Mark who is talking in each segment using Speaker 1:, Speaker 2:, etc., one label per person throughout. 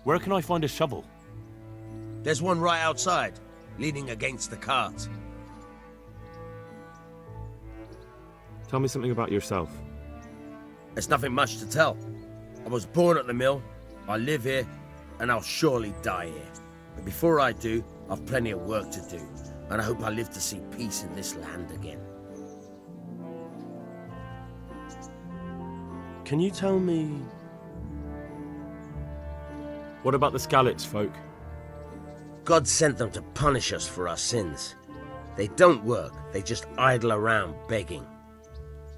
Speaker 1: Where can I find a shovel?
Speaker 2: There's one right outside, leaning against the cart.
Speaker 1: Tell me something about yourself.
Speaker 2: There's nothing much to tell. I was born at the mill, I live here, and I'll surely die here. But before I do, I've plenty of work to do, and I hope I live to see peace in this land again.
Speaker 1: Can you tell me... What about the Skalitz folk?
Speaker 2: God sent them to punish us for our sins. They don't work, they just idle around begging.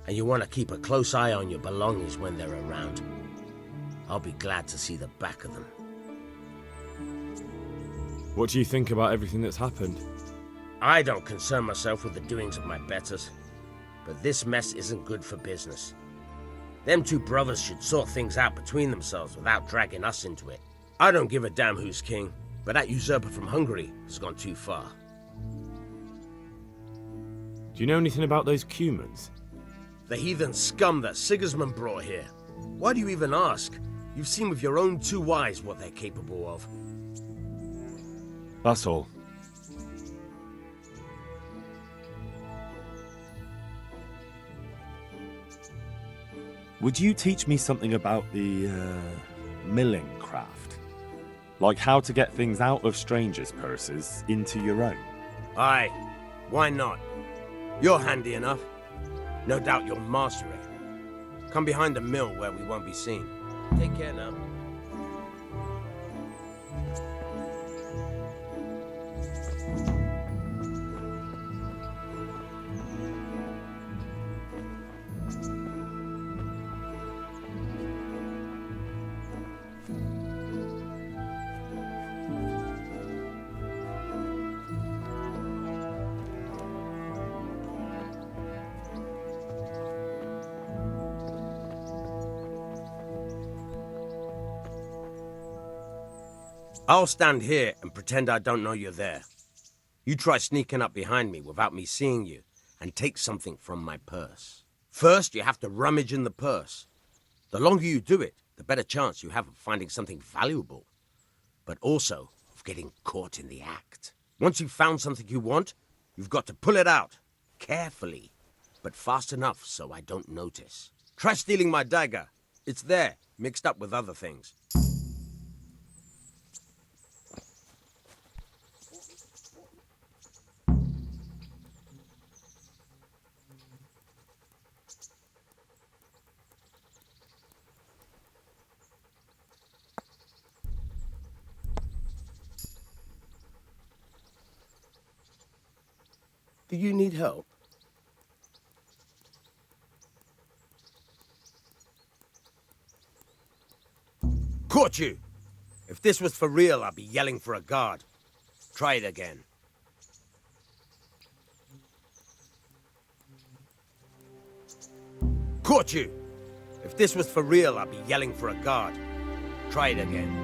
Speaker 2: And you want to keep a close eye on your belongings when they're around. I'll be glad to see the back of them.
Speaker 1: What do you think about everything that's happened?
Speaker 2: I don't concern myself with the doings of my betters. But this mess isn't good for business. Them two brothers should sort things out between themselves without dragging us into it. I don't give a damn who's king, but that usurper from Hungary has gone too far.
Speaker 1: Do you know anything about those Cumans?
Speaker 2: The heathen scum that Sigismund brought here. Why do you even ask? You've seen with your own two eyes what they're capable of.
Speaker 1: That's all.
Speaker 3: Would you teach me something about the, milling craft? Like how to get things out of strangers' purses into your own?
Speaker 2: Aye, why not? You're handy enough. No doubt you'll master it. Come behind the mill where we won't be seen. Take care now. I'll stand here and pretend I don't know you're there. You try sneaking up behind me without me seeing you, and take something from my purse. First, you have to rummage in the purse. The longer you do it, the better chance you have of finding something valuable, but also of getting caught in the act. Once you've found something you want, you've got to pull it out, carefully, but fast enough so I don't notice. Try stealing my dagger. It's there, mixed up with other things. Do you need help? Caught you! If this was for real, I'd be yelling for a guard. Try it again. Caught you! If this was for real, I'd be yelling for a guard. Try it again.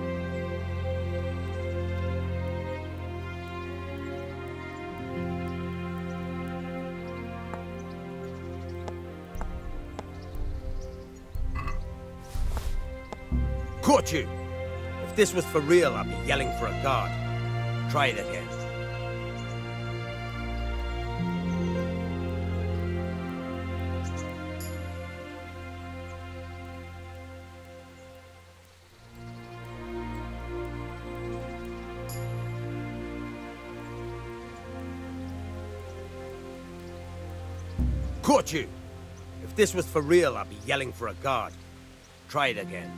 Speaker 2: Caught you! If this was for real, I'd be yelling for a guard. Try it again. Caught you! If this was for real, I'd be yelling for a guard. Try it again.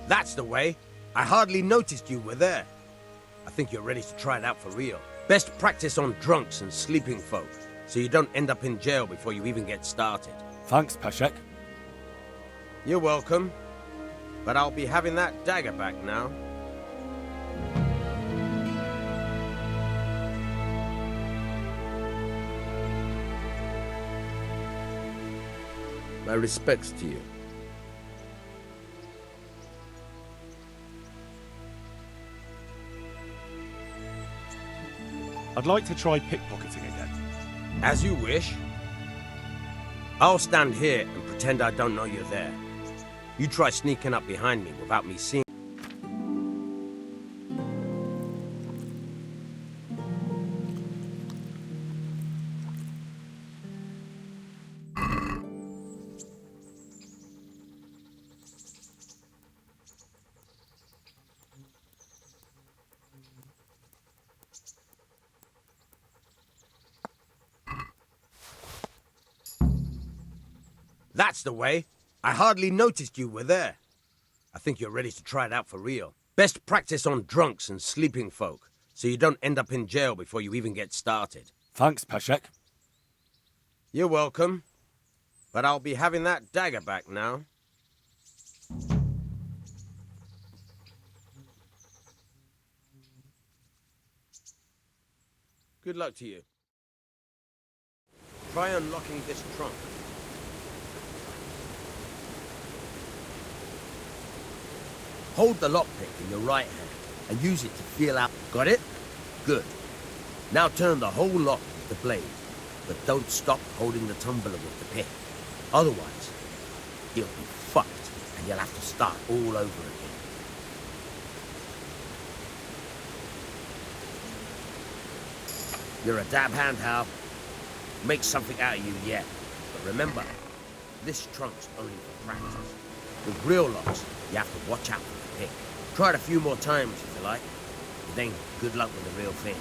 Speaker 2: That's the way. I hardly noticed you were there. I think you're ready to try it out for real. Best practice on drunks and sleeping folk, so you don't end up in jail before you even get started.
Speaker 3: Thanks, Peshek.
Speaker 2: You're welcome. But I'll be having that dagger back now. My respects to you.
Speaker 3: I'd like to try pickpocketing again.
Speaker 2: As you wish. I'll stand here and pretend I don't know you're there. You try sneaking up behind me without me seeing. That's the way. I hardly noticed you were there. I think you're ready to try it out for real. Best practice on drunks and sleeping folk, so you don't end up in jail before you even get started.
Speaker 3: Thanks, Peshek.
Speaker 2: You're welcome. But I'll be having that dagger back now. Good luck to you. Try unlocking this trunk. Hold the lockpick in your right hand and use it to feel out. Got it? Good. Now turn the whole lock with the blade, but don't stop holding the tumbler with the pick. Otherwise, you'll be fucked and you'll have to start all over again. You're a dab hand, Hal. Make something out of you yet. But remember, this trunk's only for practice. With real locks, you have to watch out for the pick. Try it a few more times if you like. But then good luck with the real thing.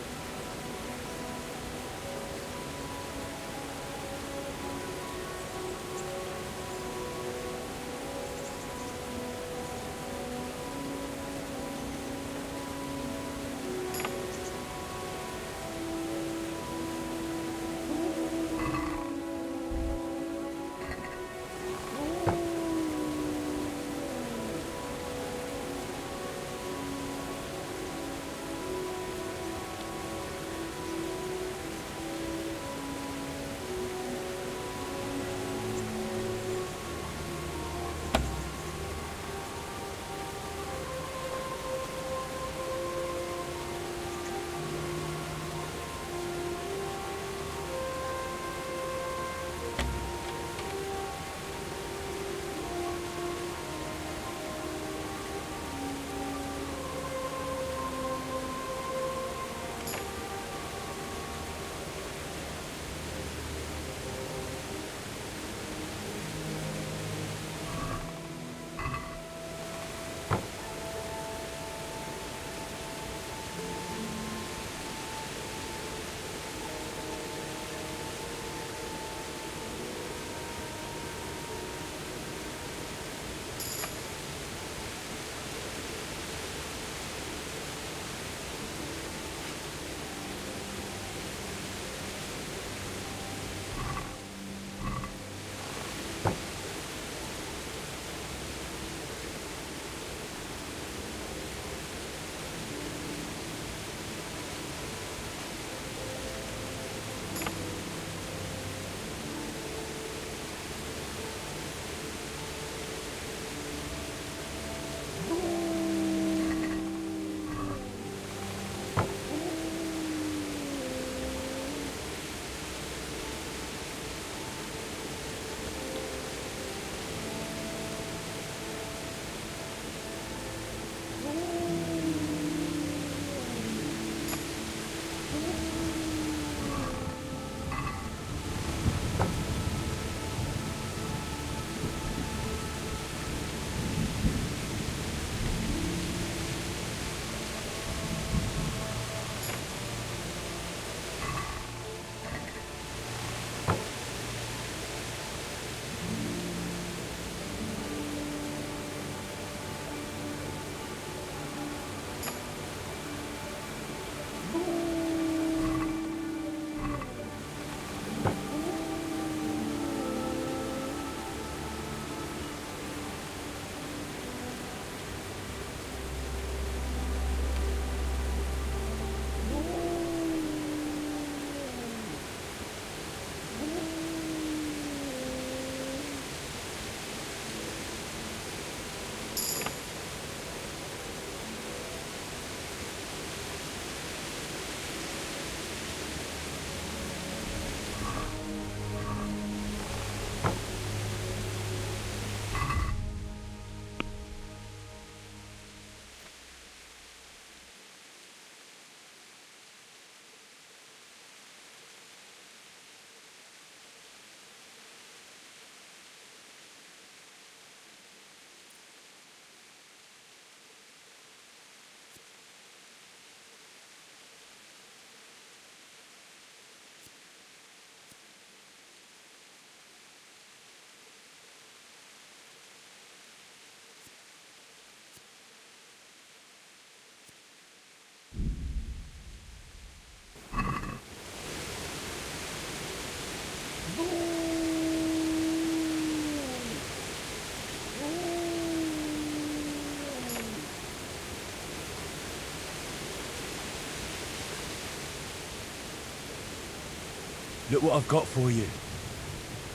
Speaker 3: Look what I've got for you.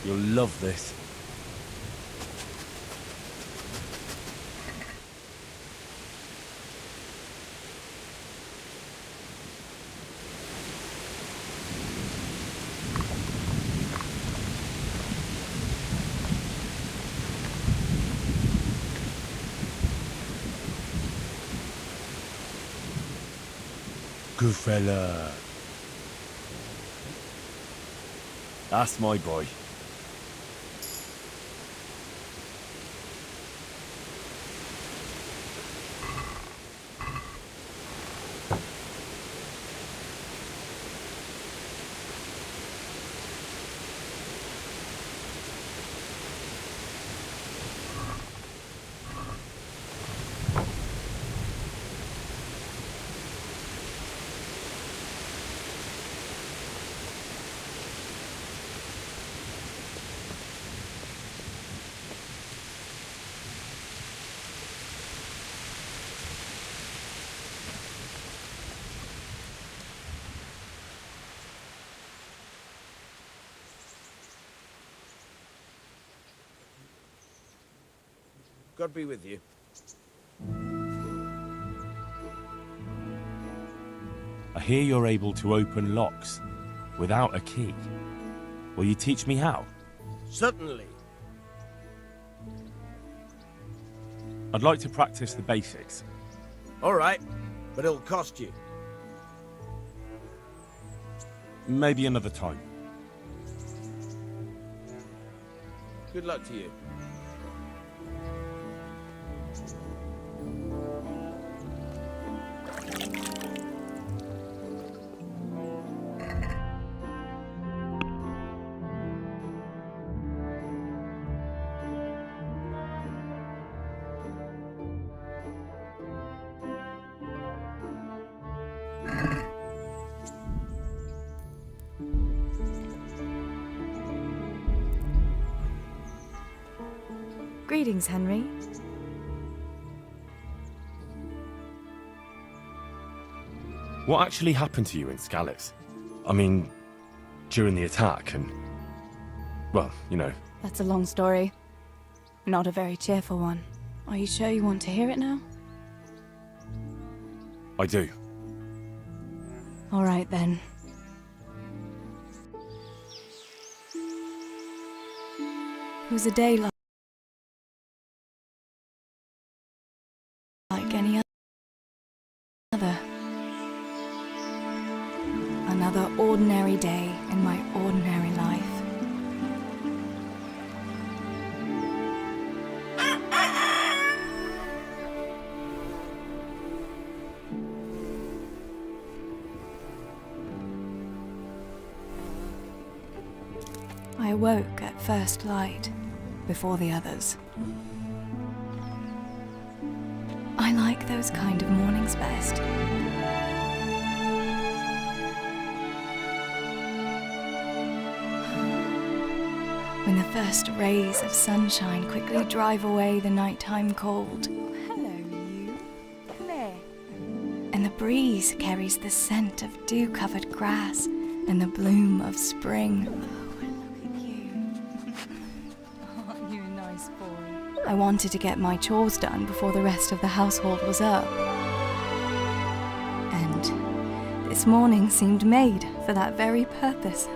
Speaker 3: You'll love this. Good fella. That's my boy.
Speaker 2: God be with you.
Speaker 3: I hear you're able to open locks without a key. Will you teach me how?
Speaker 2: Certainly.
Speaker 3: I'd like to practice the basics.
Speaker 2: All right, but it'll cost you.
Speaker 3: Maybe another time.
Speaker 2: Good luck to you.
Speaker 4: Greetings, Henry.
Speaker 1: What actually happened to you in Skalitz? I mean, during the attack and... well, you know.
Speaker 4: That's a long story. Not a very cheerful one. Are you sure you want to hear it now?
Speaker 1: I do.
Speaker 4: All right, then. It was a day like any other. Another ordinary day in my ordinary life. I awoke at first light, before the others. I like those kind of mornings best. When the first rays of sunshine quickly drive away the nighttime cold. Hello, you. Claire. And the breeze carries the scent of dew-covered grass and the bloom of spring. I wanted to get my chores done before the rest of the household was up. And this morning seemed made for that very purpose.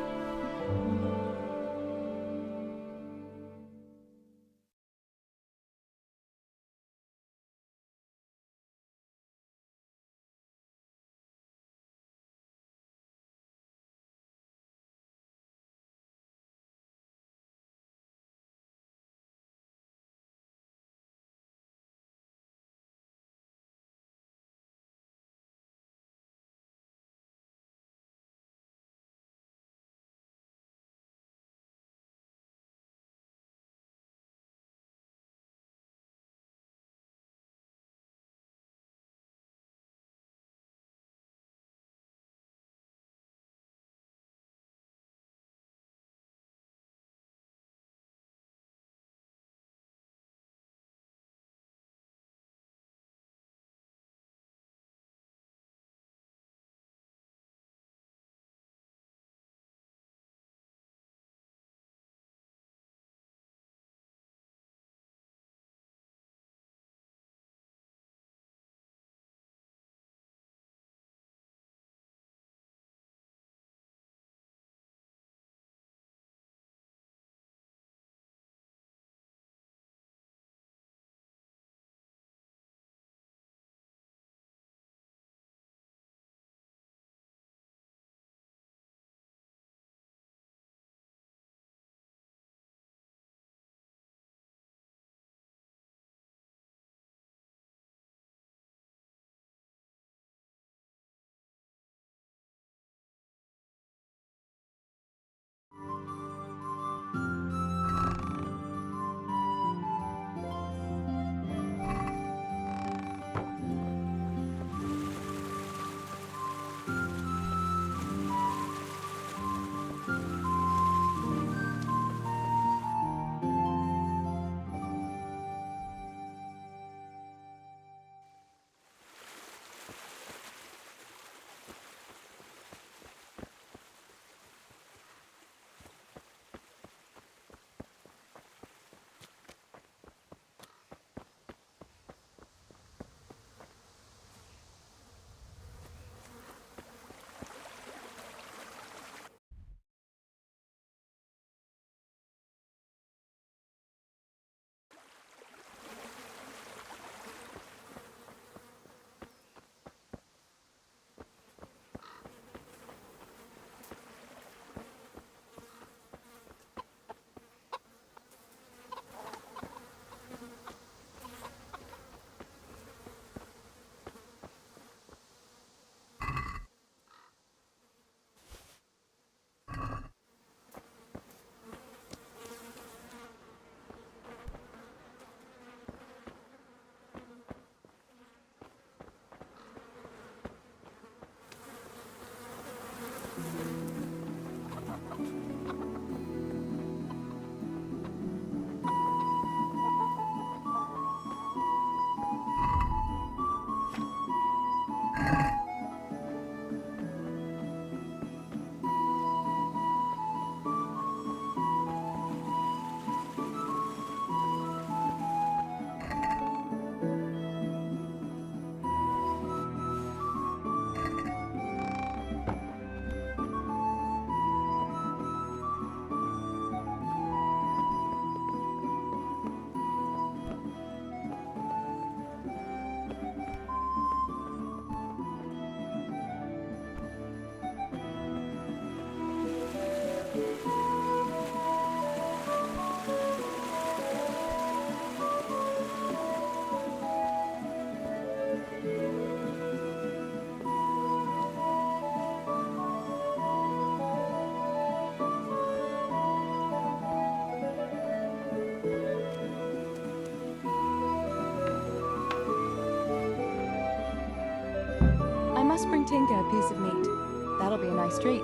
Speaker 5: must bring Tinker a piece of meat. That'll be a nice treat.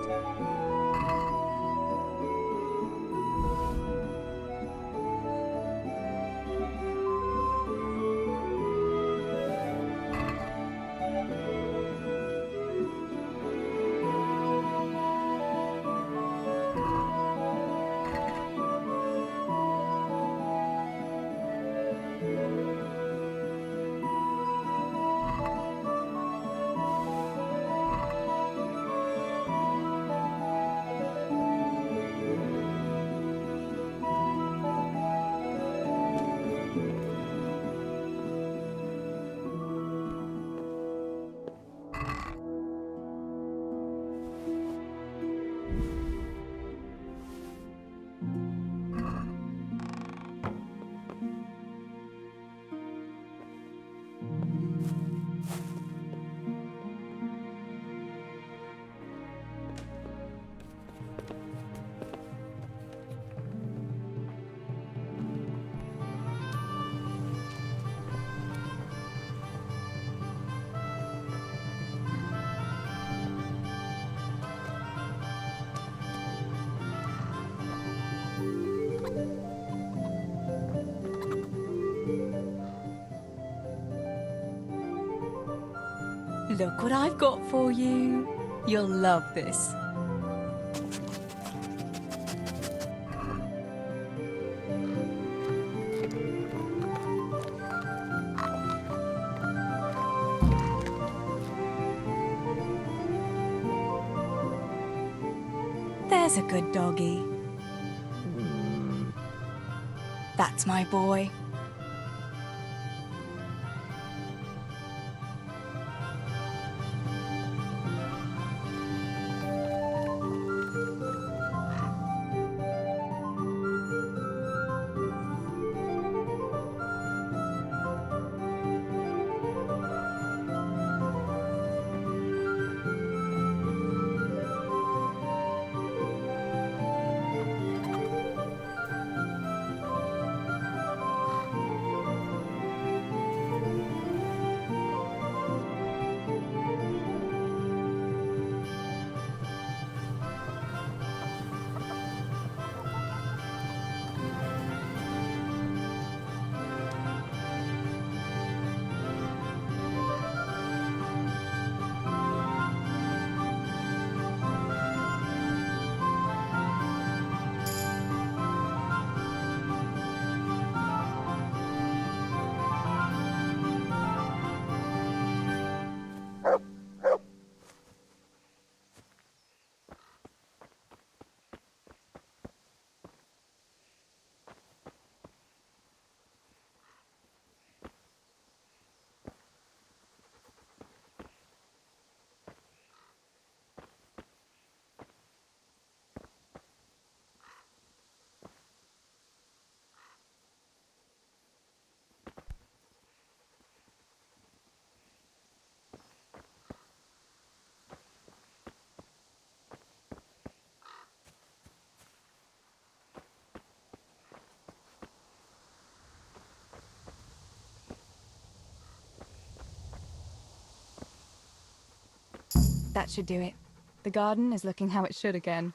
Speaker 5: Look what I've got for you. You'll love this. There's a good doggy.
Speaker 4: That's my boy.
Speaker 5: That should do it. The garden is looking how it should again.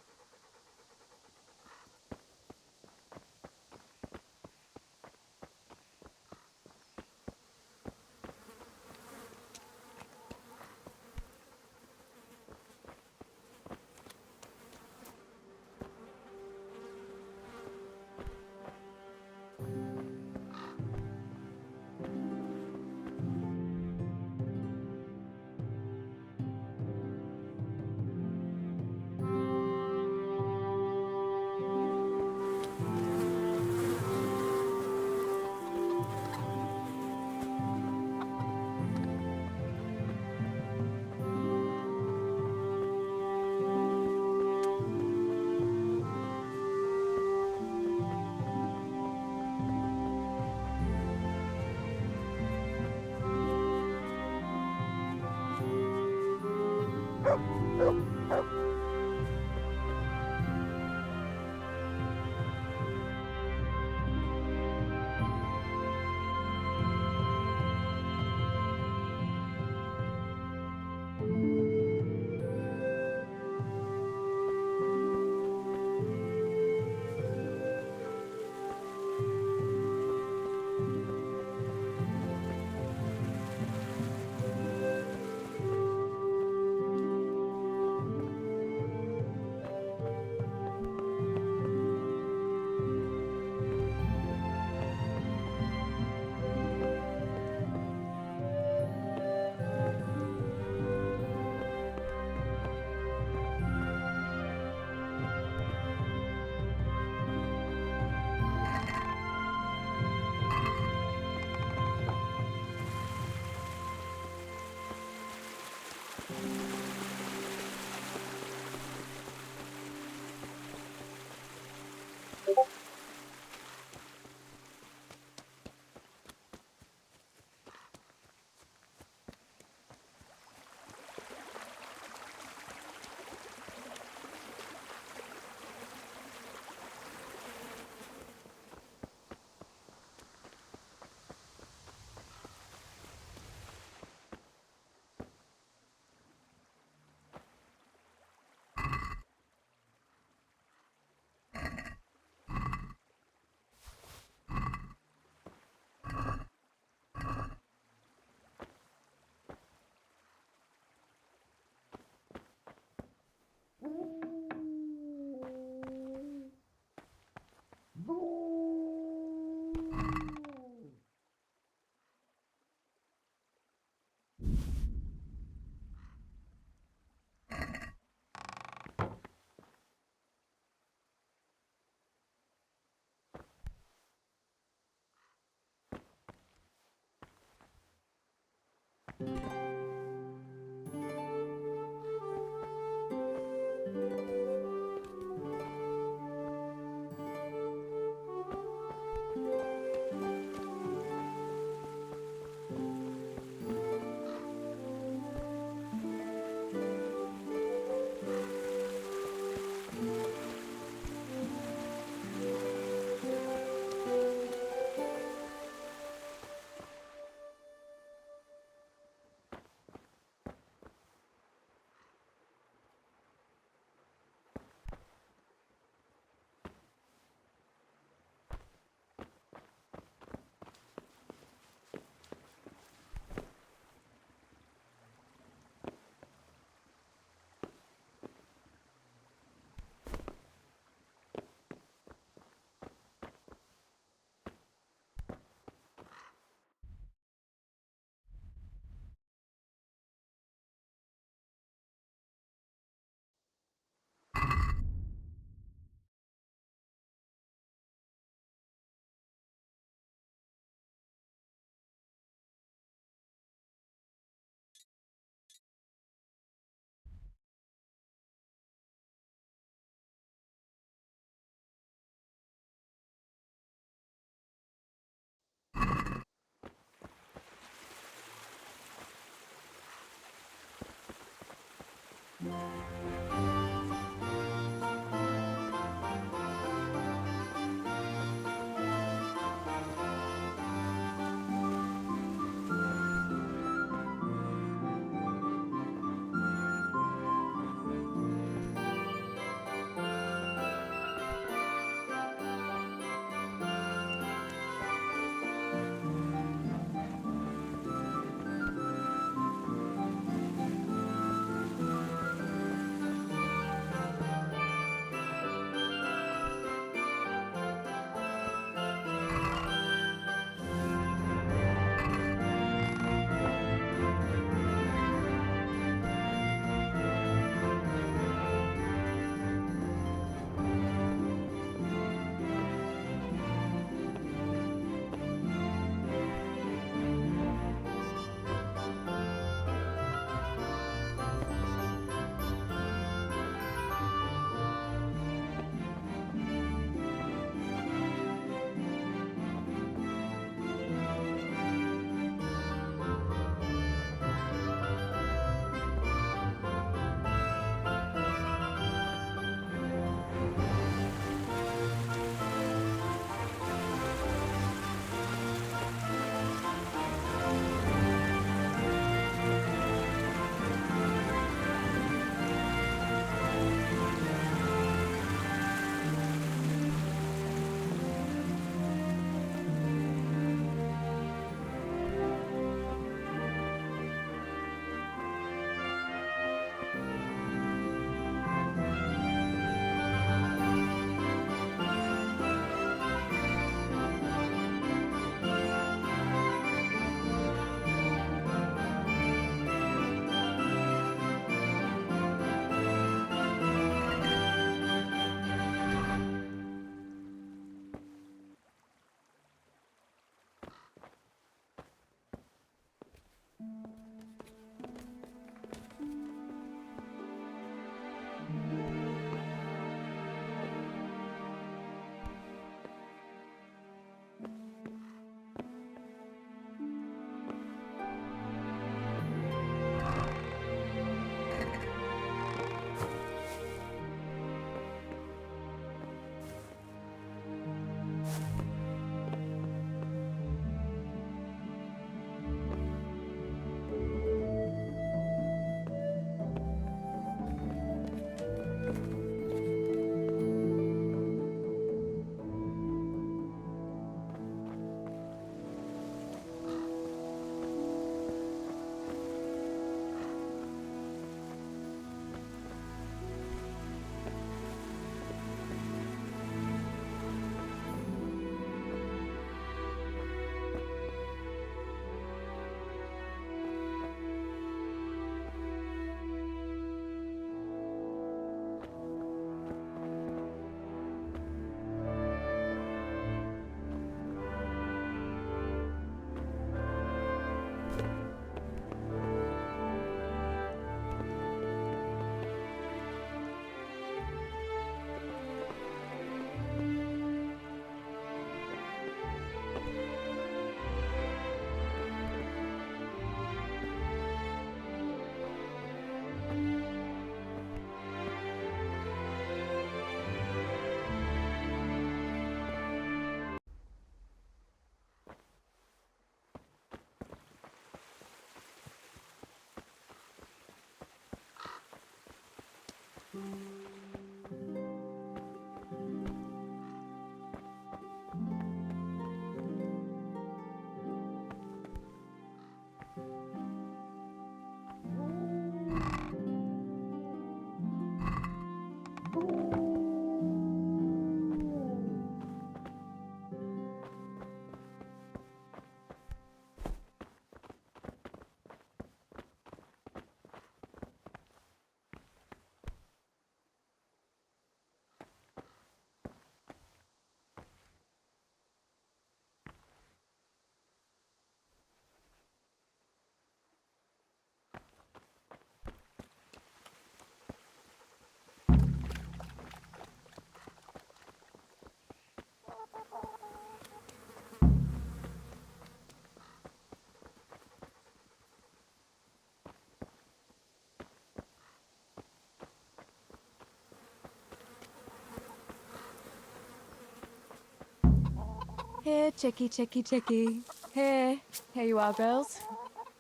Speaker 5: Here, chickie, chickie, chickie. Here. Here you are, girls.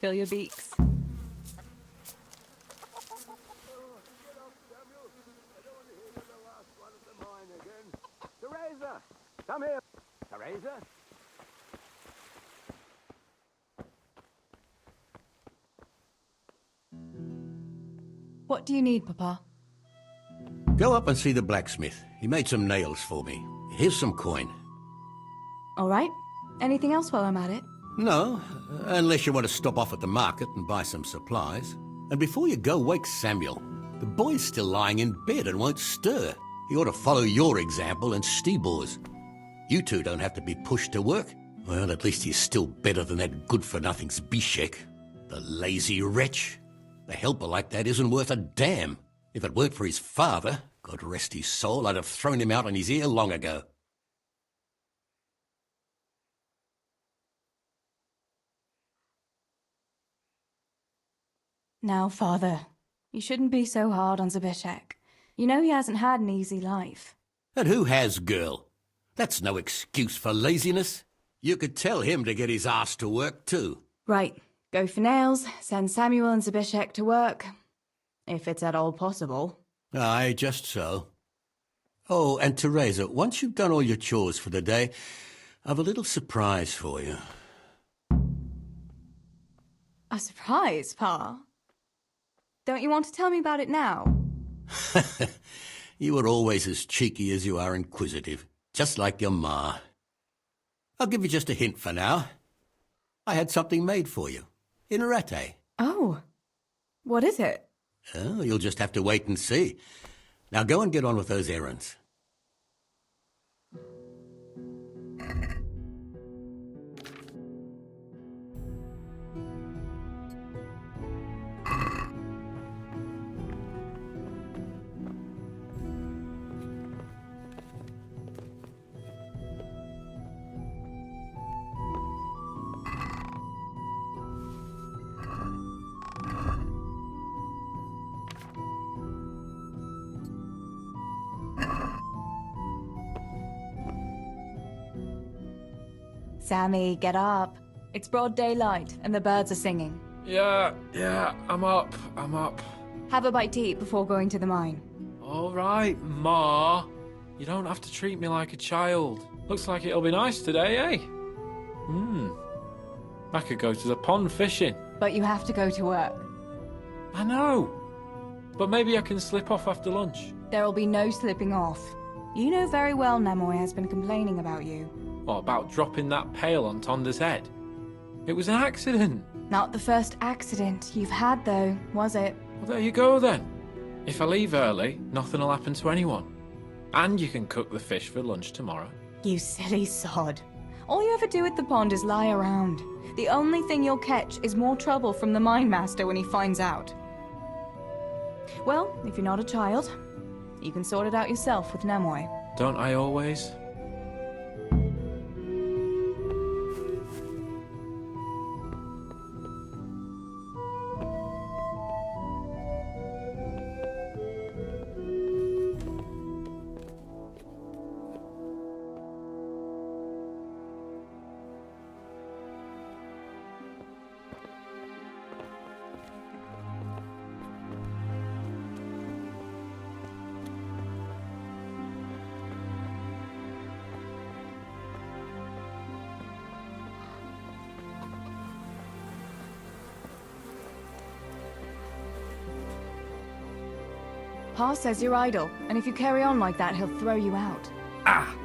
Speaker 5: Fill your beaks.
Speaker 2: Teresa! Come here! Teresa!
Speaker 5: What do you need, Papa?
Speaker 6: Go up and see the blacksmith. He made some nails for me. Here's some coin.
Speaker 5: All right. Anything else while I'm at it?
Speaker 6: No, unless you want to stop off at the market and buy some supplies. And before you go, wake Samuel. The boy's still lying in bed and won't stir. He ought to follow your example and Stebor's. You two don't have to be pushed to work. Well, at least he's still better than that good-for-nothing Zbyszek. The lazy wretch. A helper like that isn't worth a damn. If it weren't for his father, God rest his soul, I'd have thrown him out on his ear long ago.
Speaker 5: Now, Father, you shouldn't be so hard on Zbyszek. You know he hasn't had an easy life.
Speaker 6: And who has, girl? That's no excuse for laziness. You could tell him to get his ass to work, too.
Speaker 5: Right. Go for nails, send Samuel and Zbyszek to work. If it's at all possible.
Speaker 6: Aye, just so. Oh, and Teresa, once you've done all your chores for the day, I've a little surprise for you.
Speaker 5: A surprise, Pa? Don't you want to tell me about it now?
Speaker 6: You were always as cheeky as you are inquisitive, just like your ma. I'll give you just a hint for now. I had something made for you, in Rate.
Speaker 5: Oh. What is it?
Speaker 6: Oh, you'll just have to wait and see. Now go and get on with those errands.
Speaker 5: Sammy, get up. It's broad daylight and the birds are singing.
Speaker 7: Yeah, I'm up.
Speaker 5: Have a bite to eat before going to the mine.
Speaker 7: All right, Ma. You don't have to treat me like a child. Looks like it'll be nice today, eh? I could go to the pond fishing.
Speaker 5: But you have to go to work.
Speaker 7: I know. But maybe I can slip off after lunch.
Speaker 5: There'll be no slipping off. You know very well Nemoy has been complaining about you.
Speaker 7: What about dropping that pail on Tonda's head? It was an accident.
Speaker 5: Not the first accident you've had, though, was it?
Speaker 7: Well, there you go then. If I leave early, nothing will happen to anyone. And you can cook the fish for lunch tomorrow.
Speaker 5: You silly sod. All you ever do at the pond is lie around. The only thing you'll catch is more trouble from the mine master when he finds out. Well, if you're not a child, you can sort it out yourself with Nemoy.
Speaker 7: Don't I always?
Speaker 5: Pa says you're idle, and if you carry on like that, he'll throw you out.
Speaker 8: Ah!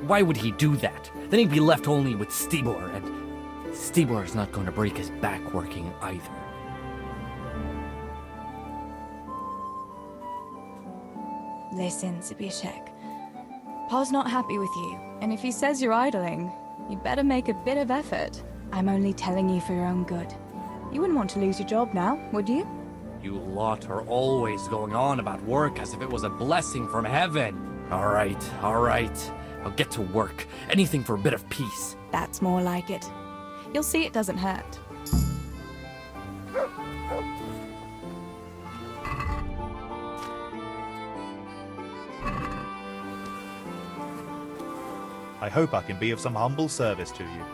Speaker 8: Why would he do that? Then he'd be left only with Stibor, and Stibor's not going to break his back working either.
Speaker 5: Listen, Zbyszek. Pa's not happy with you, and if he says you're idling, you'd better make a bit of effort. I'm only telling you for your own good. You wouldn't want to lose your job now, would you?
Speaker 8: You lot are always going on about work as if it was a blessing from heaven. All right. I'll get to work. Anything for a bit of peace.
Speaker 5: That's more like it. You'll see it doesn't hurt.
Speaker 9: I hope I can be of some humble service to you.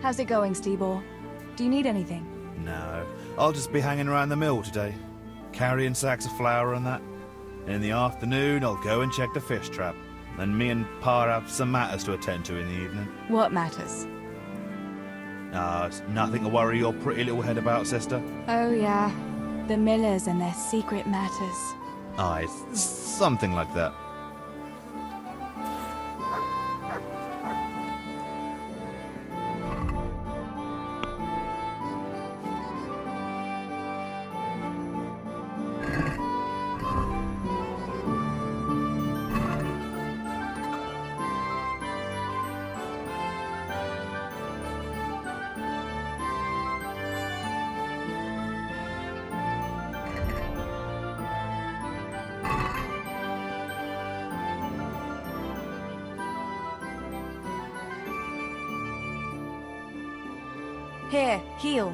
Speaker 5: How's it going, Stibor? Do you need anything?
Speaker 9: No, I'll just be hanging around the mill today, carrying sacks of flour and that. And in the afternoon, I'll go and check the fish trap. And me and Pa have some matters to attend to in the evening.
Speaker 5: What matters?
Speaker 9: It's nothing to worry your pretty little head about, sister.
Speaker 5: Oh, yeah. The Millers and their secret matters.
Speaker 9: It's something like that.
Speaker 5: Here, heal.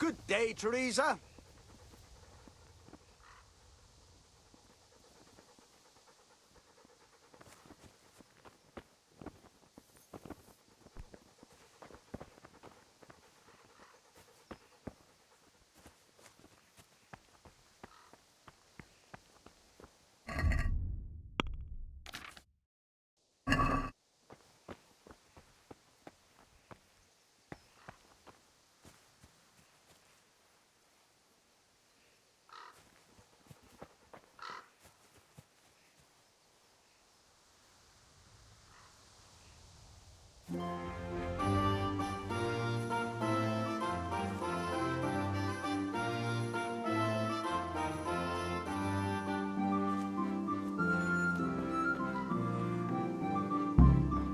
Speaker 2: Good day, Teresa.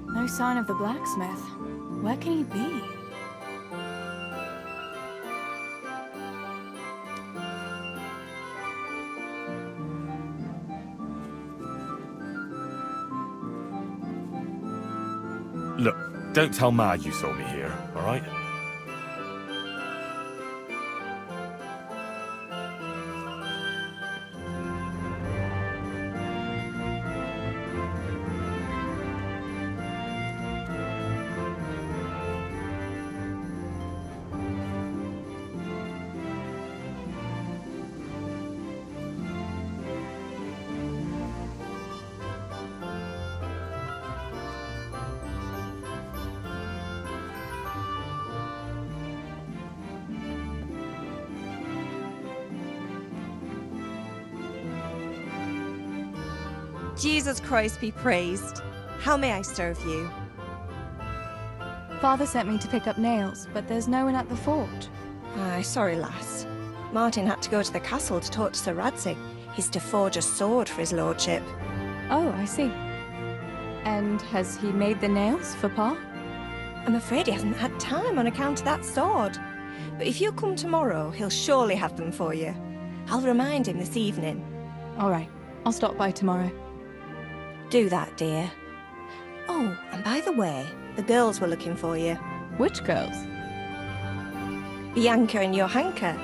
Speaker 4: No sign of the blacksmith. Where can he be?
Speaker 1: Look, don't tell Ma you saw me here, all right?
Speaker 10: Jesus Christ be praised. How may I serve you?
Speaker 5: Father sent me to pick up nails, but there's no one at the fort.
Speaker 10: Aye, sorry, lass. Martin had to go to the castle to talk to Sir Radzig. He's to forge a sword for his lordship.
Speaker 5: Oh, I see. And has he made the nails for Pa?
Speaker 10: I'm afraid he hasn't had time on account of that sword. But if you come tomorrow, he'll surely have them for you. I'll remind him this evening.
Speaker 5: All right, I'll stop by tomorrow.
Speaker 10: Do that, dear. Oh, and by the way, the girls were looking for you.
Speaker 5: Which girls?
Speaker 10: Bianca and Johanka.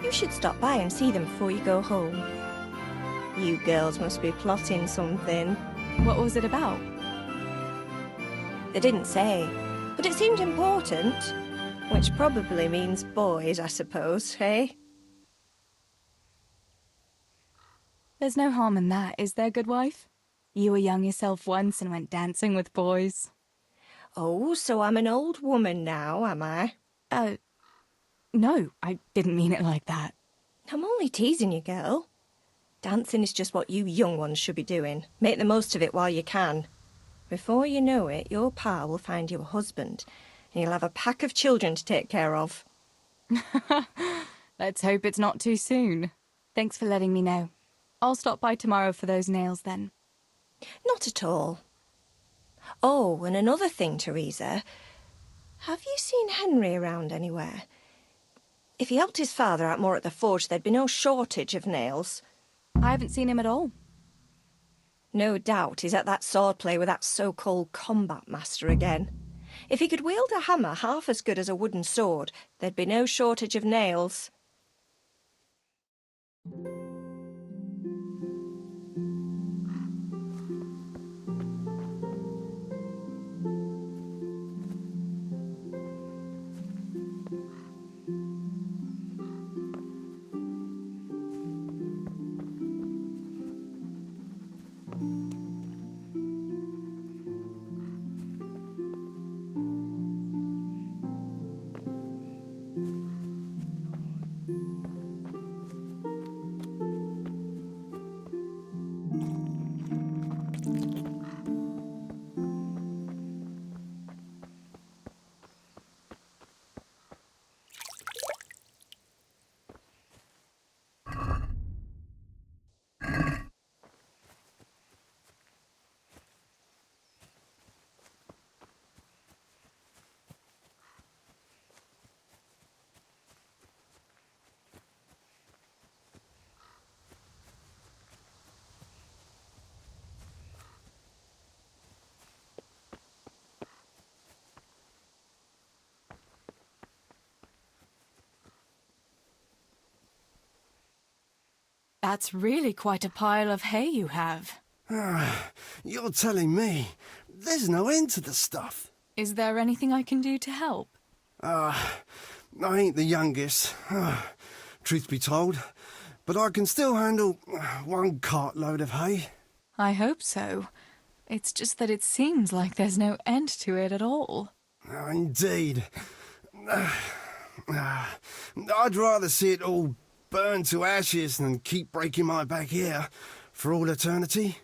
Speaker 10: You should stop by and see them before you go home. You girls must be plotting something.
Speaker 5: What was it about?
Speaker 10: They didn't say, but it seemed important. Which probably means boys, I suppose, hey?
Speaker 5: There's no harm in that, is there, good wife? You were young yourself once and went dancing with boys.
Speaker 10: Oh, so I'm an old woman now, am I?
Speaker 5: No, I didn't mean it like that.
Speaker 10: I'm only teasing you, girl. Dancing is just what you young ones should be doing. Make the most of it while you can. Before you know it, your pa will find you a husband, and you'll have a pack of children to take care of.
Speaker 5: Let's hope it's not too soon. Thanks for letting me know. I'll stop by tomorrow for those nails then.
Speaker 10: Not at all. Oh, and another thing, Teresa. Have you seen Henry around anywhere? If he helped his father out more at the forge, there'd be no shortage of nails.
Speaker 5: I haven't seen him at all.
Speaker 10: No doubt he's at that swordplay with that so-called combat master again. If he could wield a hammer half as good as a wooden sword, there'd be no shortage of nails.
Speaker 4: That's really quite a pile of hay you have.
Speaker 11: You're telling me there's no end to the stuff.
Speaker 4: Is there anything I can do to help?
Speaker 11: I ain't the youngest, truth be told, but I can still handle one cartload of hay.
Speaker 4: I hope so. It's just that it seems like there's no end to it at all.
Speaker 11: Indeed. I'd rather see it all burn to ashes than keep breaking my back here for all eternity.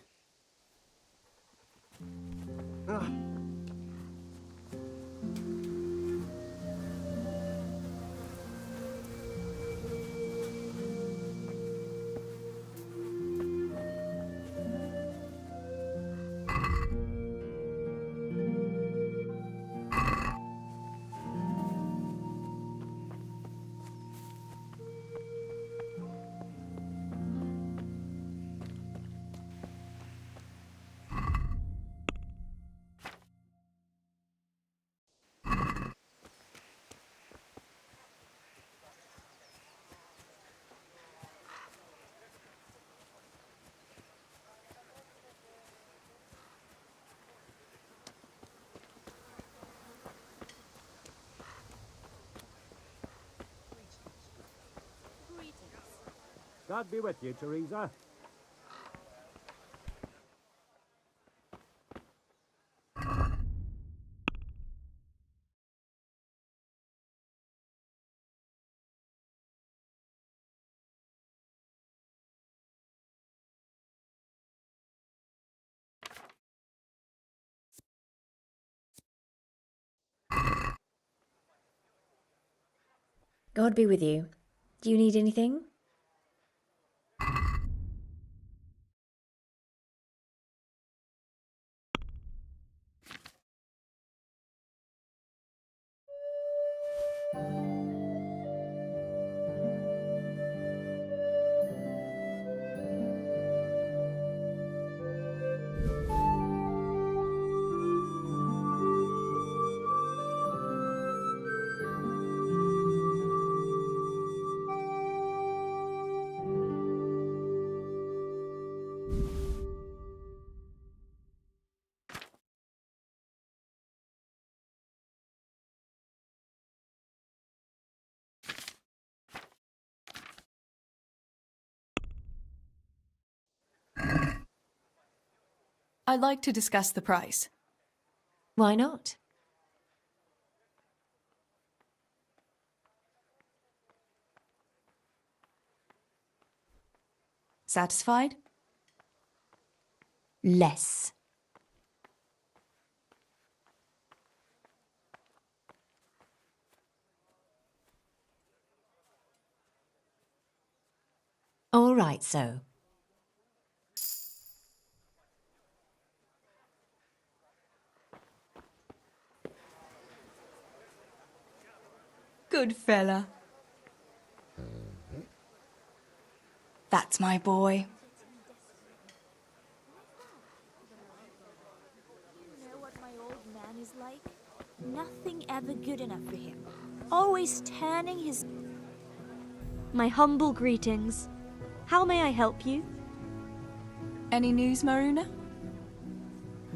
Speaker 12: God be with you, Teresa.
Speaker 13: God be with you. Do you need anything?
Speaker 4: I'd like to discuss the price.
Speaker 13: Why not?
Speaker 4: Satisfied?
Speaker 13: Less. All right, so.
Speaker 4: Good fella. That's my boy.
Speaker 14: You know what my old man is like? Nothing ever good enough for him. Always turning his...
Speaker 15: My humble greetings. How may I help you?
Speaker 4: Any news, Maruna?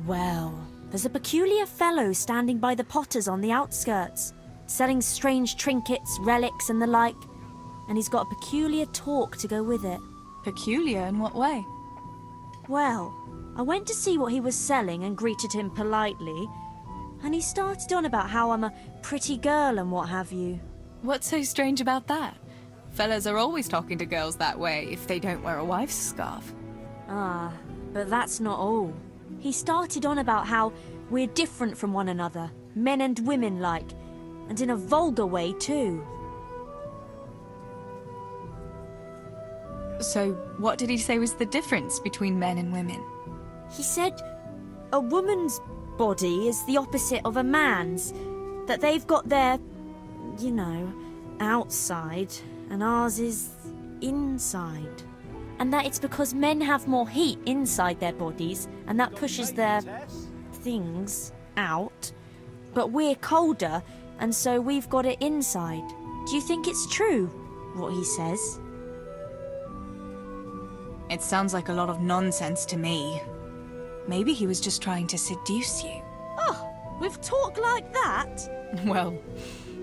Speaker 15: Well, there's a peculiar fellow standing by the potters on the outskirts, selling strange trinkets, relics and the like, and he's got a peculiar talk to go with it.
Speaker 4: Peculiar in what way?
Speaker 15: Well, I went to see what he was selling and greeted him politely, and he started on about how I'm a pretty girl and what have you.
Speaker 4: What's so strange about that? Fellas are always talking to girls that way if they don't wear a wife's scarf.
Speaker 15: Ah, but that's not all. He started on about how we're different from one another, men and women like, and in a vulgar way too.
Speaker 4: So, what did he say was the difference between men and women?
Speaker 15: He said a woman's body is the opposite of a man's, that they've got their, you know, outside, and ours is inside. And that it's because men have more heat inside their bodies, and that pushes their things out. But we're colder, and so we've got it inside. Do you think it's true, what he says?
Speaker 4: It sounds like a lot of nonsense to me. Maybe he was just trying to seduce you.
Speaker 15: Oh, with talk like that?
Speaker 4: Well,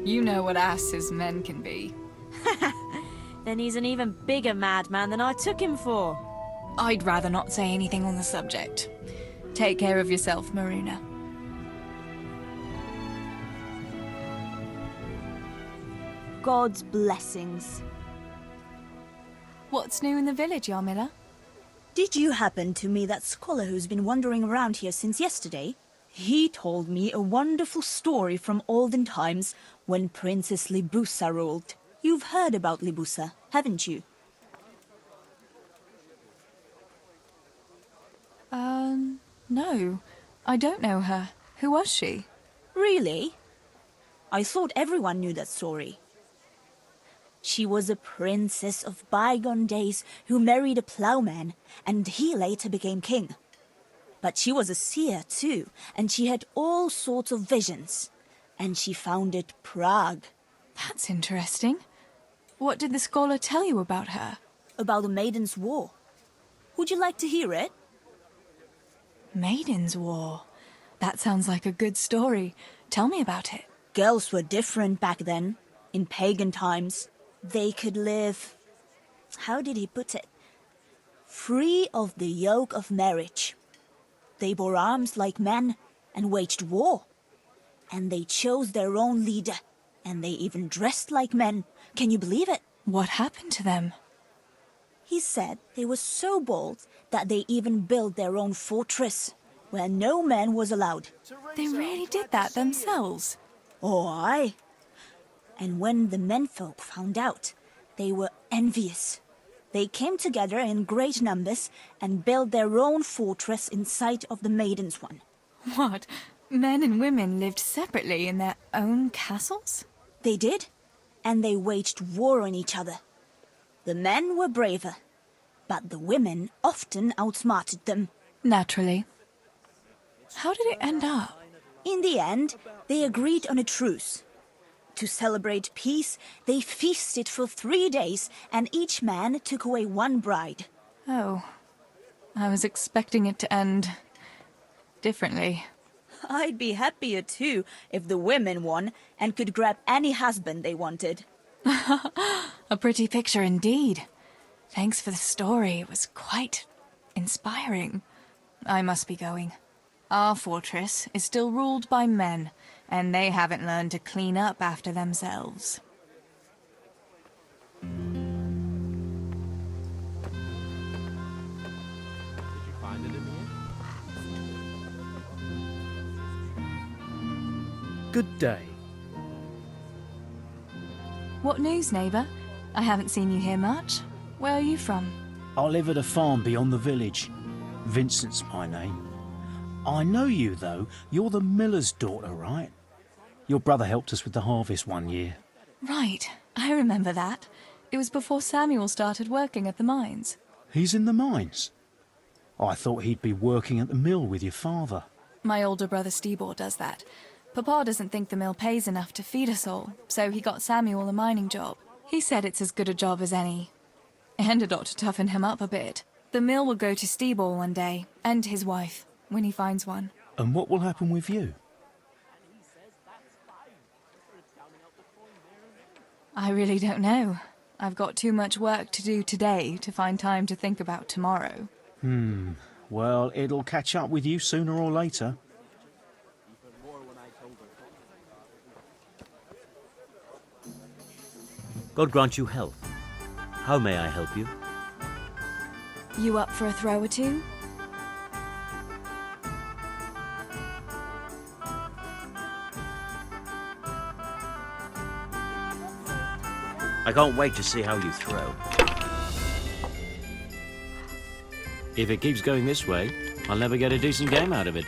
Speaker 4: you know what asses men can be.
Speaker 15: Then he's an even bigger madman than I took him for.
Speaker 4: I'd rather not say anything on the subject. Take care of yourself, Maruna.
Speaker 14: God's blessings.
Speaker 4: What's new in the village, Yarmila?
Speaker 14: Did you happen to meet that scholar who's been wandering around here since yesterday? He told me a wonderful story from olden times when Princess Libusa ruled. You've heard about Libusa, haven't you?
Speaker 4: No. I don't know her. Who was she?
Speaker 14: Really? I thought everyone knew that story. She was a princess of bygone days who married a plowman, and he later became king. But she was a seer too, and she had all sorts of visions. And she founded Prague.
Speaker 4: That's interesting. What did the scholar tell you about her?
Speaker 14: About the Maiden's War. Would you like to hear it?
Speaker 4: Maiden's War? That sounds like a good story. Tell me about it.
Speaker 14: Girls were different back then, in pagan times. They could live, how did he put it? Free of the yoke of marriage. They bore arms like men and waged war. And they chose their own leader. And they even dressed like men. Can you believe it?
Speaker 4: What happened to them?
Speaker 14: He said they were so bold that they even built their own fortress, where no man was allowed.
Speaker 4: They really did that themselves?
Speaker 14: Oh, aye. And when the menfolk found out, they were envious. They came together in great numbers and built their own fortress in sight of the Maiden's one.
Speaker 4: What? Men and women lived separately in their own castles?
Speaker 14: They did, and they waged war on each other. The men were braver, but the women often outsmarted them.
Speaker 4: Naturally. How did it end up?
Speaker 14: In the end, they agreed on a truce. To celebrate peace, they feasted for 3 days, and each man took away one bride.
Speaker 4: Oh, I was expecting it to end differently.
Speaker 14: I'd be happier too if the women won and could grab any husband they wanted.
Speaker 4: A pretty picture indeed. Thanks for the story. It was quite inspiring. I must be going. Our fortress is still ruled by men, and they haven't learned to clean up after themselves.
Speaker 16: Good day.
Speaker 4: What news, neighbour? I haven't seen you here much. Where are you from?
Speaker 16: I live at a farm beyond the village. Vincent's my name. I know you, though. You're the miller's daughter, right? Your brother helped us with the harvest one year.
Speaker 4: Right, I remember that. It was before Samuel started working at the mines.
Speaker 16: He's in the mines? I thought he'd be working at the mill with your father.
Speaker 4: My older brother Stibor does that. Papa doesn't think the mill pays enough to feed us all, so he got Samuel a mining job. He said it's as good a job as any. And it ought to toughen him up a bit. The mill will go to Stibor one day, and his wife, when he finds one.
Speaker 16: And what will happen with you?
Speaker 4: I really don't know. I've got too much work to do today to find time to think about tomorrow.
Speaker 16: Well, it'll catch up with you sooner or later.
Speaker 17: God grant you health. How may I help you?
Speaker 4: You up for a throw or two?
Speaker 17: I can't wait to see how you throw. If it keeps going this way, I'll never get a decent game out of it.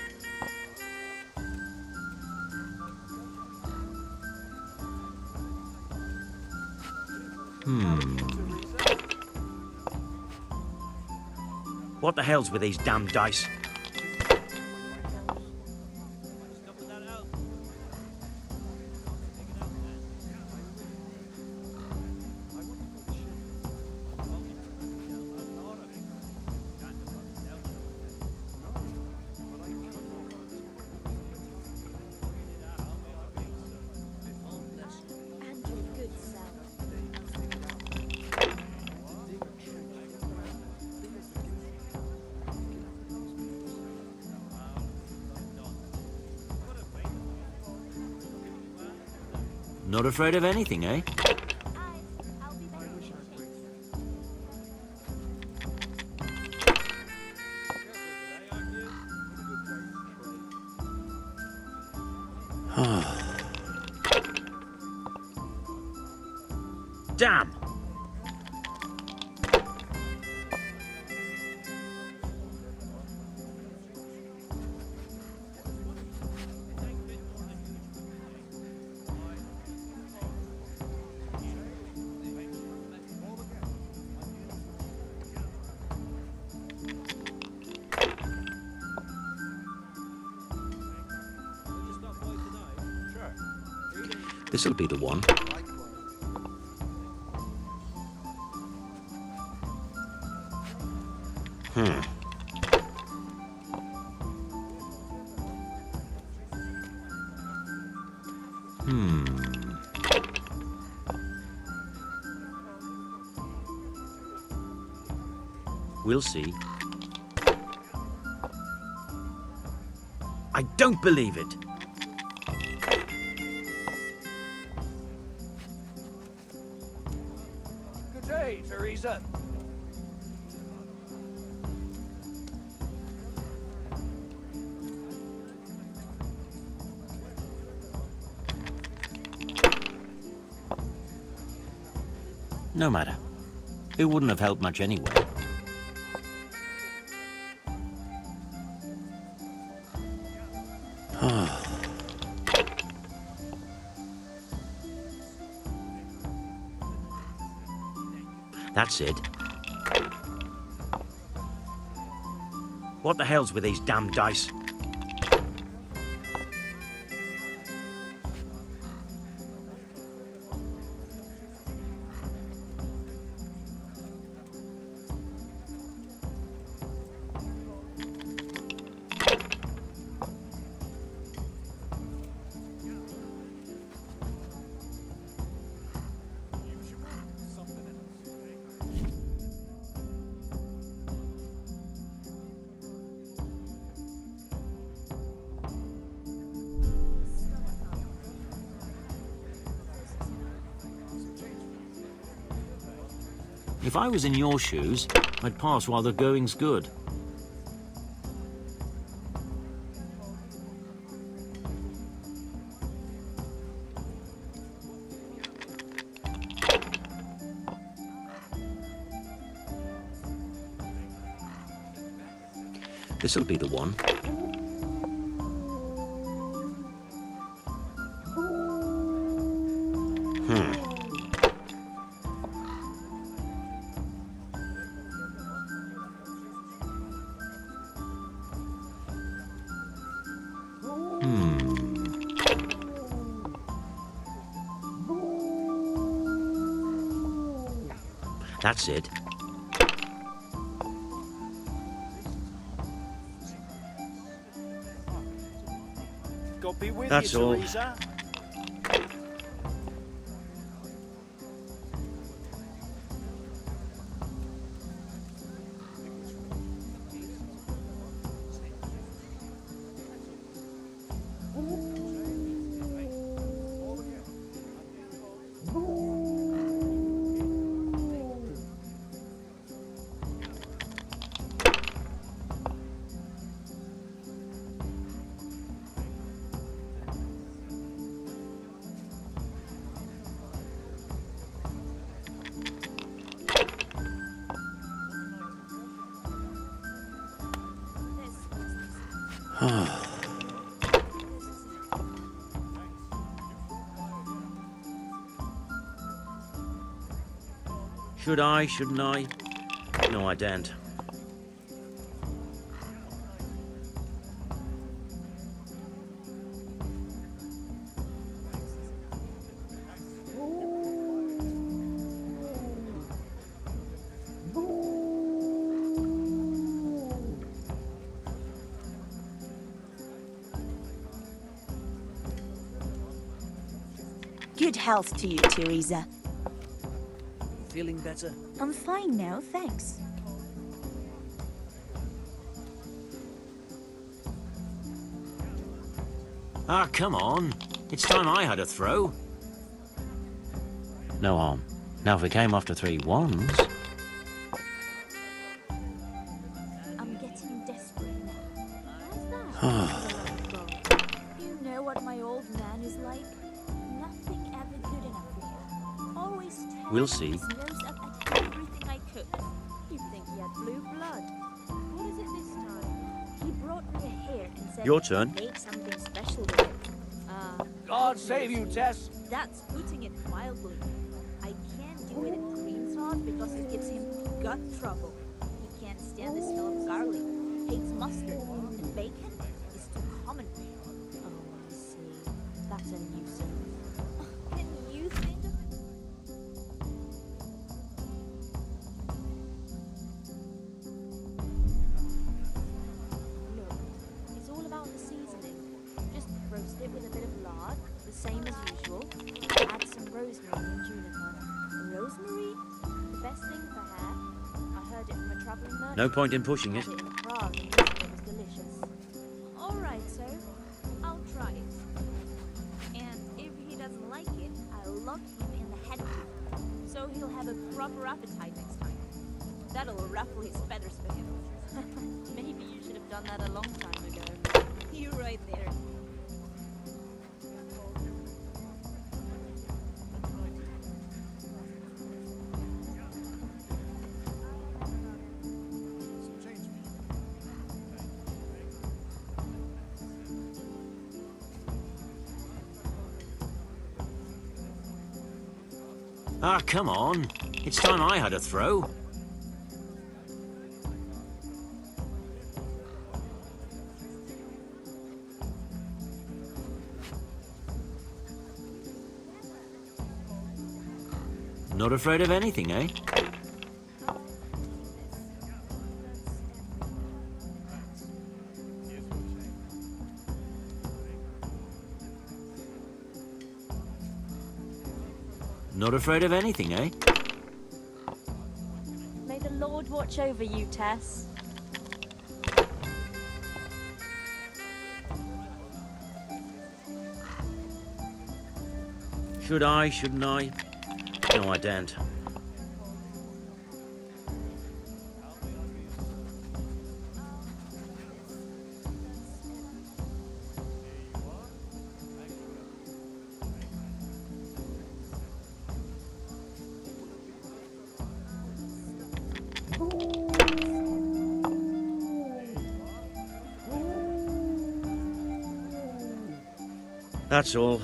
Speaker 17: What the hell's with these damn dice? Not afraid of anything, eh? Damn! This'll be the one. We'll see. I don't believe it.
Speaker 18: Good day, Teresa.
Speaker 17: No matter. It wouldn't have helped much anyway. That's it. What the hell's with these damn dice? If I was in your shoes, I'd pass while the going's good. This'll be the one. That's it.
Speaker 16: God be with
Speaker 17: That's
Speaker 16: you,
Speaker 17: all.
Speaker 16: Teresa.
Speaker 17: Should I, shouldn't I? No, I daren't.
Speaker 14: Good health to you, Teresa.
Speaker 16: Feeling better?
Speaker 14: I'm fine now, thanks.
Speaker 17: Ah, come on. It's time I had a throw. No harm. Now, if we came after 3 ones...
Speaker 14: I'm getting desperate now. How's that? You know what my old man is like? Nothing ever good enough for him. Always tearing
Speaker 17: We'll see.
Speaker 14: his nose up at everything I cook. You'd think he had blue blood. What is it this time? He brought me a hare and said
Speaker 17: Your turn.
Speaker 14: he'd make something special with it.
Speaker 18: God save you, Tess.
Speaker 14: That's putting it mildly. I can't do it in cream sauce because it gives him gut trouble. He can't stand the smell of garlic, hates mustard, and bacon is too common for him. Oh, I see. That's a nuisance. Can you think of Look, it's all about the seasoning. Just roast it with a bit of lard, the same as usual. Add some rosemary and juniper. Rosemary? The best thing for hair. I heard it from a traveling merchant.
Speaker 17: No point in pushing it.
Speaker 14: Had it in a Prague and it was delicious. All right, sir. I'll try it. And if he doesn't like it, I'll lock him in the head coop, so he'll have a proper appetite next time. That'll ruffle his feathers for him. Maybe you should have done that a long time ago. You right there.
Speaker 17: Ah, come on. It's time I had a throw. Not afraid of anything, eh? Not afraid of anything, eh?
Speaker 15: May the Lord watch over you, Tess.
Speaker 17: Should I, shouldn't I? No, I daren't. That's all.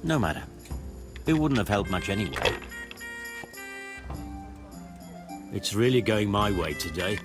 Speaker 17: No matter. It wouldn't have helped much anyway. It's really going my way today.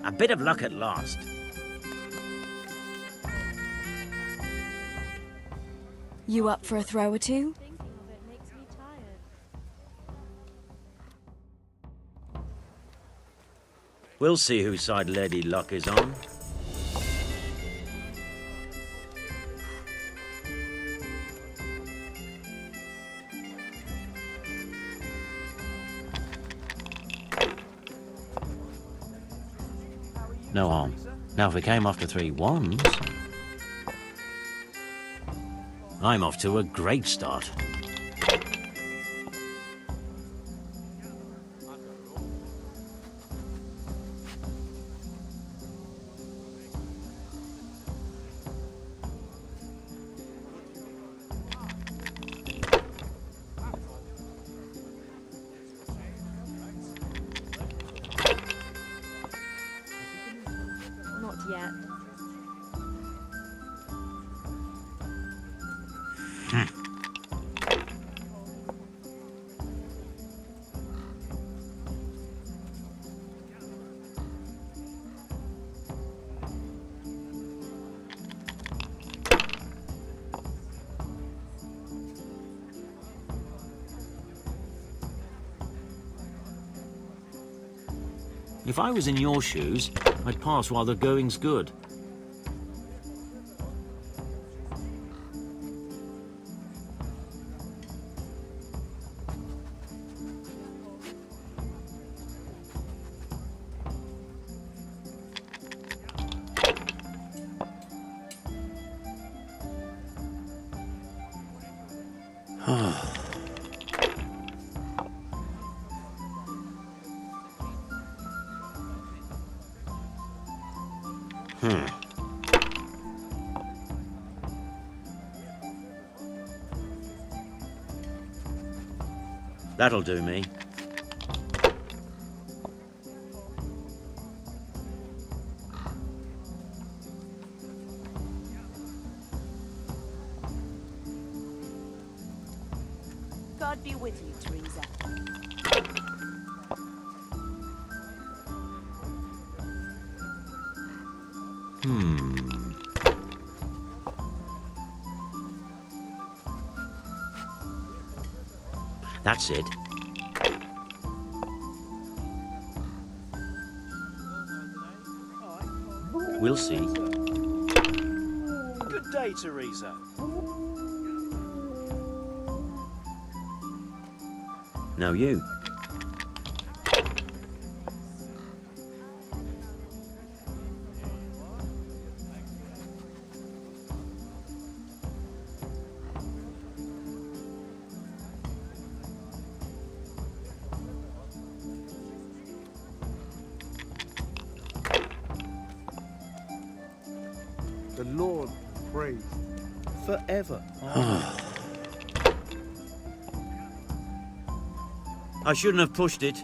Speaker 17: A bit of luck at last.
Speaker 4: You up for a throw or two?
Speaker 17: We'll see whose side Lady Luck is on. No harm. Now, if we came after 3 ones... I'm off to a great start.
Speaker 15: yet.
Speaker 17: If I was in your shoes, I'd pass while the going's good. That'll do me.
Speaker 14: God be with you, Teresa.
Speaker 17: That's it. We'll see.
Speaker 16: Good day, Teresa.
Speaker 17: Now you.
Speaker 11: The Lord praised forever.
Speaker 17: I shouldn't have pushed it.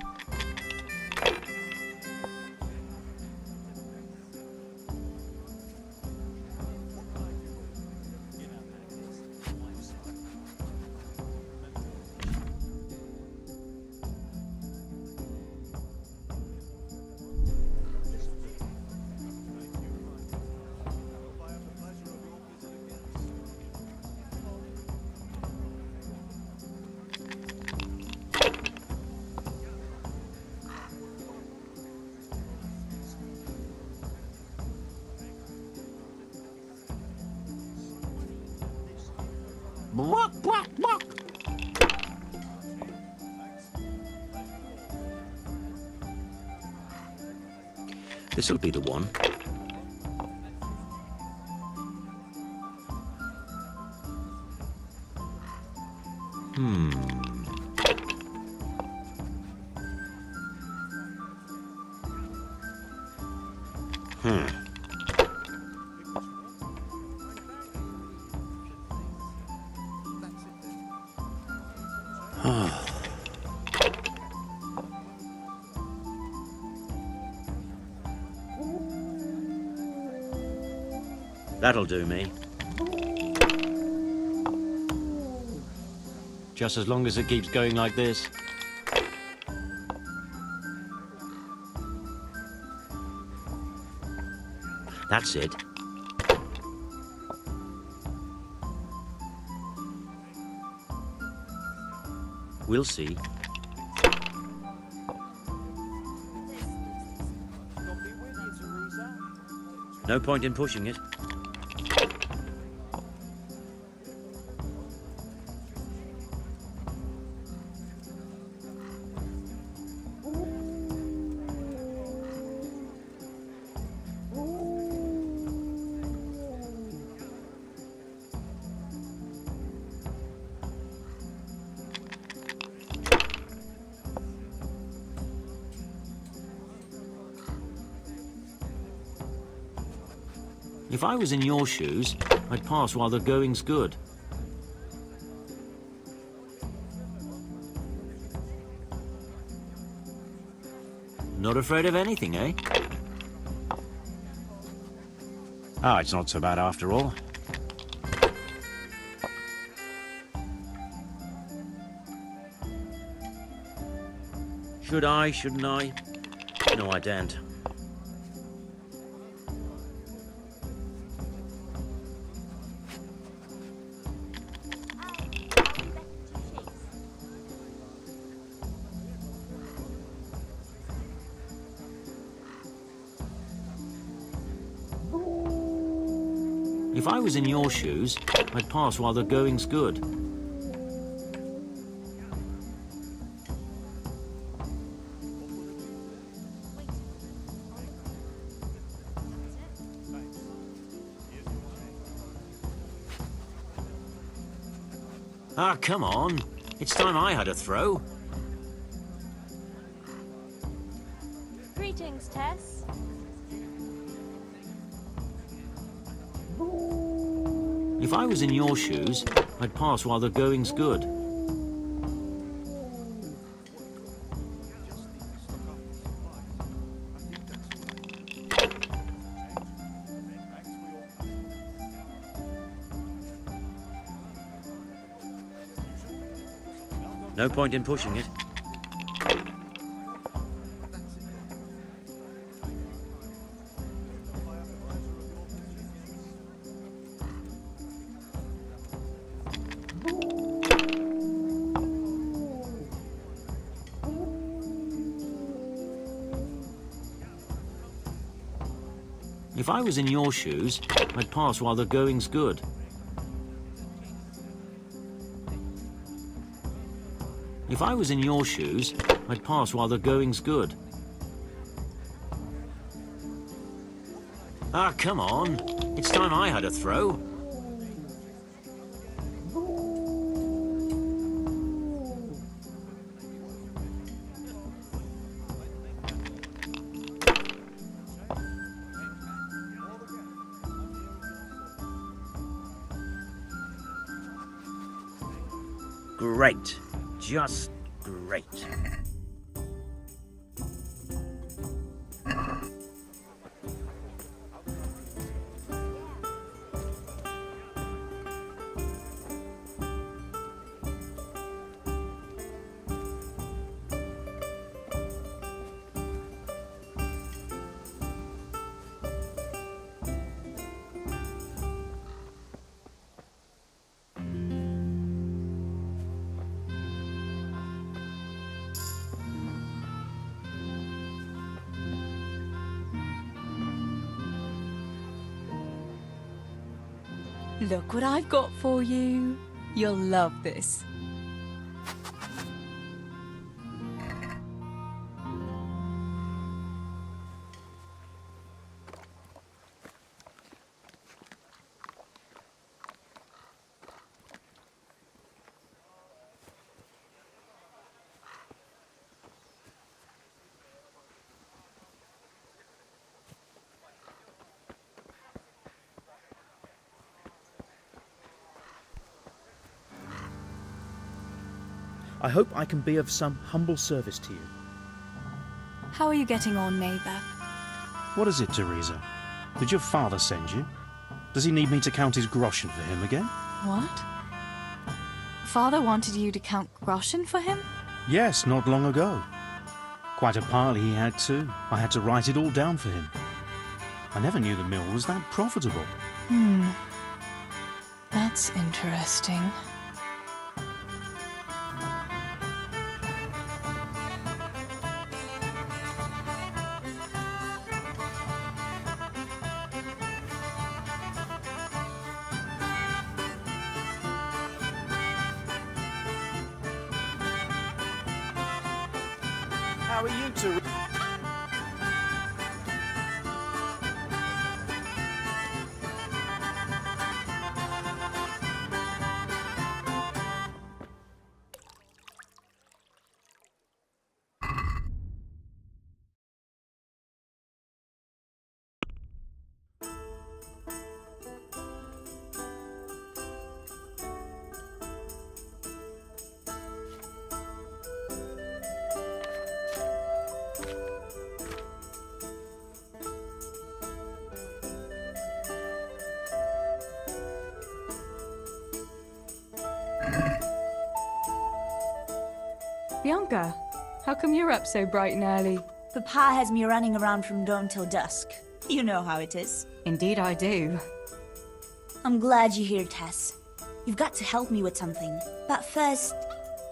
Speaker 17: This'll be the one. That'll do me. Just as long as it keeps going like this. That's it. We'll see. No point in pushing it. If I was in your shoes, I'd pass while the going's good. Not afraid of anything, eh?
Speaker 16: Ah, it's not so bad after all.
Speaker 17: Should I, shouldn't I? No, I daren't. If I was in your shoes, I'd pass while the going's good. Ah, come on. It's time I had a throw.
Speaker 15: Greetings, Tess.
Speaker 17: If I was in your shoes, I'd pass while the going's good. No point in pushing it. If I was in your shoes, I'd pass while the going's good. If I was in your shoes, I'd pass while the going's good. Ah, come on. It's time I had a throw. Great. Just great.
Speaker 5: Look what I've got for you. You'll love this.
Speaker 16: I hope I can be of some humble service to you.
Speaker 4: How are you getting on, neighbour?
Speaker 16: What is it, Teresa? Did your father send you? Does he need me to count his groschen for him again?
Speaker 5: What? Father wanted you to count groschen for him?
Speaker 16: Yes, not long ago. Quite a pile he had too. I had to write it all down for him. I never knew the mill was that profitable.
Speaker 5: That's interesting.
Speaker 16: How are you two?
Speaker 5: Bianca, how come you're up so bright and early?
Speaker 14: Papa has me running around from dawn till dusk. You know how it is.
Speaker 5: Indeed I do.
Speaker 14: I'm glad you're here, Tess. You've got to help me with something. But first,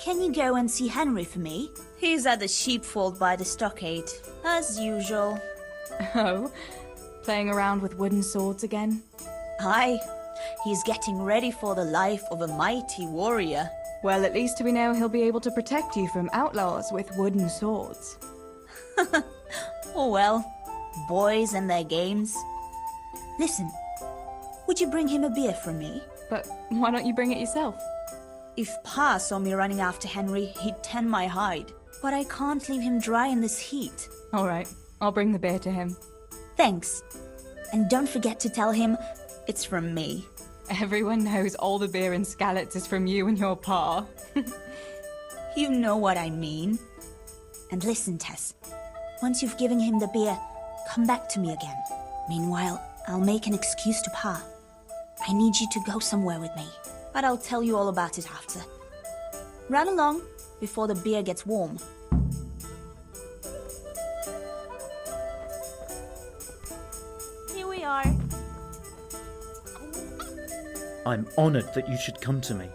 Speaker 14: can you go and see Henry for me? He's at the sheepfold by the stockade, as usual.
Speaker 5: Oh? Playing around with wooden swords again?
Speaker 14: Aye. He's getting ready for the life of a mighty warrior.
Speaker 5: Well, at least we know he'll be able to protect you from outlaws with wooden swords.
Speaker 14: Oh well, boys and their games. Listen, would you bring him a beer from me?
Speaker 5: But why don't you bring it yourself?
Speaker 14: If Pa saw me running after Henry, he'd tan my hide. But I can't leave him dry in this heat.
Speaker 5: All right, I'll bring the beer to him.
Speaker 14: Thanks. And don't forget to tell him it's from me.
Speaker 5: Everyone knows all the beer in Skalitz is from you and your pa.
Speaker 14: You know what I mean. And listen, Tess. Once you've given him the beer, come back to me again. Meanwhile, I'll make an excuse to Pa. I need you to go somewhere with me, but I'll tell you all about it after. Run along before the beer gets warm. Here we are.
Speaker 16: I'm honoured that you should come to me.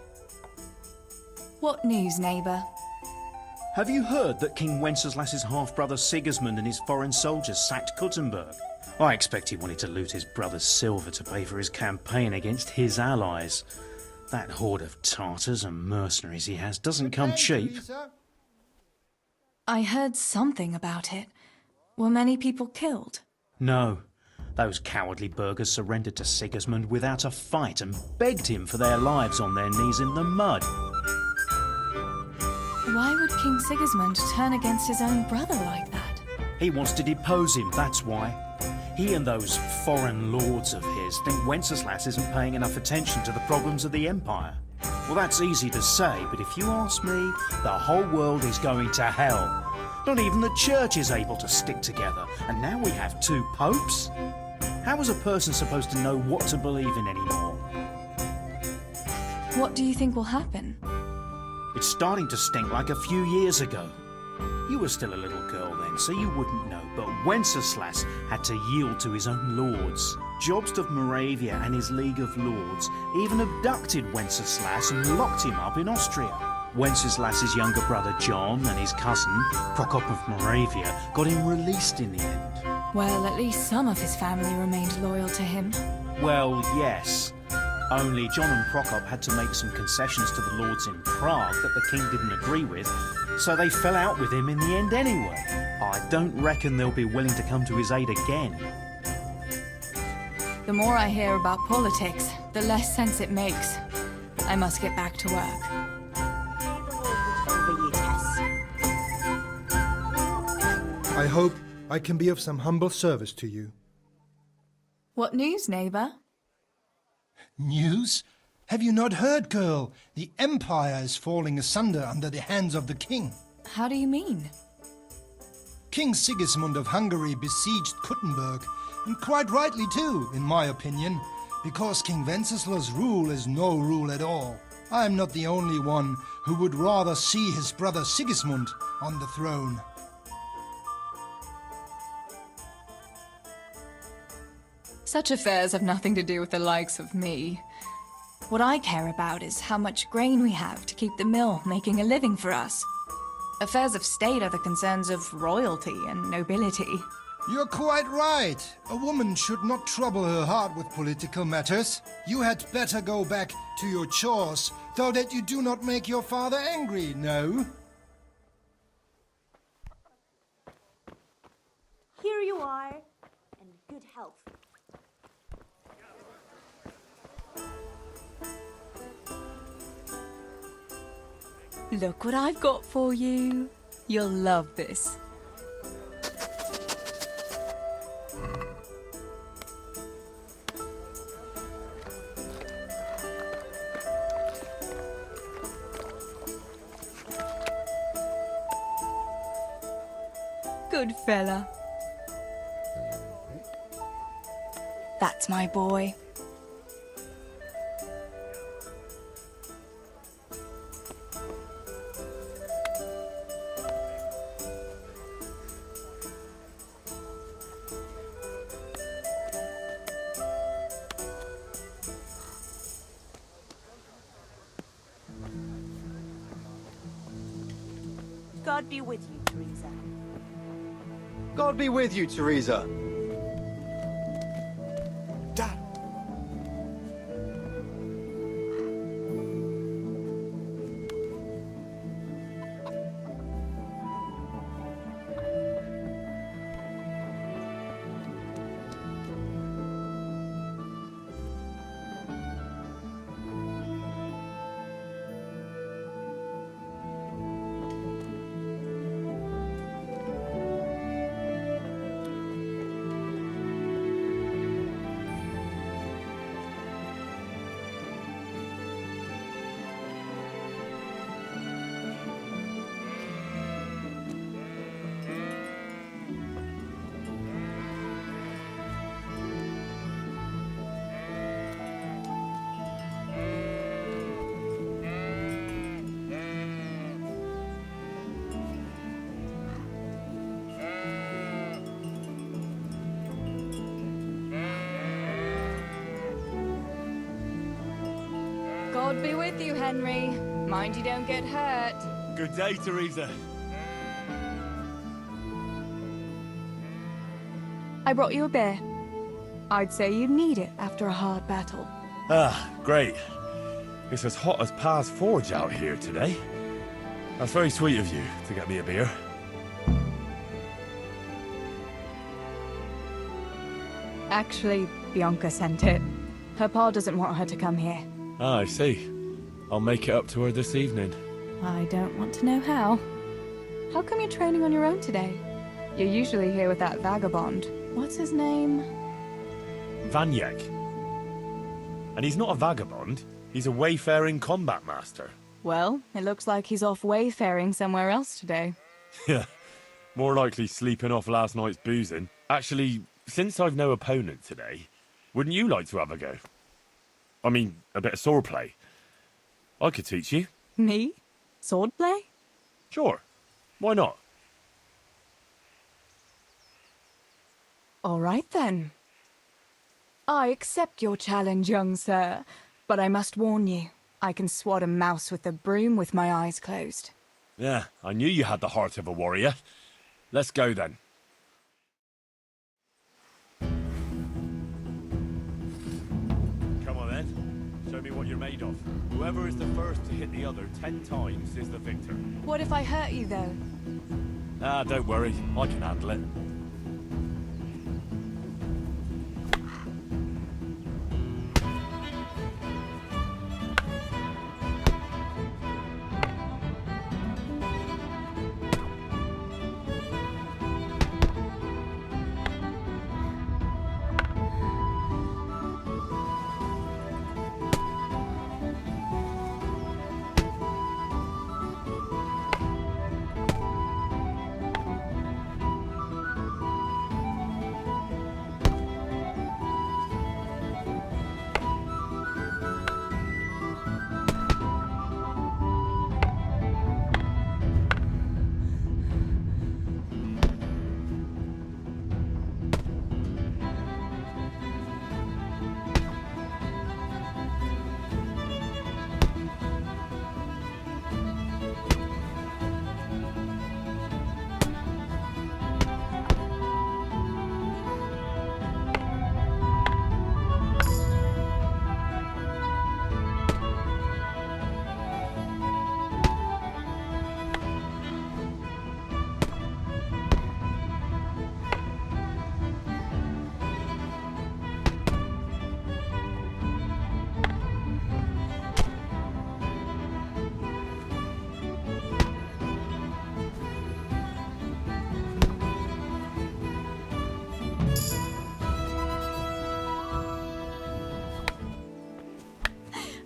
Speaker 4: What news, neighbour?
Speaker 16: Have you heard that King Wenceslas's half-brother Sigismund and his foreign soldiers sacked Kuttenberg? I expect he wanted to loot his brother's silver to pay for his campaign against his allies. That horde of Tartars and mercenaries he has doesn't come cheap.
Speaker 4: I heard something about it. Were many people killed?
Speaker 16: No. Those cowardly burghers surrendered to Sigismund without a fight and begged him for their lives on their knees in the mud.
Speaker 4: Why would King Sigismund turn against his own brother like that?
Speaker 16: He wants to depose him, that's why. He and those foreign lords of his think Wenceslas isn't paying enough attention to the problems of the Empire. Well, that's easy to say, but if you ask me, the whole world is going to hell. Not even the church is able to stick together, and now we have 2 popes? How is a person supposed to know what to believe in anymore?
Speaker 4: What do you think will happen?
Speaker 16: It's starting to stink like a few years ago. You were still a little girl then, so you wouldn't know, but Wenceslas had to yield to his own lords. Jobst of Moravia and his League of Lords even abducted Wenceslas and locked him up in Austria. Wenceslas's younger brother John and his cousin, Prokop of Moravia, got him released in the end.
Speaker 4: Well, at least some of his family remained loyal to him.
Speaker 16: Well, yes. Only John and Prokop had to make some concessions to the lords in Prague that the king didn't agree with, so they fell out with him in the end anyway. I don't reckon they'll be willing to come to his aid again.
Speaker 4: The more I hear about politics, the less sense it makes. I must get back to work.
Speaker 19: I hope I can be of some humble service to you.
Speaker 4: What news, neighbour?
Speaker 19: News? Have you not heard, girl? The Empire is falling asunder under the hands of the king.
Speaker 4: How do you mean?
Speaker 19: King Sigismund of Hungary besieged Kuttenberg, and quite rightly too, in my opinion, because King Wenceslaus' rule is no rule at all. I am not the only one who would rather see his brother Sigismund on the throne.
Speaker 4: Such affairs have nothing to do with the likes of me. What I care about is how much grain we have to keep the mill making a living for us. Affairs of state are the concerns of royalty and nobility.
Speaker 19: You're quite right. A woman should not trouble her heart with political matters. You had better go back to your chores, so that you do not make your father angry, no?
Speaker 14: Here you are, and good health.
Speaker 4: Look what I've got for you. You'll love this. Good fella. That's my boy.
Speaker 14: God be with you, Teresa.
Speaker 20: God be with you, Teresa.
Speaker 5: God be with you, Henry. Mind you don't get hurt.
Speaker 3: Good day, Teresa.
Speaker 5: I brought you a beer. I'd say you need it after a hard battle.
Speaker 1: Ah, great. It's as hot as Pa's Forge out here today. That's very sweet of you to get me a beer.
Speaker 5: Actually, Bianca sent it. Her pa doesn't want her to come here.
Speaker 1: Ah, I see. I'll make it up to her this evening.
Speaker 5: I don't want to know how. How come you're training on your own today? You're usually here with that vagabond. What's his name?
Speaker 1: Vanyek. And he's not a vagabond. He's a wayfaring combat master.
Speaker 5: Well, it looks like he's off wayfaring somewhere else today.
Speaker 1: Yeah, more likely sleeping off last night's boozing. Actually, since I've no opponent today, wouldn't you like to have a go? I mean, a bit of swordplay. I could teach you.
Speaker 5: Me? Swordplay?
Speaker 1: Sure. Why not?
Speaker 5: All right then. I accept your challenge, young sir, but I must warn you, I can swat a mouse with a broom with my eyes closed.
Speaker 1: Yeah, I knew you had the heart of a warrior. Let's go then. Come on then. Show me what you're made of. Whoever is the first to hit the other 10 times is the victor.
Speaker 5: What if I hurt you, though?
Speaker 1: Ah, don't worry. I can handle it.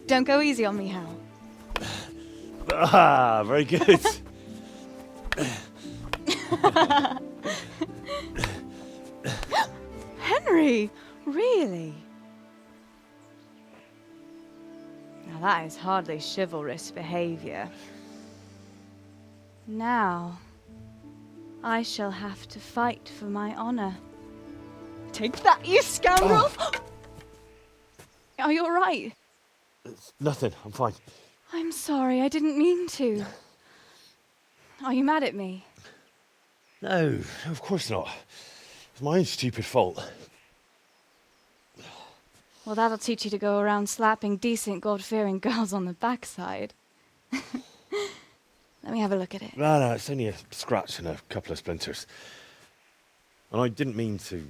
Speaker 5: Don't go easy on me, Hal.
Speaker 1: Ah, very good.
Speaker 5: Henry, really? Now that is hardly chivalrous behavior. Now, I shall have to fight for my honor. Take that, you scoundrel! Are you all right?
Speaker 1: It's nothing. I'm fine.
Speaker 5: I'm sorry, I didn't mean to.
Speaker 4: Are you mad at me?
Speaker 1: No, of course not. It's my own stupid fault.
Speaker 4: Well, that'll teach you to go around slapping decent, God-fearing girls on the backside. Let me have a look at it.
Speaker 1: No, it's only a scratch and a couple of splinters. And I didn't mean to,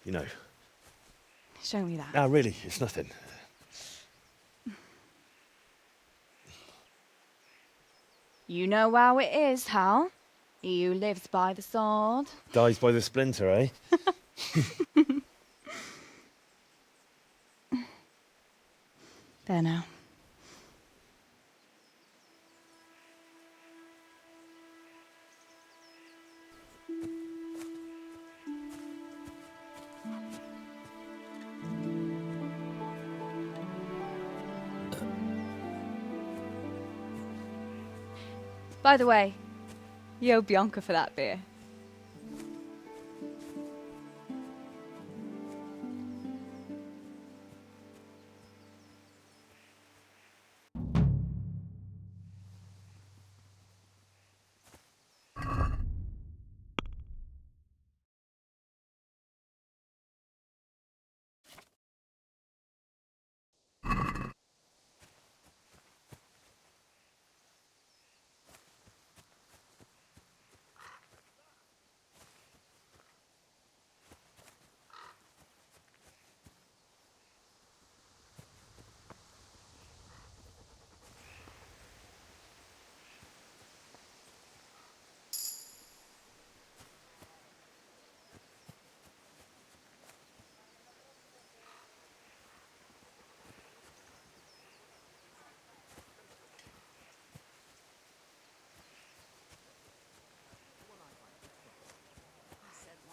Speaker 1: you know.
Speaker 4: Show me that.
Speaker 1: No, really, it's nothing.
Speaker 4: You know how it is, Hal. He who lives by the sword.
Speaker 1: Dies by the splinter, eh?
Speaker 4: There now. By the way, you owe Bianca for that beer.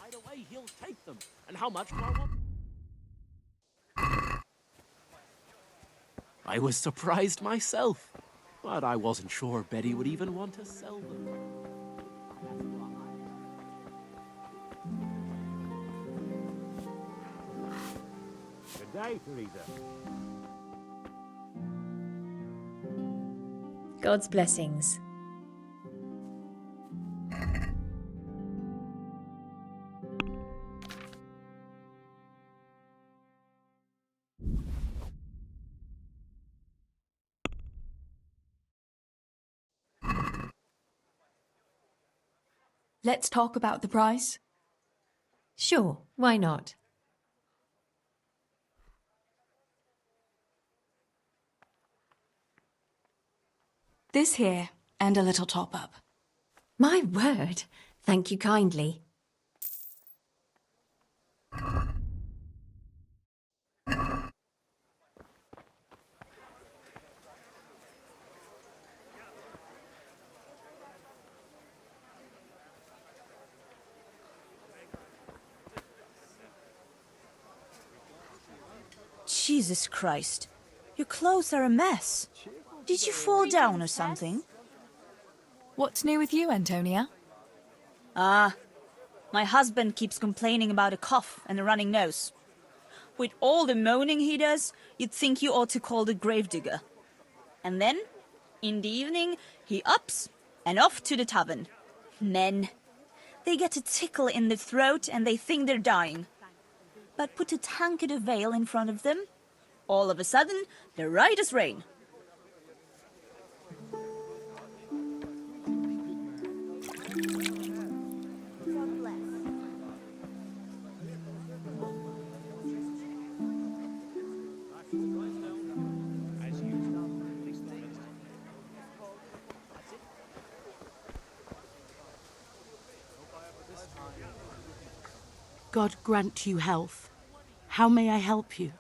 Speaker 17: Right away, he'll take them. And how much more? I was surprised myself, but I wasn't sure Betty would even want to sell them.
Speaker 12: Good day, Teresa.
Speaker 13: God's blessings.
Speaker 21: Let's talk about the price.
Speaker 13: Sure, why not?
Speaker 21: This here, and a little top-up.
Speaker 13: My word, thank you kindly.
Speaker 14: Jesus Christ. Your clothes are a mess. Did you fall down or something?
Speaker 21: What's new with you, Antonia?
Speaker 14: Ah, my husband keeps complaining about a cough and a running nose. With all the moaning he does, you'd think you ought to call the gravedigger. And then, in the evening, he ups and off to the tavern. Men. They get a tickle in the throat and they think they're dying. But put a tankard of ale in front of them, all of a sudden, they're right as rain.
Speaker 22: God grant you health. How may I help you?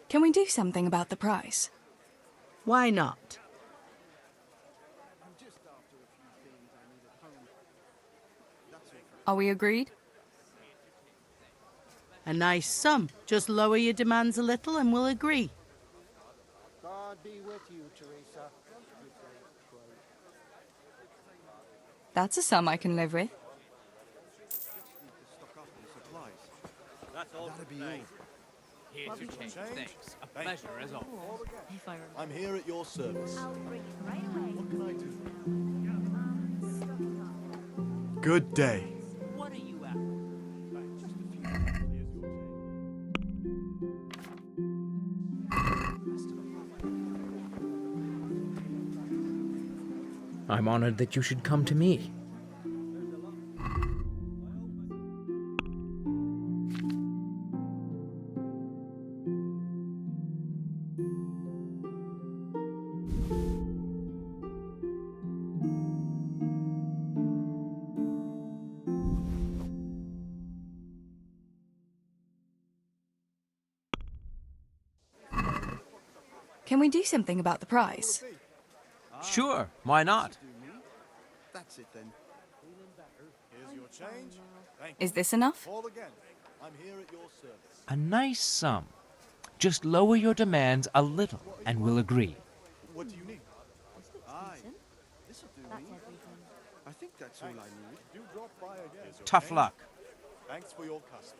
Speaker 21: Can we do something about the price?
Speaker 22: Why not?
Speaker 21: Are we agreed?
Speaker 22: A nice sum. Just lower your demands a little and we'll agree.
Speaker 20: God be with you, Teresa.
Speaker 21: That's a sum I can live with.
Speaker 12: That's all for today. Here to change. Thanks. A pleasure as always.
Speaker 20: I'm here at your service. What can I do?
Speaker 6: Good day.
Speaker 12: What are you at?
Speaker 7: I'm honored that you should come to me.
Speaker 21: Can we do something about the price?
Speaker 17: Sure, why not?
Speaker 20: That's it then. Here's your change. Thank
Speaker 21: Is this enough?
Speaker 20: Call again. I'm here at your service.
Speaker 17: A nice sum. Just lower your demands a little and we'll agree.
Speaker 20: What do you need? Aye. This'll do me. I think that's all I need. Do drop by again.
Speaker 17: Tough luck.
Speaker 20: Thanks for your custom.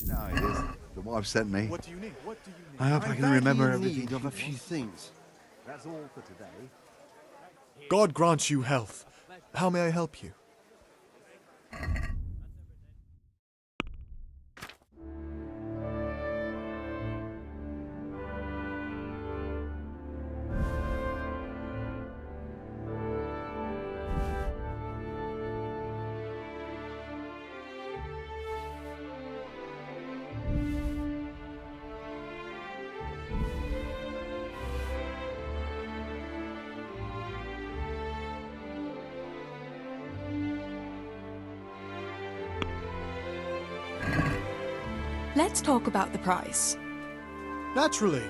Speaker 23: No, it is. The wife sent me.
Speaker 20: What do you need? What do you need?
Speaker 23: I hope I can remember everything.
Speaker 20: Of a few things.
Speaker 23: That's all for today.
Speaker 6: God grant you health. How may I help you?
Speaker 21: Let's talk about the price.
Speaker 6: Naturally.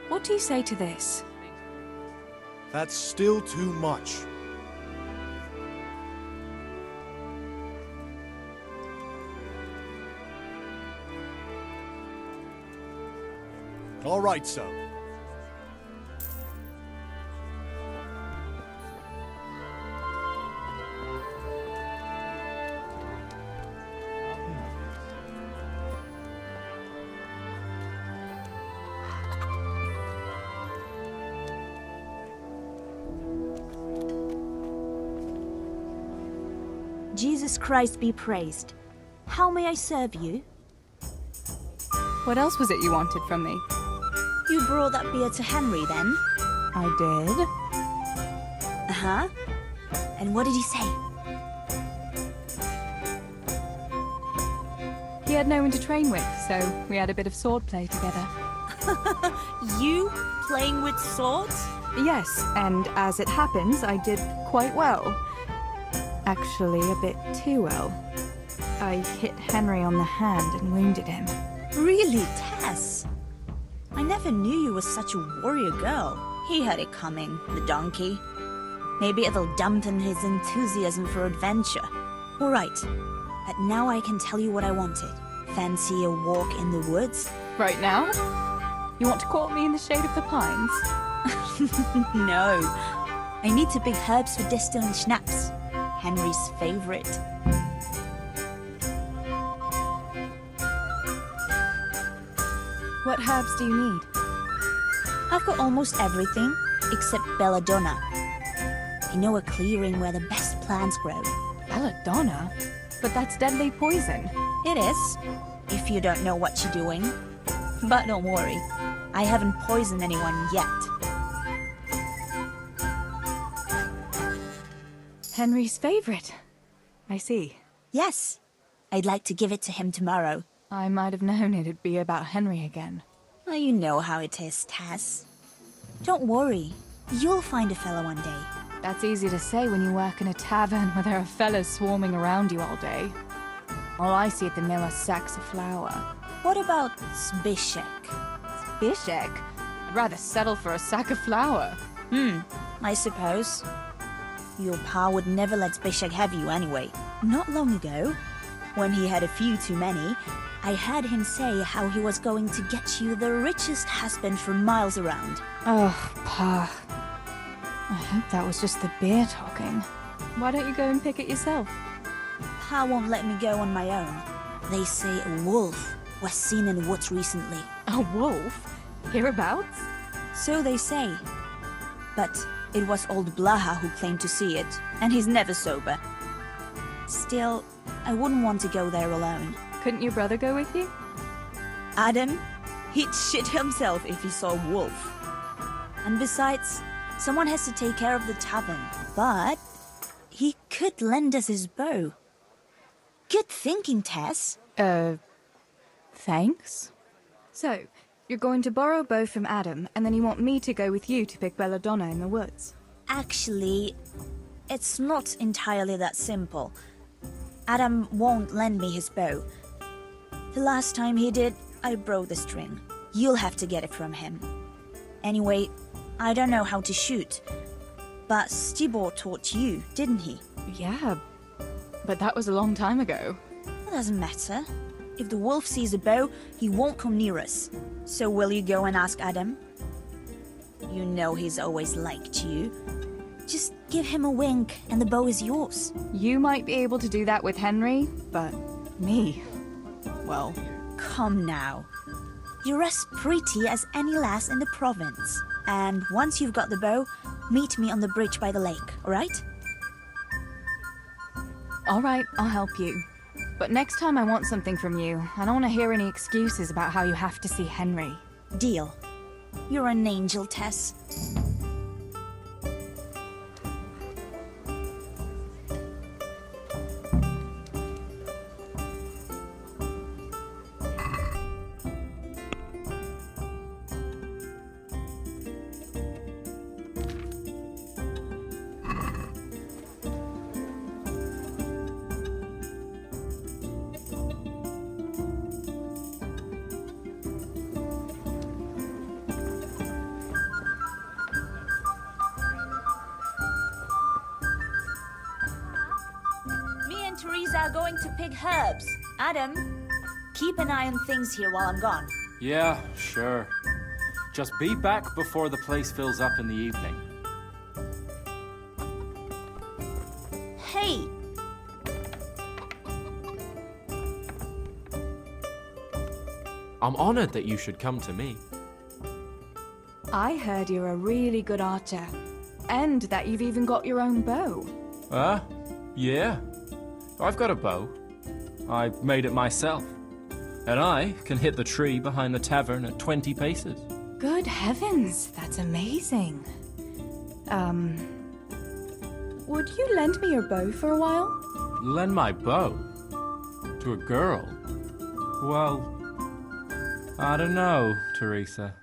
Speaker 21: What do you say to this?
Speaker 6: That's still too much. All right, so.
Speaker 22: Jesus Christ be praised. How may I serve you?
Speaker 21: What else was it you wanted from me?
Speaker 22: You brought that beer to Henry then?
Speaker 21: I did.
Speaker 22: Uh-huh. And what did he say?
Speaker 21: He had no one to train with, so we had a bit of swordplay together.
Speaker 15: You playing with swords?
Speaker 21: Yes, and as it happens, I did quite well. Actually, a bit too well. I hit Henry on the hand and wounded him.
Speaker 22: Really, Tess? I never knew you were such a warrior girl. He had it coming, the donkey. Maybe it'll dampen his enthusiasm for adventure. All right, but now I can tell you what I wanted. Fancy a walk in the woods?
Speaker 21: Right now? You want to court me in the shade of the pines?
Speaker 22: No. I need to pick herbs for distilling schnapps. Henry's favorite.
Speaker 21: What herbs do you need?
Speaker 22: I've got almost everything except belladonna. I know a clearing where the best plants grow.
Speaker 21: Belladonna? But that's deadly poison.
Speaker 22: It is, if you don't know what you're doing. But don't worry, I haven't poisoned anyone yet.
Speaker 21: Henry's favorite. I see.
Speaker 22: Yes. I'd like to give it to him tomorrow.
Speaker 21: I might have known it'd be about Henry again.
Speaker 22: Well, you know how it is, Tess.
Speaker 14: Don't worry. You'll find a fella one day.
Speaker 21: That's easy to say when you work in a tavern where there are fellas swarming around you all day. All I see at the mill are sacks of flour.
Speaker 14: What about Zbyszek?
Speaker 21: Zbyszek? I'd rather settle for a sack of flour.
Speaker 14: I suppose. Your pa would never let Zbyszek have you anyway. Not long ago, when he had a few too many, I heard him say how he was going to get you the richest husband for miles around.
Speaker 21: Oh, Pa. I hope that was just the beer talking. Why don't you go and pick it yourself?
Speaker 14: Pa won't let me go on my own. They say a wolf was seen in the woods recently.
Speaker 21: A wolf? Hereabouts?
Speaker 14: So they say. But it was old Blaha who claimed to see it, and he's never sober. Still, I wouldn't want to go there alone.
Speaker 21: Couldn't your brother go with you?
Speaker 14: Adam, he'd shit himself if he saw a wolf. And besides, someone has to take care of the tavern. But he could lend us his bow. Good thinking, Tess.
Speaker 21: Thanks. So, you're going to borrow a bow from Adam, and then you want me to go with you to pick belladonna in the woods?
Speaker 14: Actually, it's not entirely that simple. Adam won't lend me his bow. The last time he did, I broke the string. You'll have to get it from him. Anyway, I don't know how to shoot. But Stibor taught you, didn't he?
Speaker 21: Yeah, but that was a long time ago.
Speaker 14: It doesn't matter. If the wolf sees a bow, he won't come near us. So will you go and ask Adam? You know he's always liked you. Just give him a wink and the bow is yours.
Speaker 21: You might be able to do that with Henry, but me, well...
Speaker 14: Come now. You're as pretty as any lass in the province. And once you've got the bow, meet me on the bridge by the lake, alright?
Speaker 21: Alright, I'll help you. But next time I want something from you. I don't want to hear any excuses about how you have to see Henry.
Speaker 14: Deal. You're an angel, Tess. Teresa are going to pick herbs. Adam, keep an eye on things here while I'm gone.
Speaker 2: Yeah, sure. Just be back before the place fills up in the evening.
Speaker 14: Hey!
Speaker 2: I'm honored that you should come to me.
Speaker 21: I heard you're a really good archer. And that you've even got your own bow.
Speaker 2: Yeah. I've got a bow. I made it myself. And I can hit the tree behind the tavern at 20 paces.
Speaker 21: Good heavens, that's amazing. Would you lend me your bow for a while?
Speaker 2: Lend my bow? To a girl? Well, I don't know, Teresa.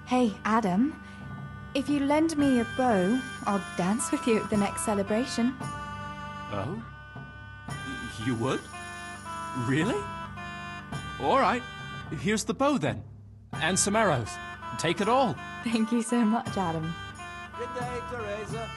Speaker 21: Hey, Adam. If you lend me your bow, I'll dance with you at the next celebration.
Speaker 2: Oh? You would? Really? All right. Here's the bow then. And some arrows. Take it all.
Speaker 21: Thank you so much, Adam.
Speaker 18: Good day, Teresa.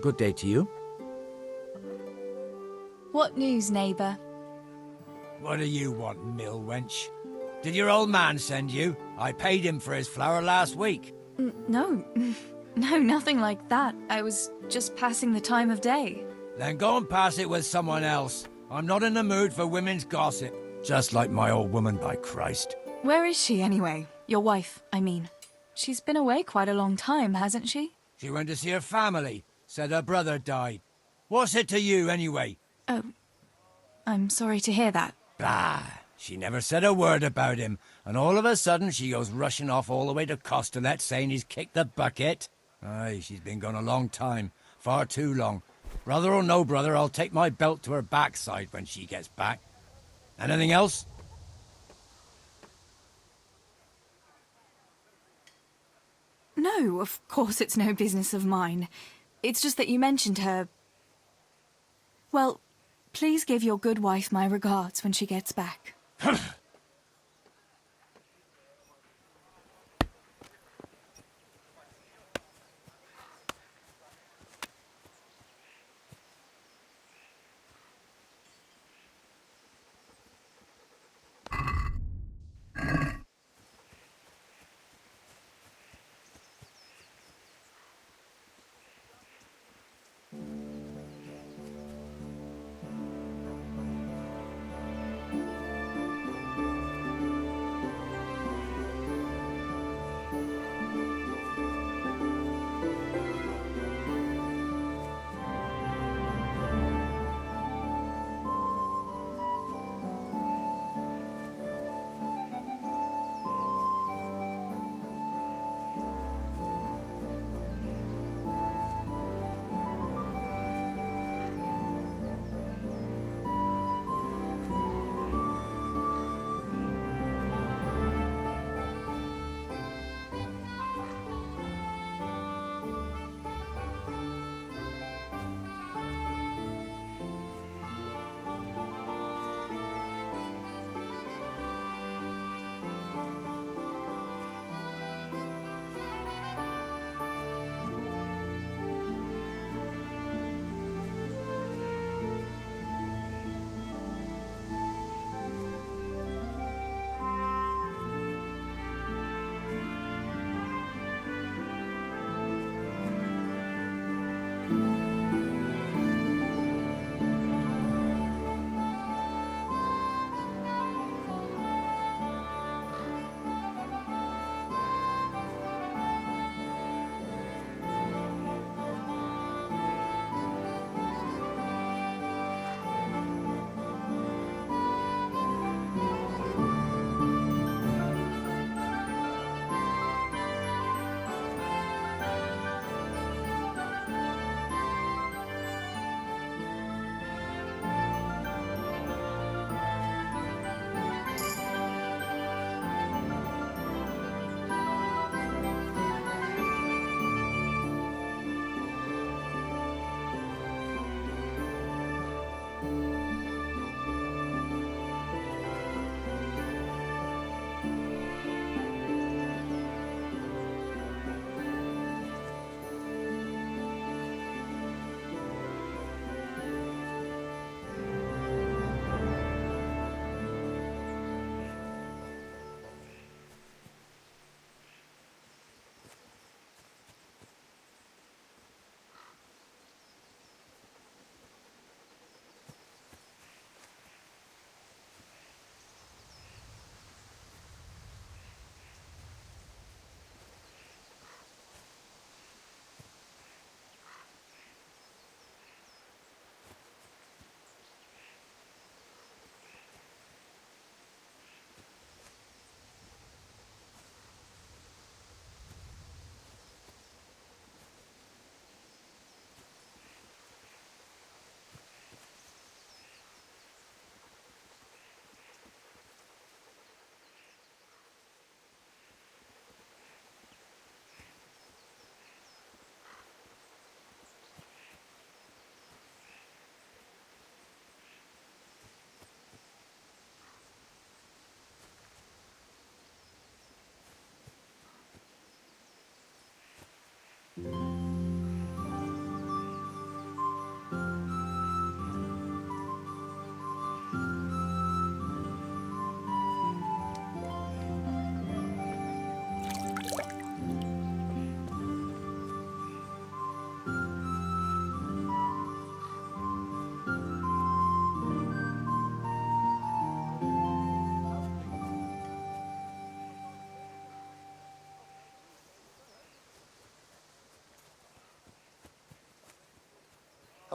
Speaker 7: Good day to you.
Speaker 4: What news, neighbour?
Speaker 18: What do you want, mill wench? Did your old man send you? I paid him for his flour last week.
Speaker 4: No. No, nothing like that. I was just passing the time of day.
Speaker 18: Then go and pass it with someone else. I'm not in the mood for women's gossip. Just like my old woman, by Christ.
Speaker 4: Where is she, anyway? Your wife, I mean. She's been away quite a long time, hasn't she?
Speaker 18: She went to see her family. Said her brother died. What's it to you, anyway?
Speaker 4: Oh, I'm sorry to hear that.
Speaker 18: Bah! She never said a word about him, and all of a sudden she goes rushing off all the way to Costanet saying he's kicked the bucket. Aye, she's been gone a long time. Far too long. Brother or no brother, I'll take my belt to her backside when she gets back. Anything else?
Speaker 4: No, of course it's no business of mine. It's just that you mentioned her. Well, please give your good wife my regards when she gets back.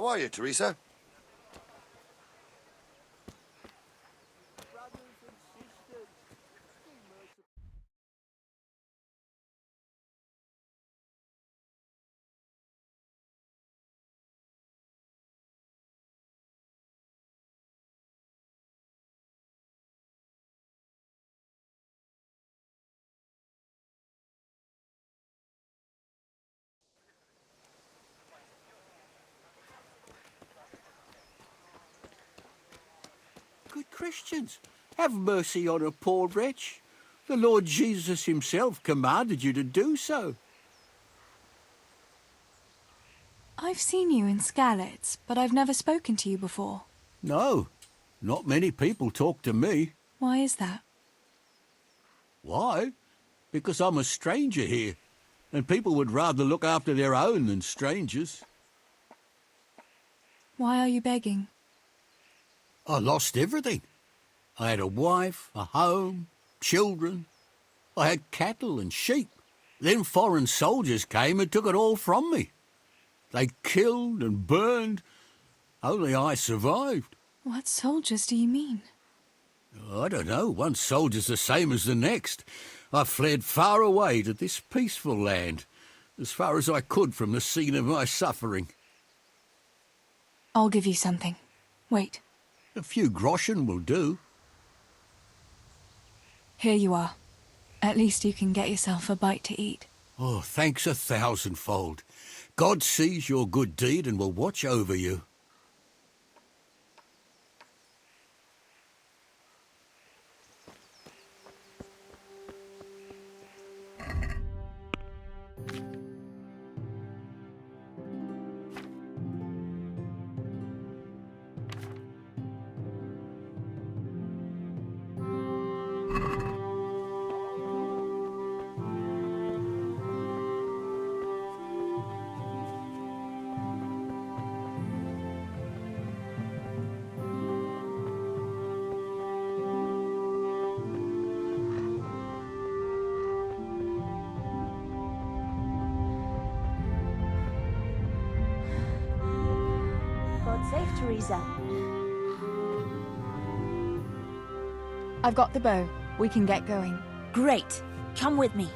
Speaker 8: How are you, Teresa?
Speaker 9: Good Christians, have mercy on a poor wretch. The Lord Jesus himself commanded you to do so.
Speaker 4: I've seen you in Skalitz, but I've never spoken to you before.
Speaker 9: No, not many people talk to me.
Speaker 4: Why is that?
Speaker 9: Why? Because I'm a stranger here, and people would rather look after their own than strangers.
Speaker 4: Why are you begging?
Speaker 9: I lost everything. I had a wife, a home, children. I had cattle and sheep. Then foreign soldiers came and took it all from me. They killed and burned. Only I survived.
Speaker 4: What soldiers do you mean?
Speaker 9: I don't know. One soldier's the same as the next. I fled far away to this peaceful land, as far as I could from the scene of my suffering.
Speaker 4: I'll give you something. Wait.
Speaker 9: A few groschen will do.
Speaker 4: Here you are. At least you can get yourself a bite to eat.
Speaker 9: Oh, thanks 1,000-fold. God sees your good deed and will watch over you.
Speaker 22: God save Teresa.
Speaker 4: I've got the bow. We can get going.
Speaker 22: Great. Come with me.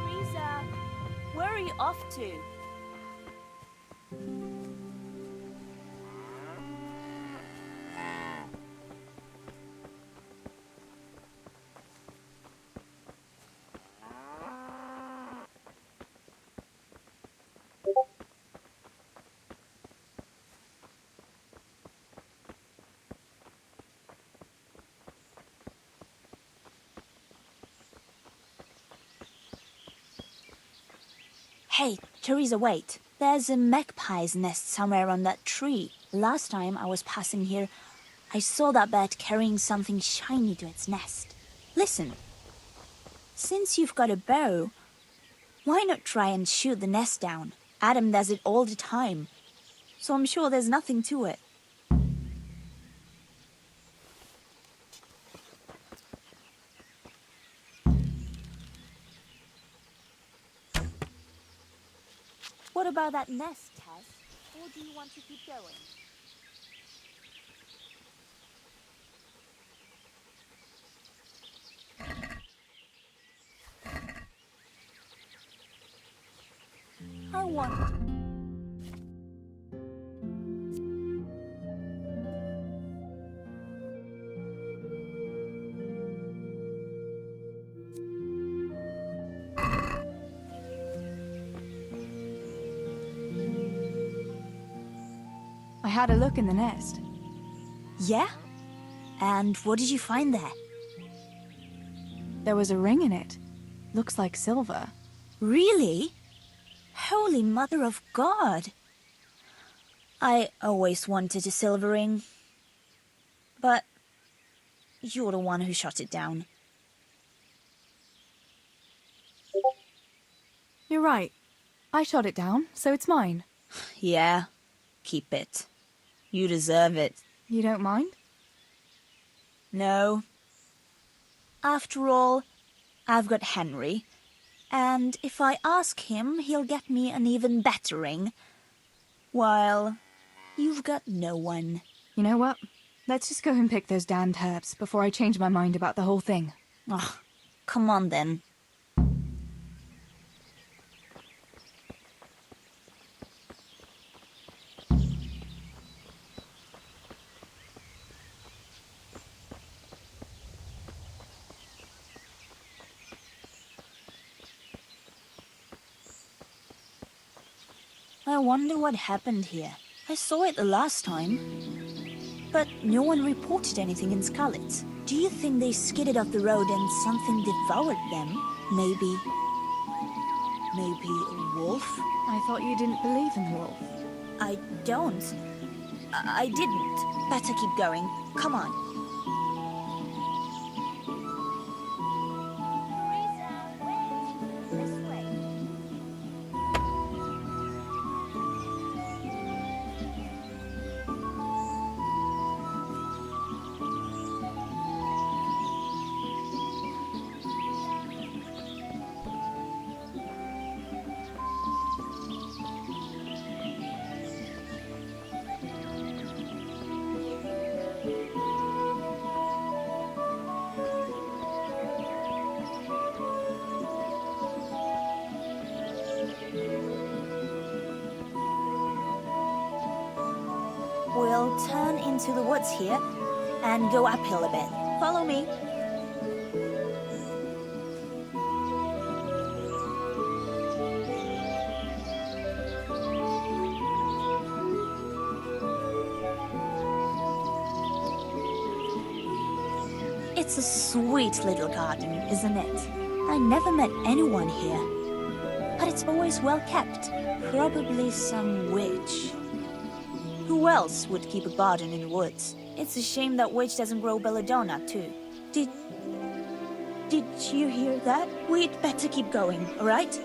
Speaker 22: Teresa, where are you off to? Hey, Teresa, wait. There's a magpie's nest somewhere on that tree. Last time I was passing here, I saw that bird carrying something shiny to its nest. Listen. Since you've got a bow, why not try and shoot the nest down? Adam does it all the time, so I'm sure there's nothing to it. What about that nest, Tess? Or do you want to keep going? I want...
Speaker 4: had a look in the nest.
Speaker 14: Yeah? And what did you find there?
Speaker 4: There was a ring in it. Looks like silver.
Speaker 14: Really? Holy Mother of God! I always wanted a silver ring. But you're the one who shot it down.
Speaker 4: You're right. I shot it down, so it's mine.
Speaker 14: Yeah, keep it. You deserve it.
Speaker 4: You don't mind?
Speaker 14: No. After all, I've got Henry, and if I ask him, he'll get me an even better ring, while you've got no one.
Speaker 4: You know what? Let's just go and pick those damned herbs before I change my mind about the whole thing.
Speaker 14: Oh, come on then. I wonder what happened here. I saw it the last time, but no one reported anything in Scarlet. Do you think they skidded off the road and something devoured them? Maybe a wolf?
Speaker 4: I thought you didn't believe in wolves.
Speaker 14: I don't. I didn't. Better keep going. Come on. We'll turn into the woods here and go uphill a bit. Follow me. It's a sweet little garden, isn't it? I never met anyone here, but it's always well kept. Probably some witch. Who else would keep a garden in the woods? It's a shame that witch doesn't grow belladonna, too. Did you hear that? We'd better keep going, all right?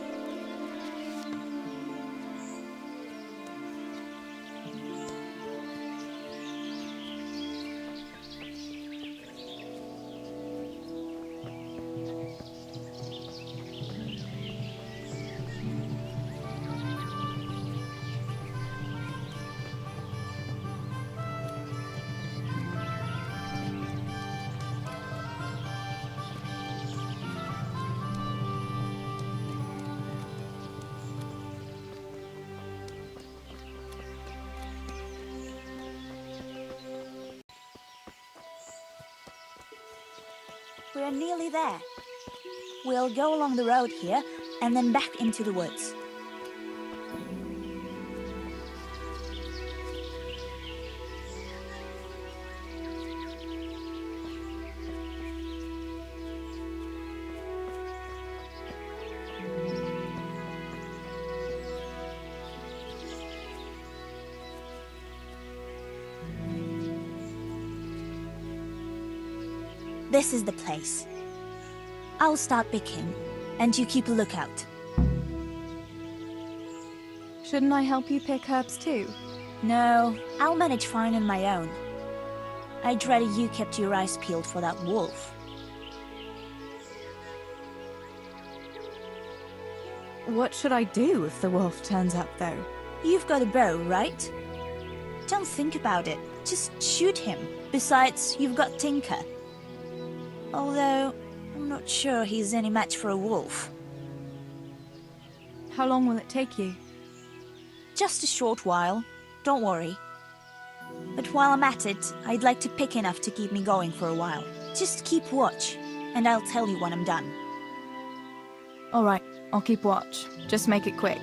Speaker 14: We're nearly there. We'll go along the road here and then back into the woods. This is the place. I'll start picking, and you keep a lookout.
Speaker 4: Shouldn't I help you pick herbs too?
Speaker 14: No, I'll manage fine on my own. I'd rather you kept your eyes peeled for that wolf.
Speaker 4: What should I do if the wolf turns up, though?
Speaker 14: You've got a bow, right? Don't think about it. Just shoot him. Besides, you've got Tinker. Although, I'm not sure he's any match for a wolf.
Speaker 4: How long will it take you?
Speaker 14: Just a short while. Don't worry. But while I'm at it, I'd like to pick enough to keep me going for a while. Just keep watch, and I'll tell you when I'm done.
Speaker 4: All right, I'll keep watch. Just make it quick.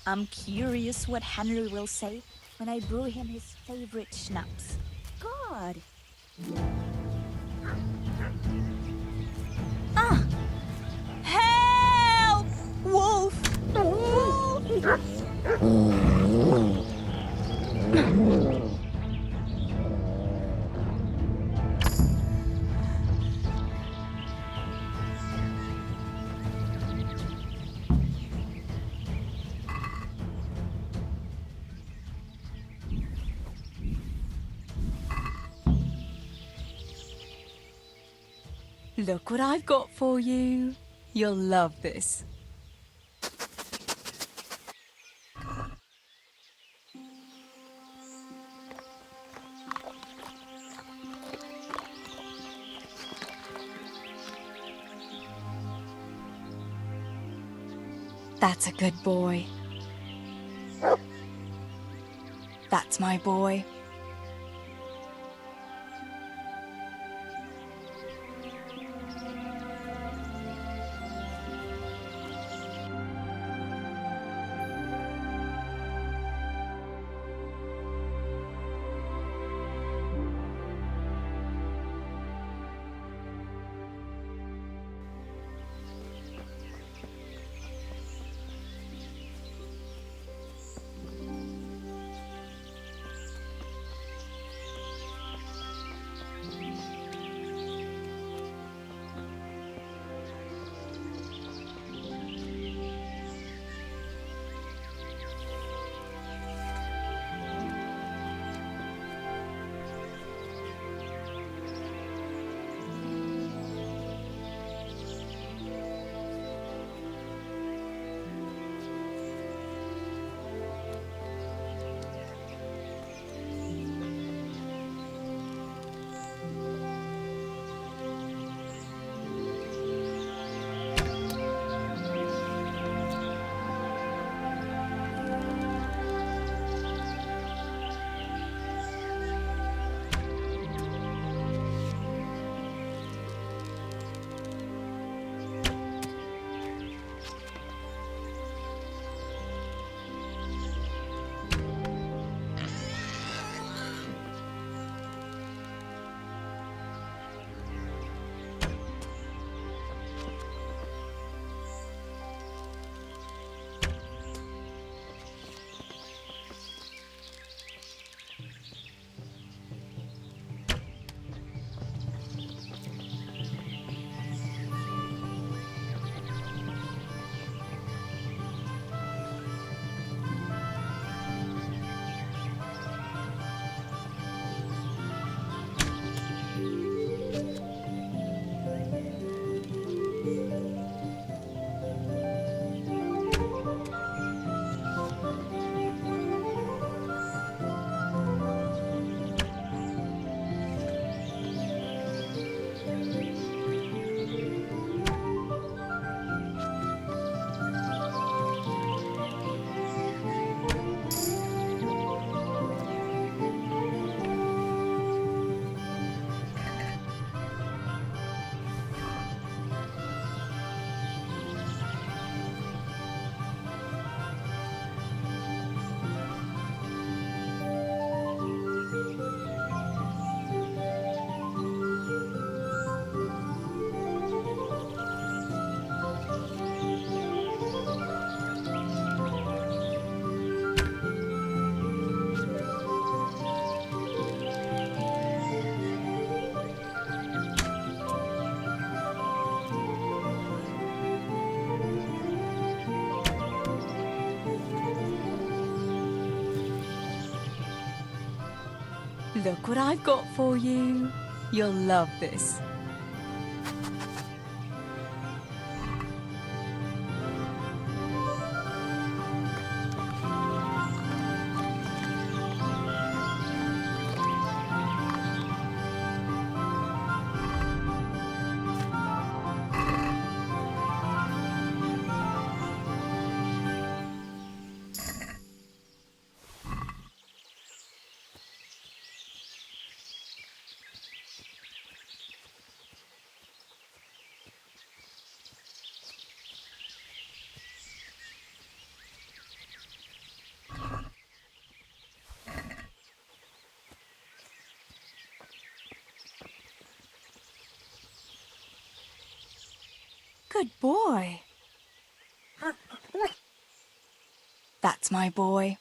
Speaker 14: I'm curious what Henry will say when I brew him his favorite schnapps.
Speaker 15: God!
Speaker 14: Ah! Help! Wolf! Look what I've got for you. You'll love this. That's a good boy. That's my boy. Look what I've got for you. You'll love this.
Speaker 4: Good boy. That's my boy.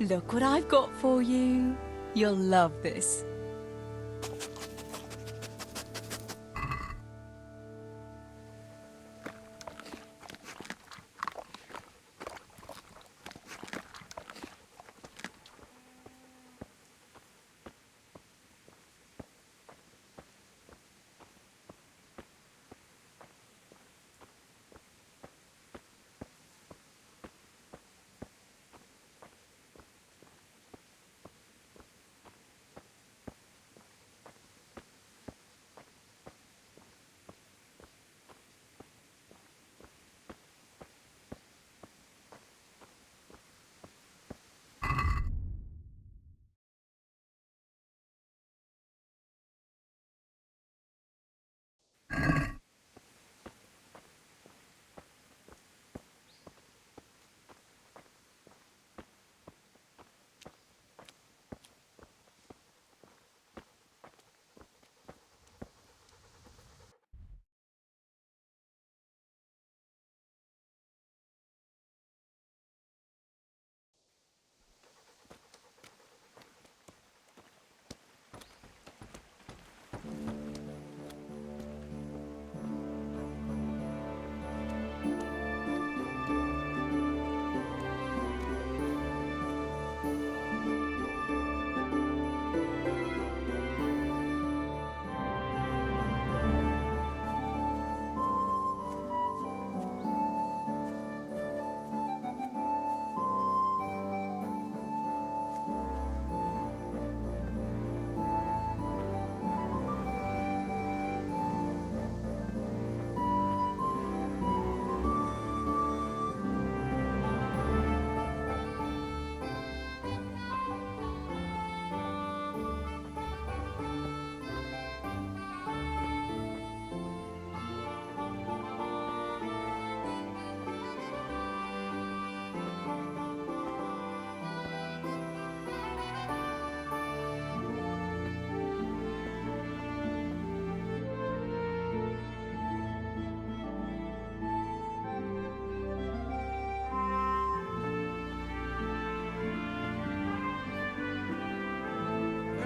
Speaker 4: Look what I've got for you. You'll love this.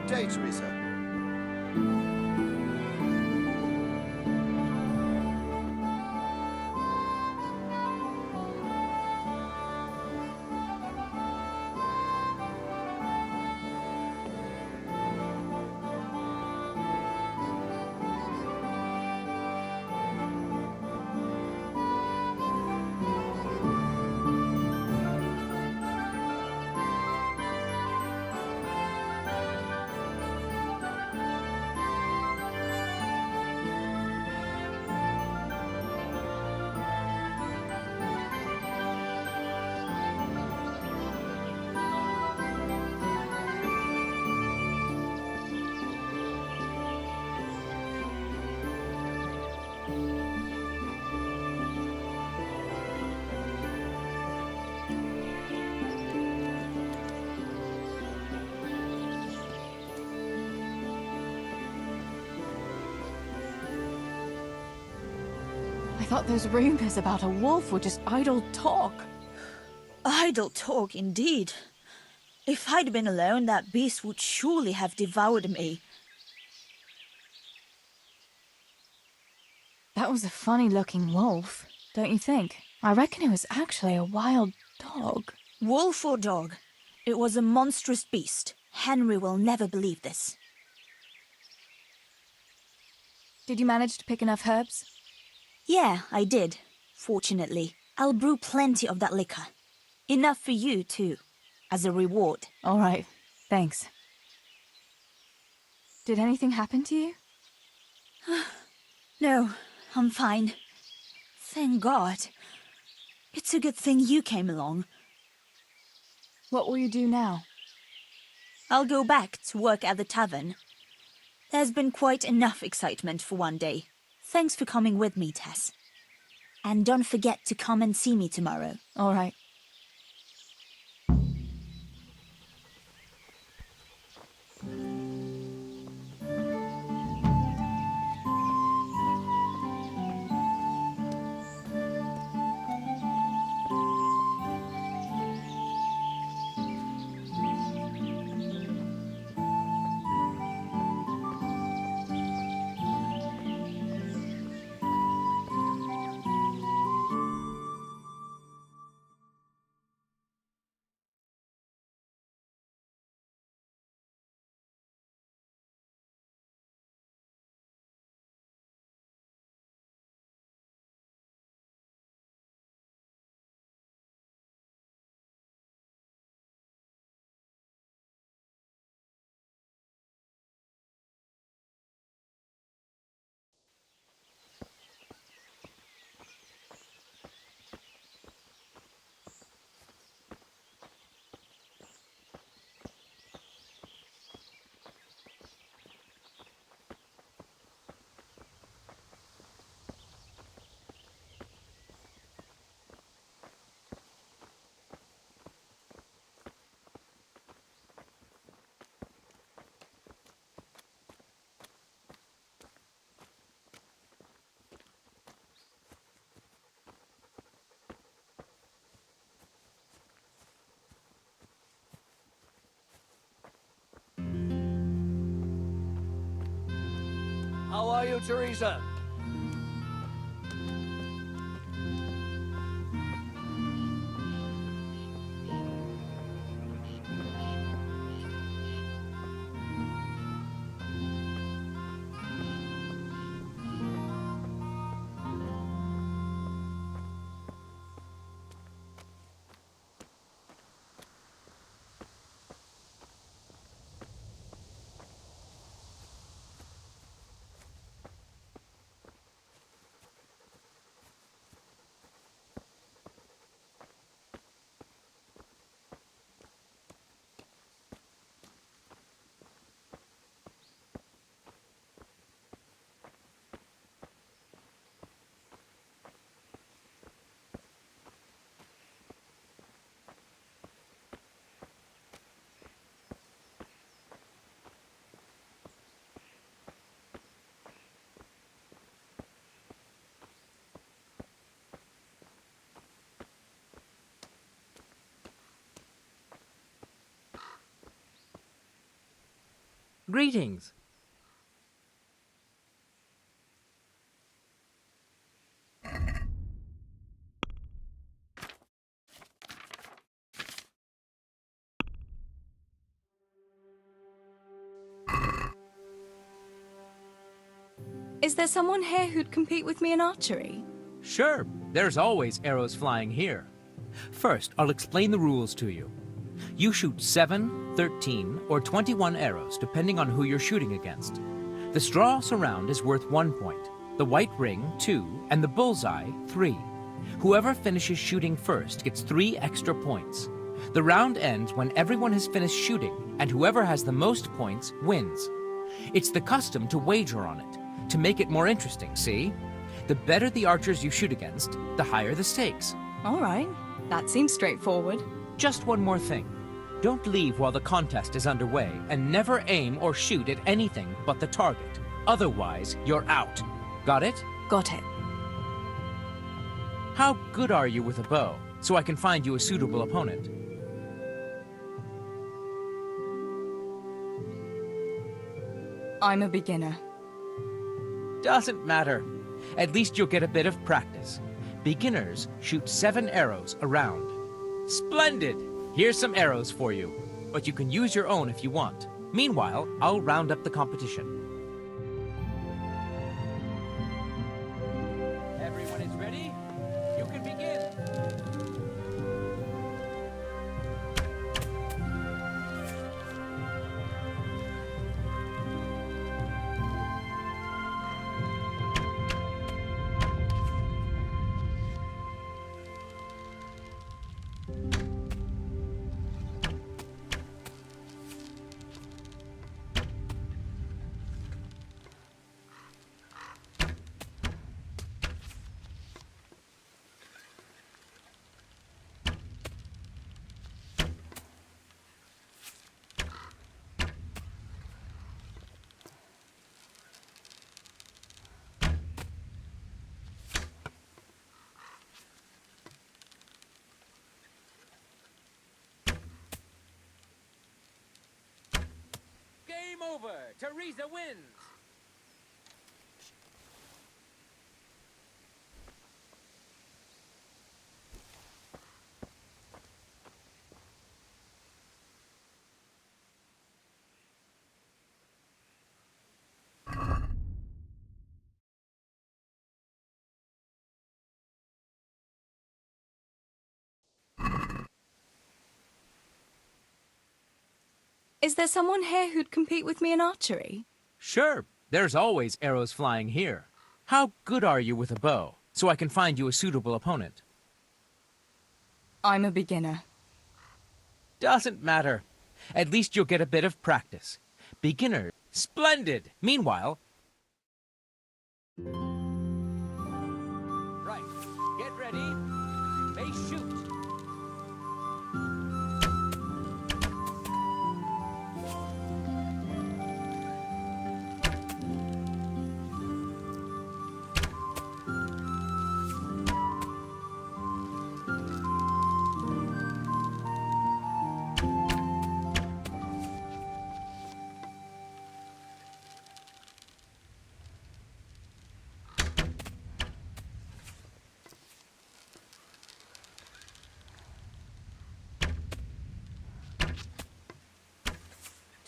Speaker 20: Good day, Teresa.
Speaker 5: I thought those rumors about a wolf were just idle talk.
Speaker 14: Idle talk, indeed. If I'd been alone, that beast would surely have devoured me.
Speaker 5: That was a funny-looking wolf, don't you think? I reckon it was actually a wild dog.
Speaker 14: Wolf or dog, it was a monstrous beast. Henry will never believe this.
Speaker 5: Did you manage to pick enough herbs?
Speaker 14: Yeah, I did. Fortunately, I'll brew plenty of that liquor. Enough for you, too, as a reward.
Speaker 5: All right, thanks. Did anything happen to you?
Speaker 14: No, I'm fine. Thank God. It's a good thing you came along.
Speaker 5: What will you do now?
Speaker 14: I'll go back to work at the tavern. There's been quite enough excitement for one day. Thanks for coming with me, Tess. And don't forget to come and see me tomorrow.
Speaker 5: All right.
Speaker 12: How are you, Teresa?
Speaker 7: Greetings.
Speaker 4: Is there someone here who'd compete with me in archery?
Speaker 7: Sure, there's always arrows flying here. First, I'll explain the rules to you. You shoot 7, 13, or 21 arrows, depending on who you're shooting against. The straw surround is worth 1 point, the white ring 2, and the bullseye 3. Whoever finishes shooting first gets 3 extra points. The round ends when everyone has finished shooting, and whoever has the most points wins. It's the custom to wager on it, to make it more interesting, see? The better the archers you shoot against, the higher the stakes.
Speaker 4: All right, that seems straightforward.
Speaker 7: Just one more thing. Don't leave while the contest is underway, and never aim or shoot at anything but the target. Otherwise, you're out. Got it?
Speaker 4: Got it.
Speaker 7: How good are you with a bow, so I can find you a suitable opponent?
Speaker 4: I'm a beginner.
Speaker 7: Doesn't matter. At least you'll get a bit of practice. Beginners shoot 7 arrows around. Splendid! Here's some arrows for you, but you can use your own if you want. Meanwhile, I'll round up the competition. Everyone is ready? You can begin. Game over! Teresa wins!
Speaker 4: Is there someone here who'd compete with me in archery?
Speaker 7: Sure, there's always arrows flying here. How good are you with a bow, so I can find you a suitable opponent?
Speaker 4: I'm a beginner.
Speaker 7: Doesn't matter. At least you'll get a bit of practice. Beginner, splendid! Meanwhile... Right, get ready. May shoot.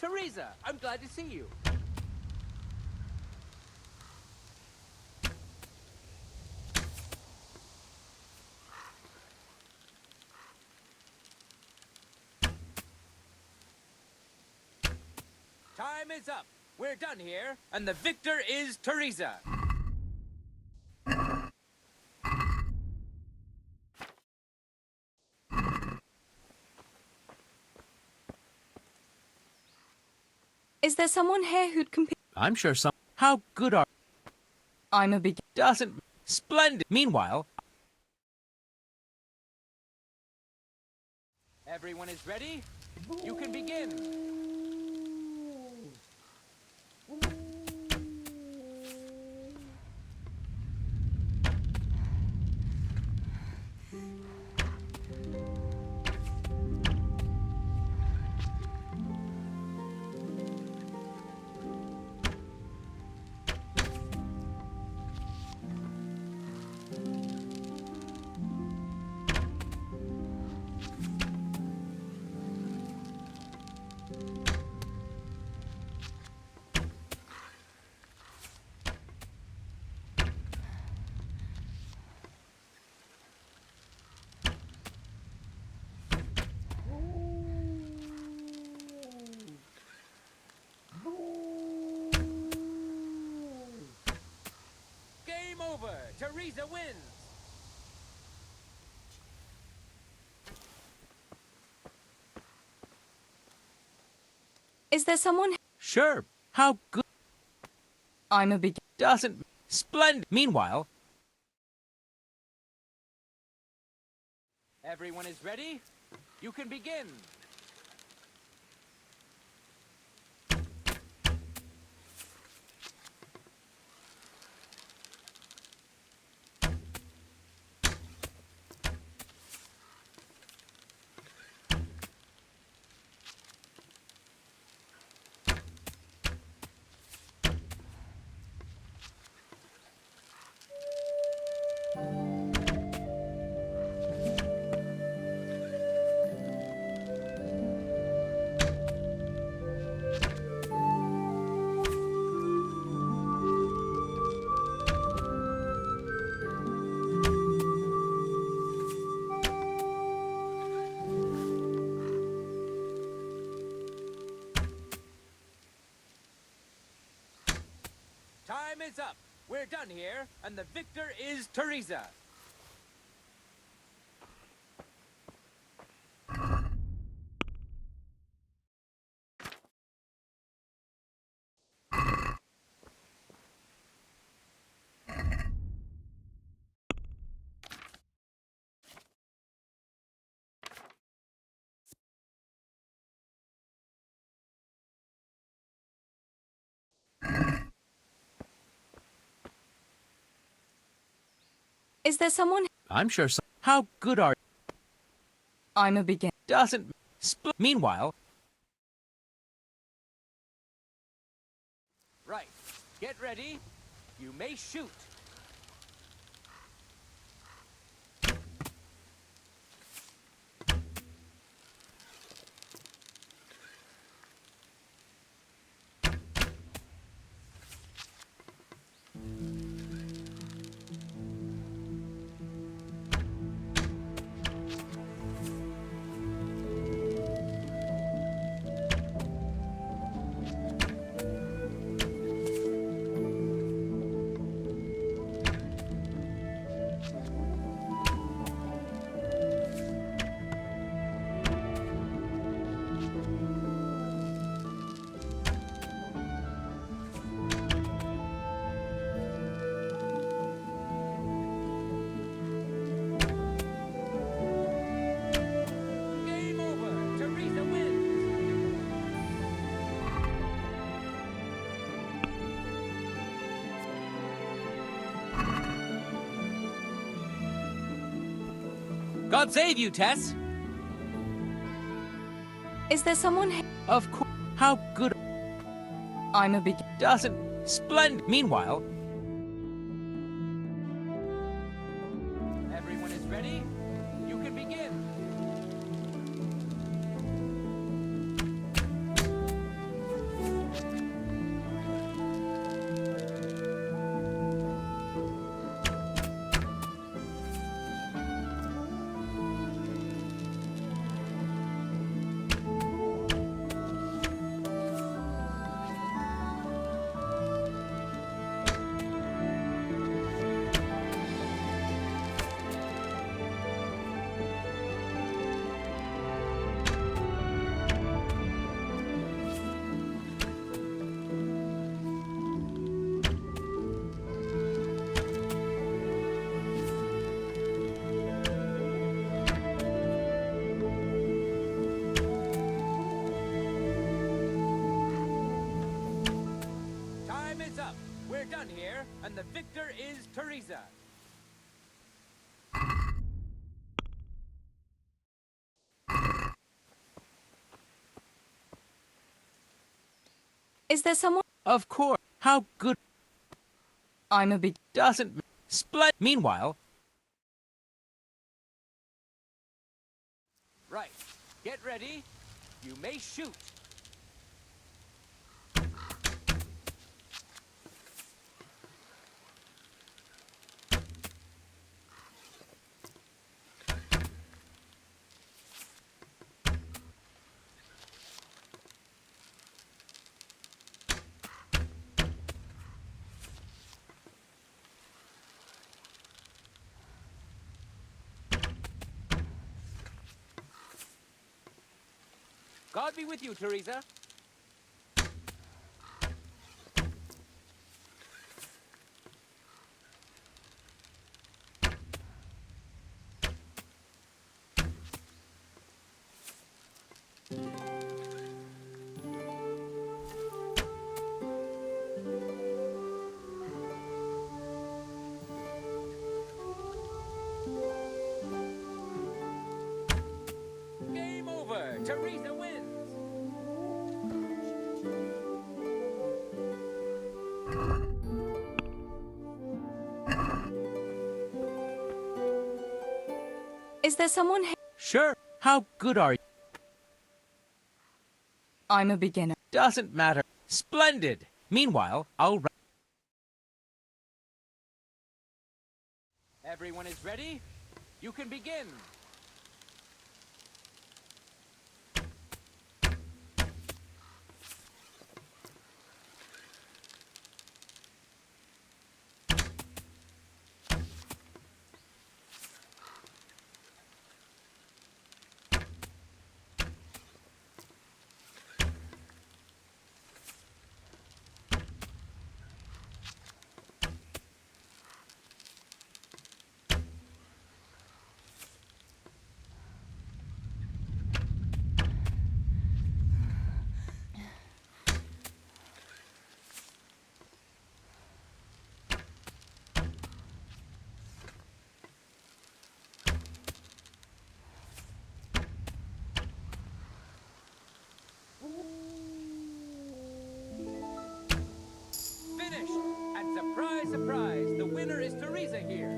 Speaker 7: Teresa, I'm glad to see you. Time is up. We're done here, and the victor is Teresa.
Speaker 4: Is there someone here who'd compete?
Speaker 7: I'm sure some... How good are...
Speaker 4: I'm a beginner.
Speaker 7: Doesn't... Splendid! Meanwhile... Everyone is ready? You can begin. Teresa wins!
Speaker 4: Is there someone?
Speaker 7: Sure. How good?
Speaker 4: I'm a beginner.
Speaker 7: Doesn't. Splendid. Meanwhile. Everyone is ready? You can begin. Time is up. We're done here, and the victor is Teresa.
Speaker 4: Is there someone?
Speaker 7: I'm sure so. How good are you?
Speaker 4: I'm a beginner.
Speaker 7: Doesn't. Meanwhile. Right. Get ready. You may shoot. Game over. Teresa wins. God save you, Tess.
Speaker 4: Is there someone?
Speaker 7: Of course. How good.
Speaker 4: I'm a beginner.
Speaker 7: Doesn't. Splendid. Meanwhile. Everyone is ready? You can begin. Time is up. We're done here, and the victor is Teresa.
Speaker 4: Is there someone?
Speaker 7: Of course. How good.
Speaker 4: I'm a beginner.
Speaker 7: Doesn't. Split. Meanwhile. Right. Get ready. You may shoot. God be with you, Teresa. Game over. Teresa wins.
Speaker 4: Is there someone here?
Speaker 7: Sure. How good are you?
Speaker 4: I'm a beginner.
Speaker 7: Doesn't matter. Splendid. Meanwhile, I'll... Everyone is ready? You can begin. Finished. And surprise, surprise, the winner is Teresa here.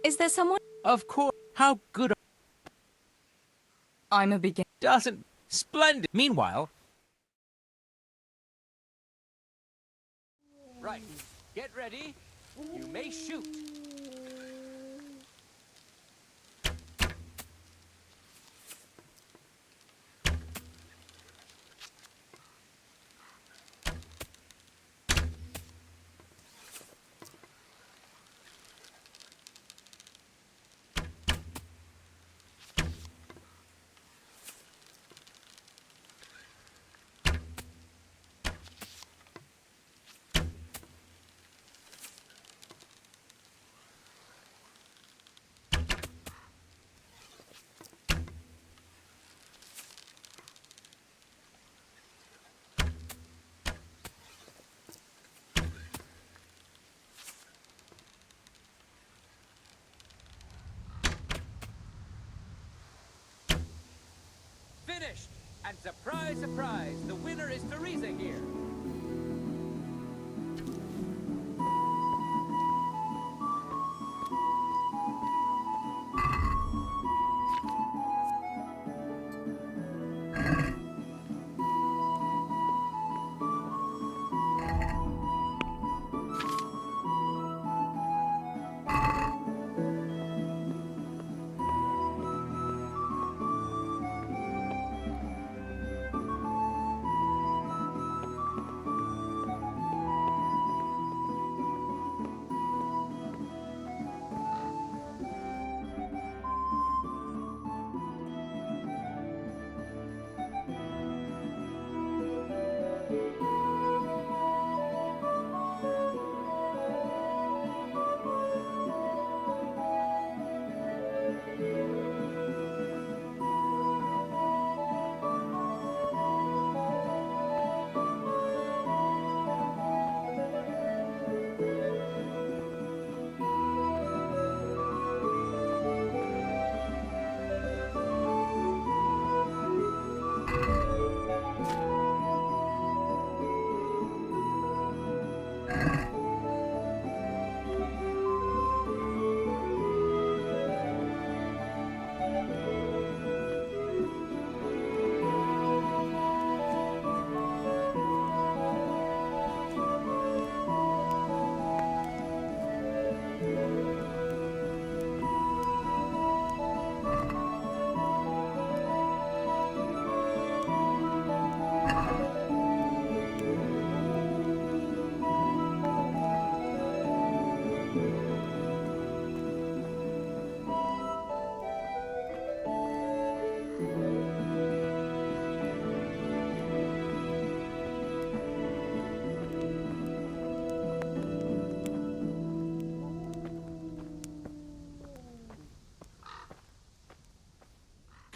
Speaker 4: Is there someone?
Speaker 7: Of course. How good are...
Speaker 4: I'm a beginner.
Speaker 7: Doesn't... Splendid. Meanwhile... Right. Get ready. You may shoot. Finished! And surprise, surprise, the winner is Teresa here.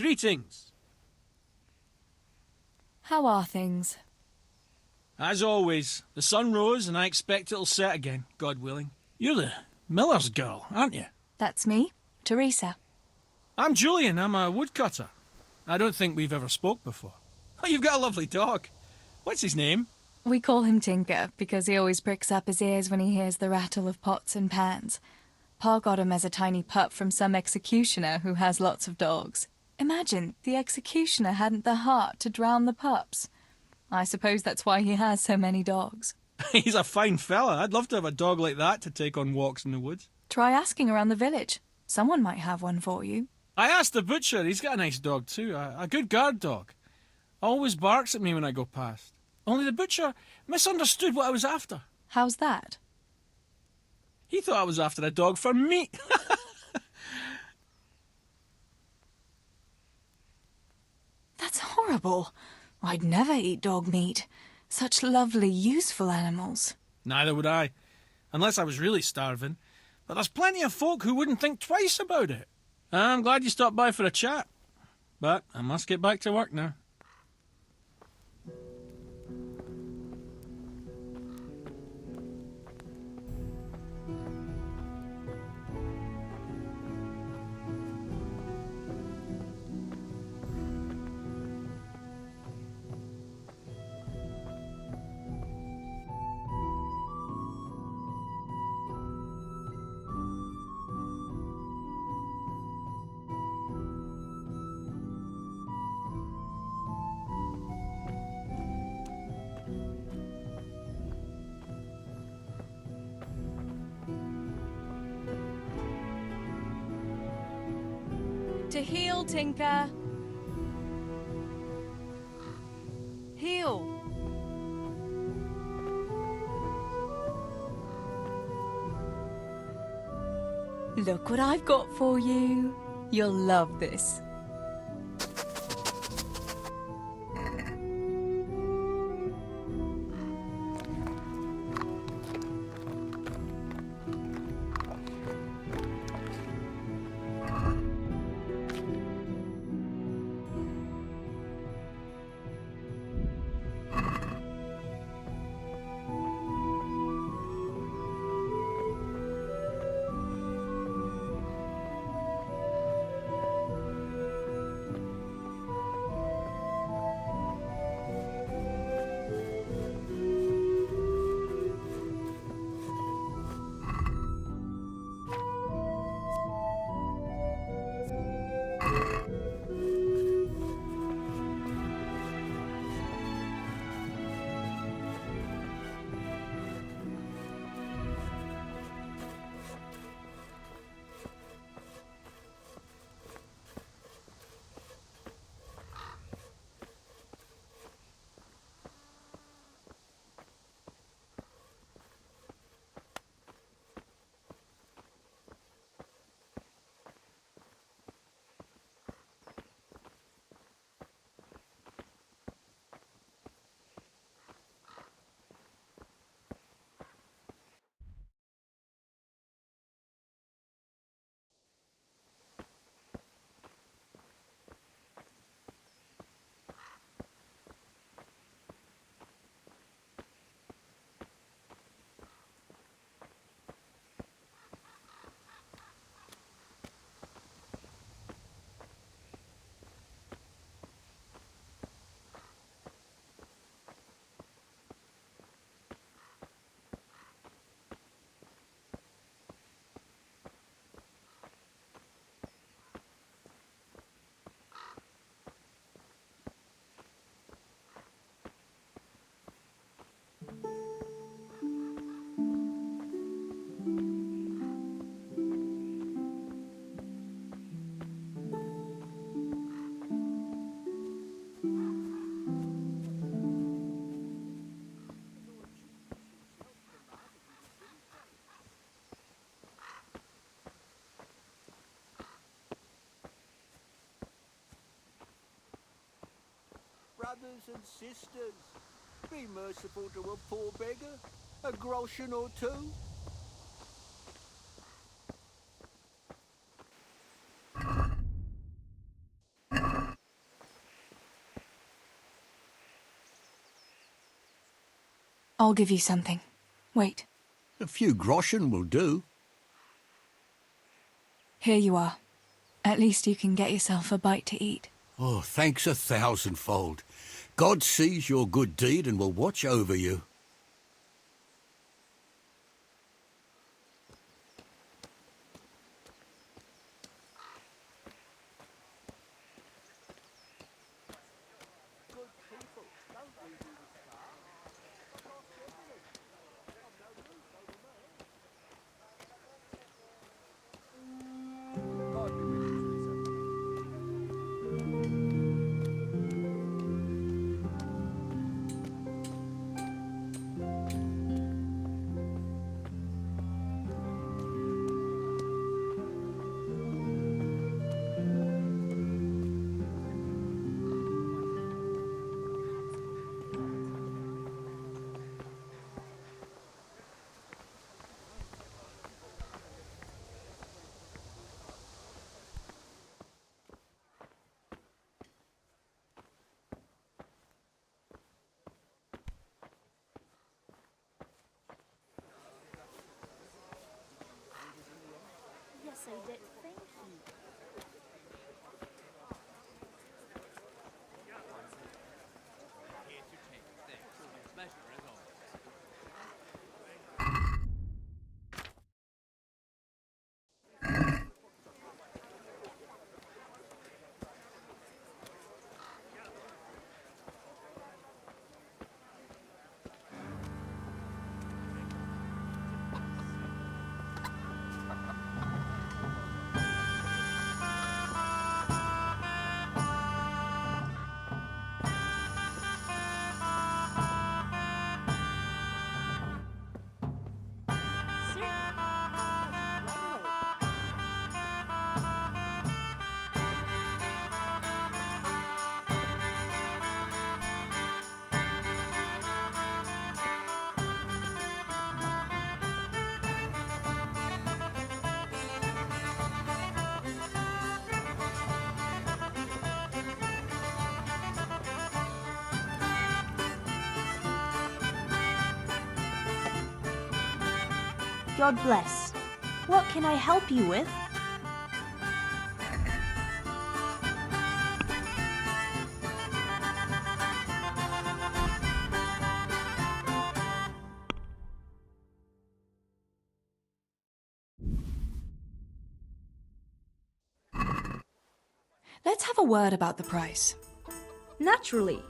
Speaker 2: Greetings.
Speaker 4: How are things?
Speaker 2: As always, the sun rose and I expect it'll set again, God willing. You're the miller's girl, aren't you?
Speaker 4: That's me, Teresa.
Speaker 2: I'm Julian, I'm a woodcutter. I don't think we've ever spoke before. Oh, you've got a lovely dog. What's his name?
Speaker 4: We call him Tinker because he always pricks up his ears when he hears the rattle of pots and pans. Pa got him as a tiny pup from some executioner who has lots of dogs. Imagine, the executioner hadn't the heart to drown the pups. I suppose that's why he has so many dogs.
Speaker 2: He's a fine fella. I'd love to have a dog like that to take on walks in the woods.
Speaker 4: Try asking around the village. Someone might have one for you.
Speaker 2: I asked the butcher. He's got a nice dog too, a good guard dog. Always barks at me when I go past. Only the butcher misunderstood what I was after.
Speaker 4: How's that?
Speaker 2: He thought I was after a dog for meat.
Speaker 4: That's horrible. I'd never eat dog meat. Such lovely, useful animals.
Speaker 2: Neither would I, unless I was really starving. But there's plenty of folk who wouldn't think twice about it. I'm glad you stopped by for a chat. But I must get back to work now.
Speaker 4: To heal, Tinker. Heal. Look what I've got for you. You'll love this.
Speaker 9: Brothers and sisters, be merciful to a poor beggar, a groschen or two.
Speaker 4: I'll give you something. Wait.
Speaker 9: A few groschen will do.
Speaker 4: Here you are. At least you can get yourself a bite to eat.
Speaker 9: Oh, thanks 1,000-fold. God sees your good deed and will watch over you.
Speaker 15: Yes, I did. Thank you.
Speaker 12: Here to take things. A pleasure as always.
Speaker 14: God bless. What can I help you with?
Speaker 4: Let's have a word about the price.
Speaker 15: Naturally.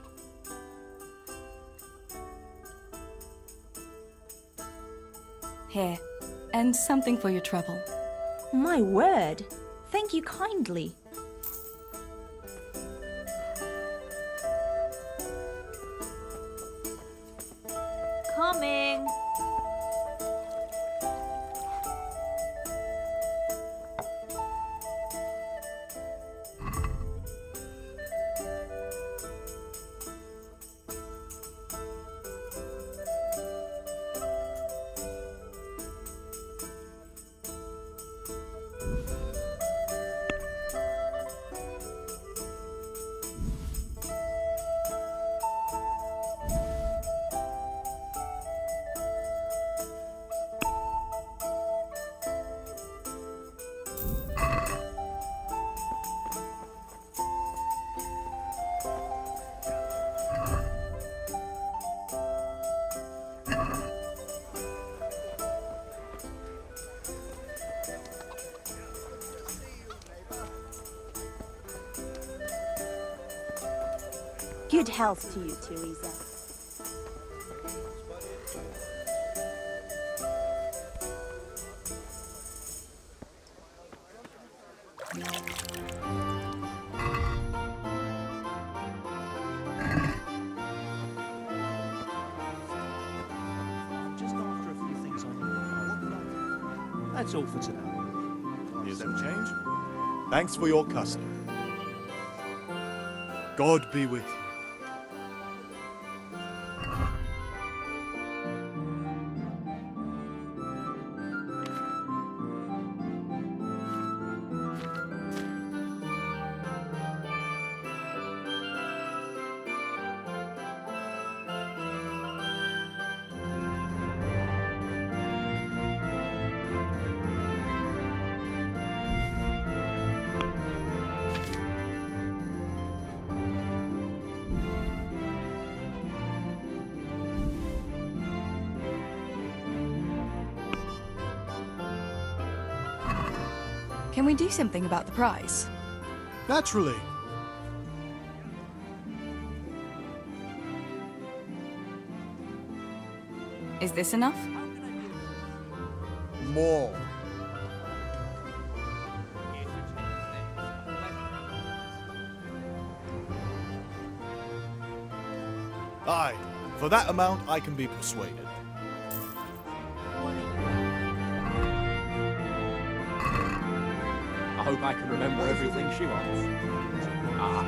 Speaker 4: Here, and something for your trouble.
Speaker 14: My word. Thank you kindly.
Speaker 15: Coming.
Speaker 14: Good health to you, Teresa.
Speaker 16: Just after a few things I need. That's all for today.
Speaker 6: Here's some change. Thanks for your custom. God be with you.
Speaker 4: Can we do something about the price?
Speaker 6: Naturally.
Speaker 4: Is this enough?
Speaker 6: More. Aye, for that amount I can be persuaded.
Speaker 17: I hope I can remember everything she wants. Ah,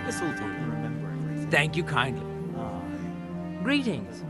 Speaker 17: this'll do to remember everything.
Speaker 7: Thank you kindly. Greetings.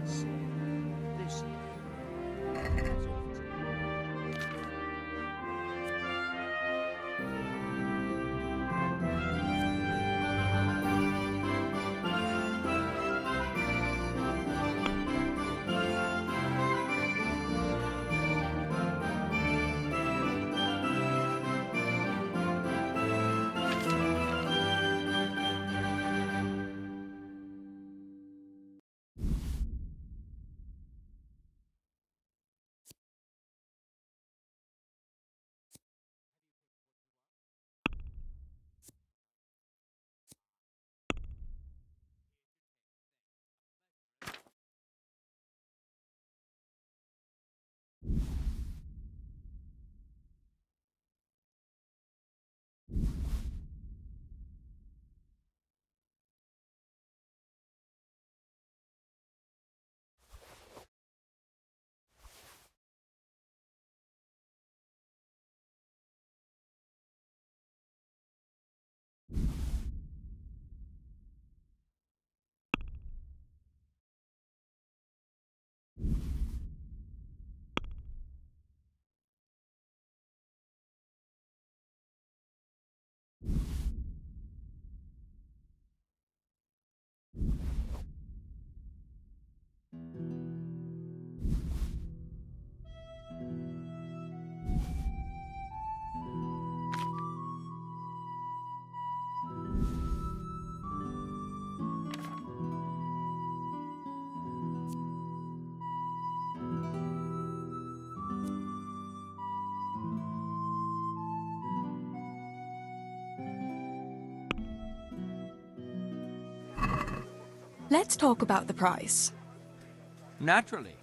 Speaker 4: Let's talk about the price.
Speaker 7: Naturally.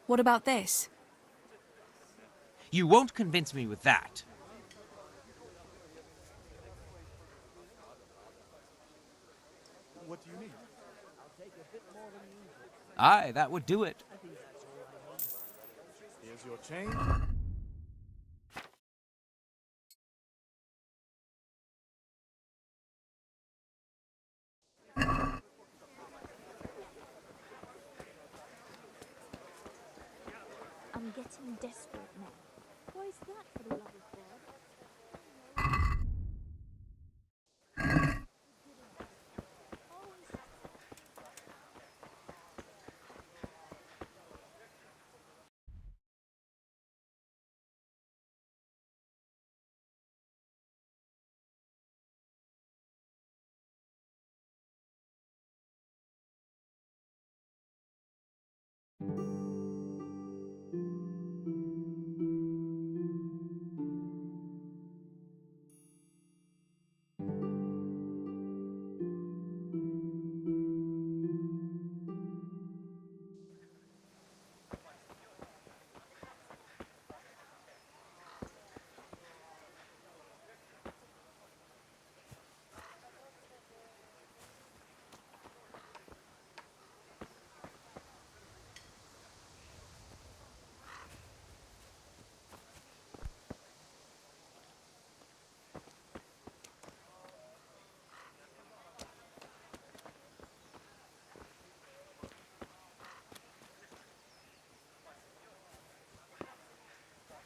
Speaker 4: What about this?
Speaker 7: You won't convince me with that.
Speaker 6: What do you need?
Speaker 7: Aye, that would do it.
Speaker 6: Here's your change.
Speaker 15: I'm getting desperate now. Why is that for the love of God?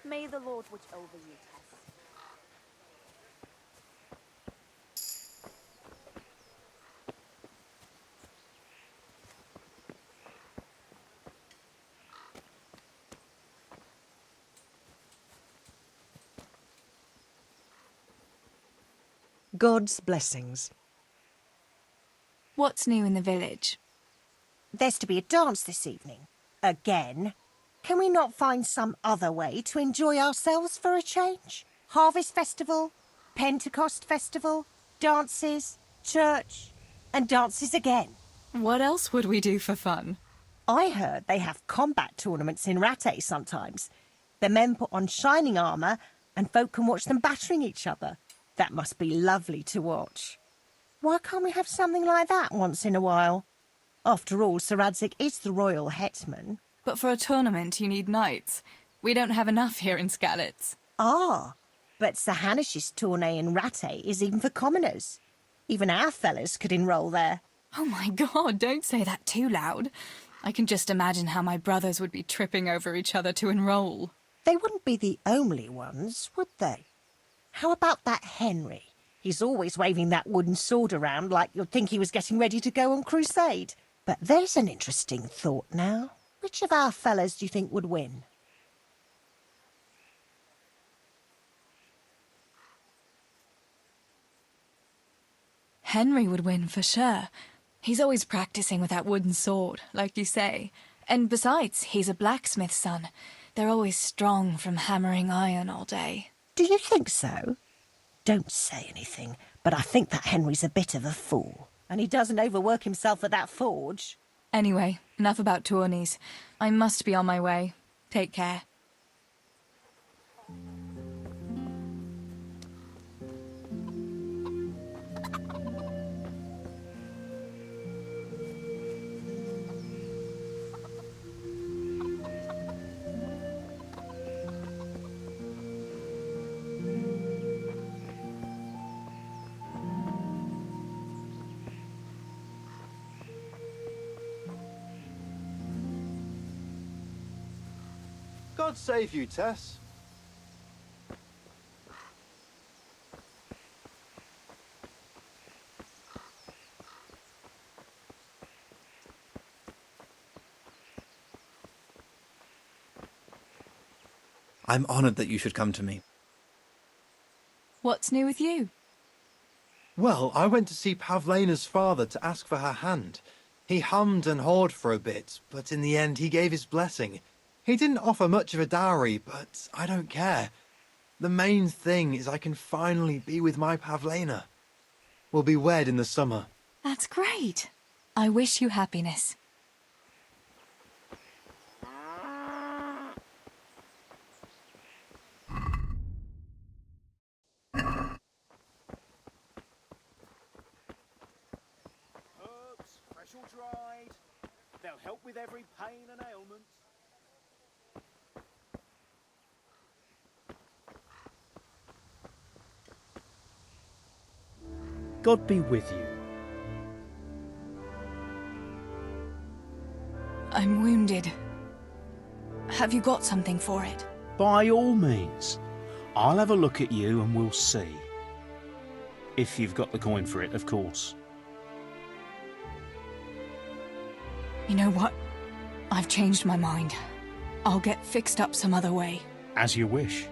Speaker 15: May the Lord watch over you, Tess.
Speaker 8: God's blessings.
Speaker 4: What's new in the village?
Speaker 8: There's to be a dance this evening. Again? Can we not find some other way to enjoy ourselves for a change? Harvest Festival, Pentecost Festival, dances, church, and dances again.
Speaker 4: What else would we do for fun?
Speaker 8: I heard they have combat tournaments in Rattay sometimes. The men put on shining armour and folk can watch them battering each other. That must be lovely to watch. Why can't we have something like that once in a while? After all, Sir Radzig is the royal hetman.
Speaker 4: But for a tournament, you need knights. We don't have enough here in Skalitz.
Speaker 8: Ah, but Sir Hanish's tourney in Rattay is even for commoners. Even our fellas could enrol there.
Speaker 4: Oh my god, don't say that too loud. I can just imagine how my brothers would be tripping over each other to enrol.
Speaker 8: They wouldn't be the only ones, would they? How about that Henry? He's always waving that wooden sword around like you'd think he was getting ready to go on crusade. But there's an interesting thought now. Which of our fellas do you think would win?
Speaker 4: Henry would win for sure. He's always practicing with that wooden sword, like you say. And besides, he's a blacksmith's son. They're always strong from hammering iron all day.
Speaker 8: Do you think so? Don't say anything, but I think that Henry's a bit of a fool. And he doesn't overwork himself at that forge.
Speaker 4: Anyway, enough about tourneys. I must be on my way. Take care.
Speaker 20: God save you, Tess.
Speaker 10: I'm honoured that you should come to me.
Speaker 4: What's new with you?
Speaker 6: Well, I went to see Pavlena's father to ask for her hand. He hummed and hawed for a bit, but in the end he gave his blessing. He didn't offer much of a dowry, but I don't care. The main thing is I can finally be with my Pavlena. We'll be wed in the summer.
Speaker 4: That's great. I wish you happiness.
Speaker 16: Herbs, fresh or dried. They'll help with every pain and ailment. God be with you.
Speaker 4: I'm wounded. Have you got something for it?
Speaker 16: By all means. I'll have a look at you and we'll see. If you've got the coin for it, of course.
Speaker 4: You know what? I've changed my mind. I'll get fixed up some other way.
Speaker 16: As you wish.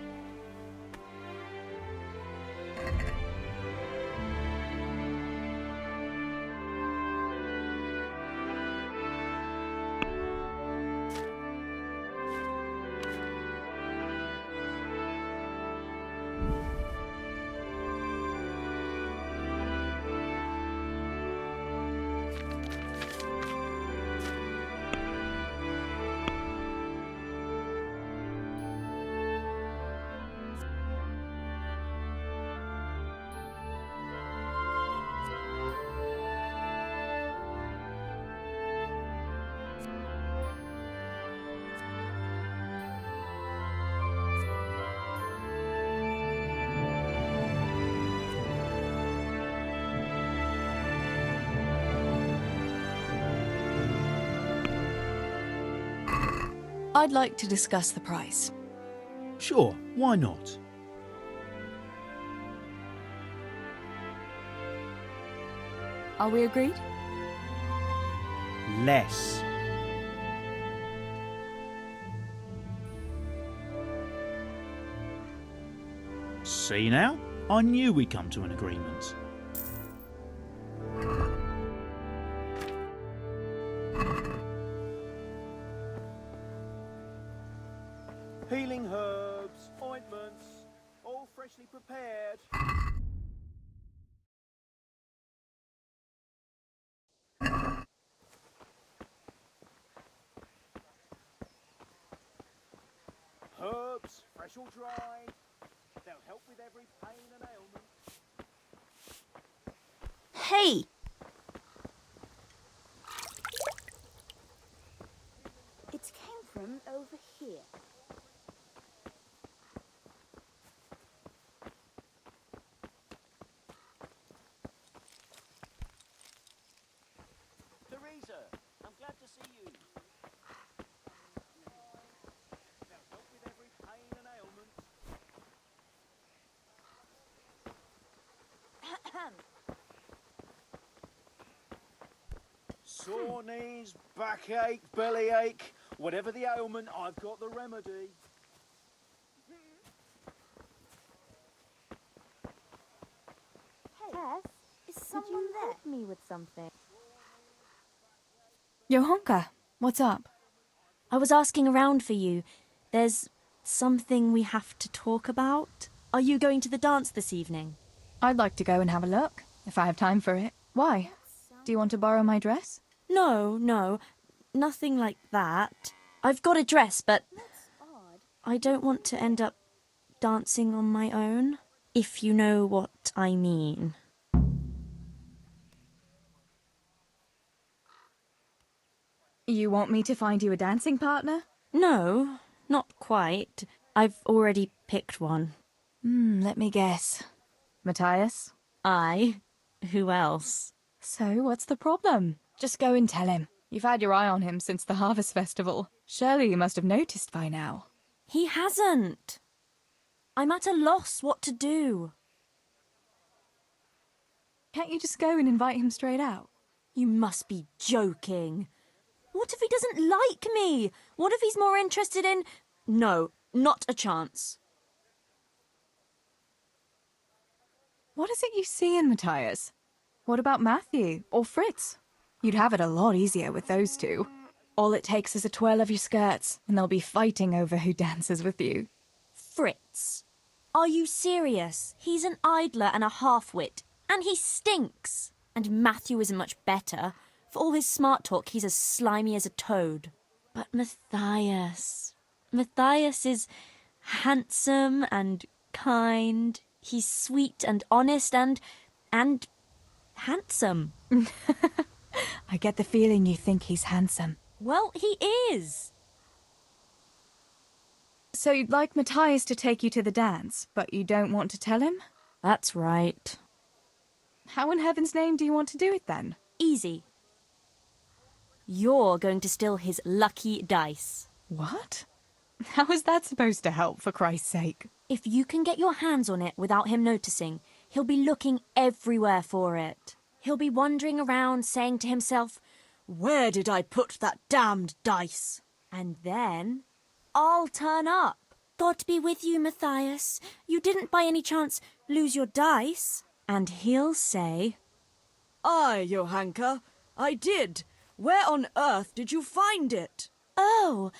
Speaker 4: I'd like to discuss the price.
Speaker 16: Sure, why not?
Speaker 4: Are we agreed?
Speaker 16: Less. See now? I knew we'd come to an agreement.
Speaker 17: Fresh or dry, they'll help with every pain and ailment.
Speaker 15: Hey!
Speaker 21: It came from over here.
Speaker 17: Teresa, I'm glad to see you. They'll help with every pain and ailment. Sore knees, backache, bellyache, whatever the ailment, I've got the remedy.
Speaker 21: Tess, is someone there? Help me with something.
Speaker 4: Johanka, what's up?
Speaker 15: I was asking around for you. There's something we have to talk about. Are you going to the dance this evening?
Speaker 4: I'd like to go and have a look, if I have time for it. Why? Do you want to borrow my dress?
Speaker 15: No, nothing like that. I've got a dress, but I don't want to end up dancing on my own, if you know what I mean.
Speaker 4: You want me to find you a dancing partner?
Speaker 15: No, not quite. I've already picked one.
Speaker 4: Let me guess. Matthias?
Speaker 15: I? Who else?
Speaker 4: So, what's the problem? Just go and tell him. You've had your eye on him since the Harvest Festival. Surely you must have noticed by now.
Speaker 15: He hasn't. I'm at a loss what to do.
Speaker 4: Can't you just go and invite him straight out?
Speaker 15: You must be joking. What if he doesn't like me? What if he's more interested in... No, not a chance.
Speaker 4: What is it you see in Matthias? What about Matthew or Fritz? You'd have it a lot easier with those two. All it takes is a twirl of your skirts, and they'll be fighting over who dances with you.
Speaker 15: Fritz? Are you serious? He's an idler and a half-wit, and he stinks. And Matthew isn't much better. For all his smart talk, he's as slimy as a toad. But Matthias is handsome and kind. He's sweet and honest and handsome.
Speaker 4: I get the feeling you think he's handsome.
Speaker 15: Well, he is.
Speaker 4: So you'd like Matthias to take you to the dance, but you don't want to tell him?
Speaker 15: That's right.
Speaker 4: How in heaven's name do you want to do it then?
Speaker 15: Easy. You're going to steal his lucky dice.
Speaker 4: What? How is that supposed to help, for Christ's sake?
Speaker 15: If you can get your hands on it without him noticing, he'll be looking everywhere for it. He'll be wandering around saying to himself, "Where did I put that damned dice?" And then I'll turn up. God be with you, Matthias. You didn't by any chance lose your dice? And he'll say,
Speaker 3: "Aye, Johanka, I did. Where on earth did you find it?"
Speaker 15: "Oh,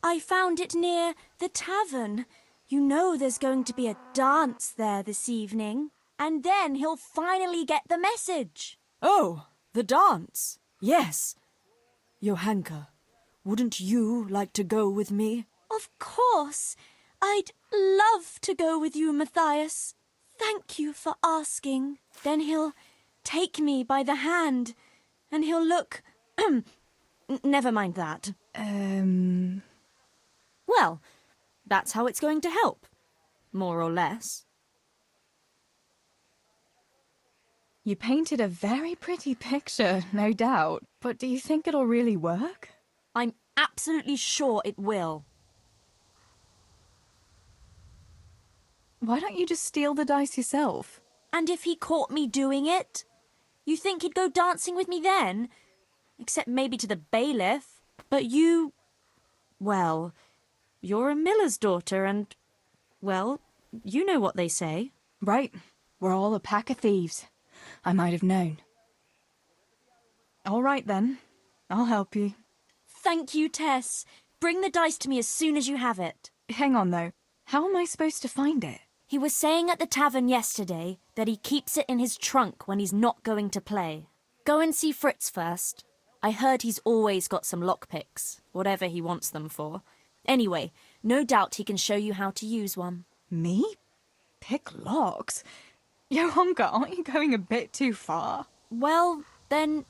Speaker 15: I found it near the tavern. You know there's going to be a dance there this evening." And then he'll finally get the message.
Speaker 3: "Oh, the dance? Yes. Johanka, wouldn't you like to go with me?"
Speaker 15: Of course. I'd love to go with you, Matthias. Thank you for asking. Then he'll take me by the hand, and he'll look... Never mind that. Well, that's how it's going to help. More or less.
Speaker 4: You painted a very pretty picture, no doubt. But do you think it'll really work?
Speaker 15: I'm absolutely sure it will.
Speaker 4: Why don't you just steal the dice yourself?
Speaker 15: And if he caught me doing it? You think he'd go dancing with me then? Except maybe to the bailiff. But you... Well, you're a miller's daughter and... Well, you know what they say.
Speaker 4: Right. We're all a pack of thieves. I might have known. All right, then. I'll help you.
Speaker 15: Thank you, Tess. Bring the dice to me as soon as you have it.
Speaker 4: Hang on, though. How am I supposed to find it?
Speaker 15: He was saying at the tavern yesterday that he keeps it in his trunk when he's not going to play. Go and see Fritz first. I heard he's always got some lockpicks, whatever he wants them for. Anyway, No doubt he can show you how to use one.
Speaker 21: Me? Pick locks? Johanka, aren't you going a bit too far?
Speaker 15: Well, then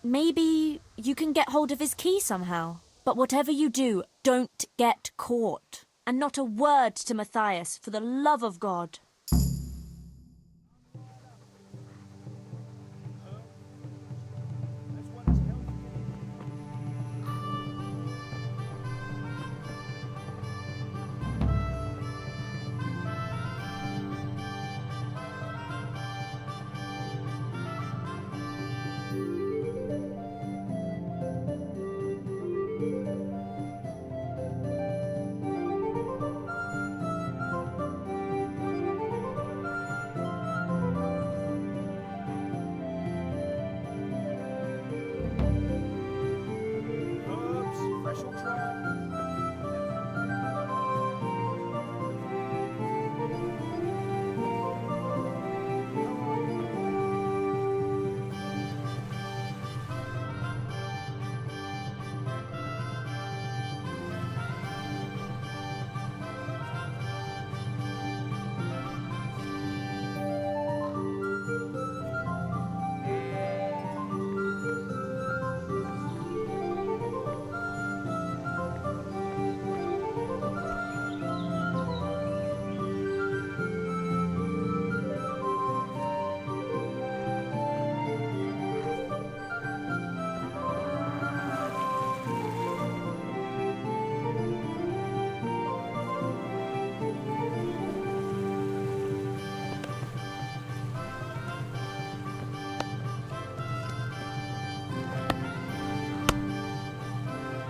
Speaker 15: maybe you can get hold of his key somehow. But whatever you do, don't get caught. And not a word to Matthias, for the love of God.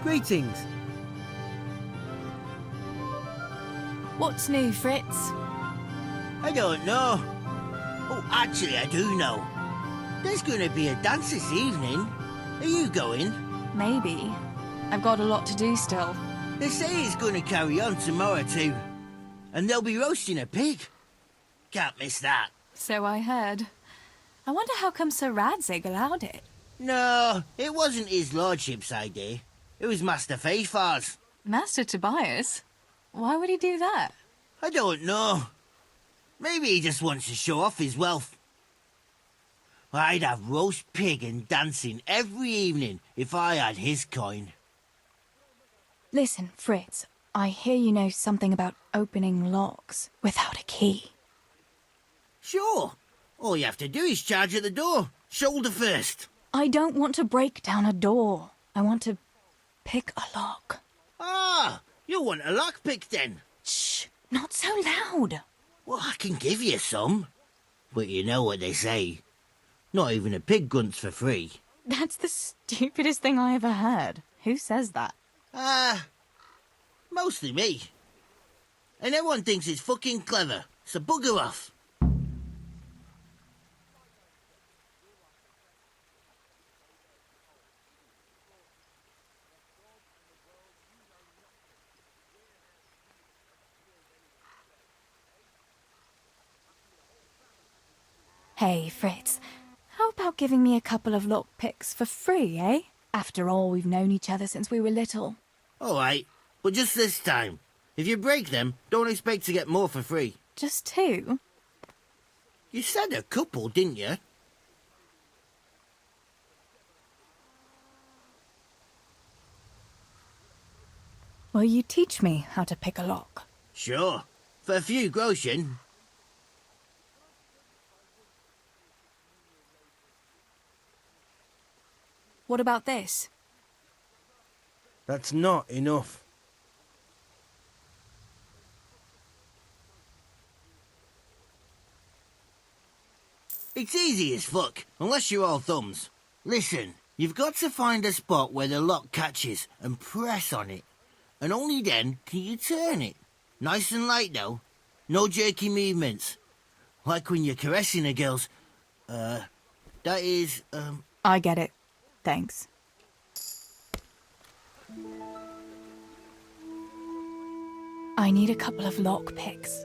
Speaker 1: Greetings.
Speaker 4: What's new, Fritz?
Speaker 1: I don't know. Oh, actually, I do know. There's going to be a dance this evening. Are you going?
Speaker 5: Maybe. I've got a lot to do still.
Speaker 1: They say it's going to carry on tomorrow too. And they'll be roasting a pig. Can't miss that.
Speaker 5: So I heard. I wonder how come Sir Radzig allowed it.
Speaker 1: No, it wasn't his lordship's idea. It was Master Fayfar's.
Speaker 5: Master Tobias? Why would he do that?
Speaker 1: I don't know. Maybe he just wants to show off his wealth. I'd have roast pig and dancing every evening if I had his coin.
Speaker 5: Listen, Fritz, I hear you know something about opening locks without a key.
Speaker 1: Sure. All you have to do is charge at the door, shoulder first.
Speaker 5: I don't want to break down a door. I want to pick a lock.
Speaker 1: Ah, you want a lockpick then?
Speaker 5: Shh, not so loud.
Speaker 1: Well, I can give you some. But you know what they say. Not even a pig grunts for free.
Speaker 5: That's the stupidest thing I ever heard. Who says that?
Speaker 1: Mostly me. And everyone thinks it's fucking clever, so bugger off.
Speaker 4: Hey, Fritz, how about giving me a couple of lockpicks for free, eh?
Speaker 5: After all, we've known each other since we were little.
Speaker 1: All right, but just this time. If you break them, don't expect to get more for free.
Speaker 4: Just two?
Speaker 1: You said a couple, didn't you?
Speaker 4: Will you teach me how to pick a lock?
Speaker 1: Sure. For a few groschen.
Speaker 4: What about this?
Speaker 1: That's not enough. It's easy as fuck, unless you're all thumbs. Listen, you've got to find a spot where the lock catches and press on it. And only then can you turn it. Nice and light though. No jerky movements. Like when you're caressing a girl's... that is,
Speaker 21: I get it. Thanks.
Speaker 4: I need a couple of lockpicks.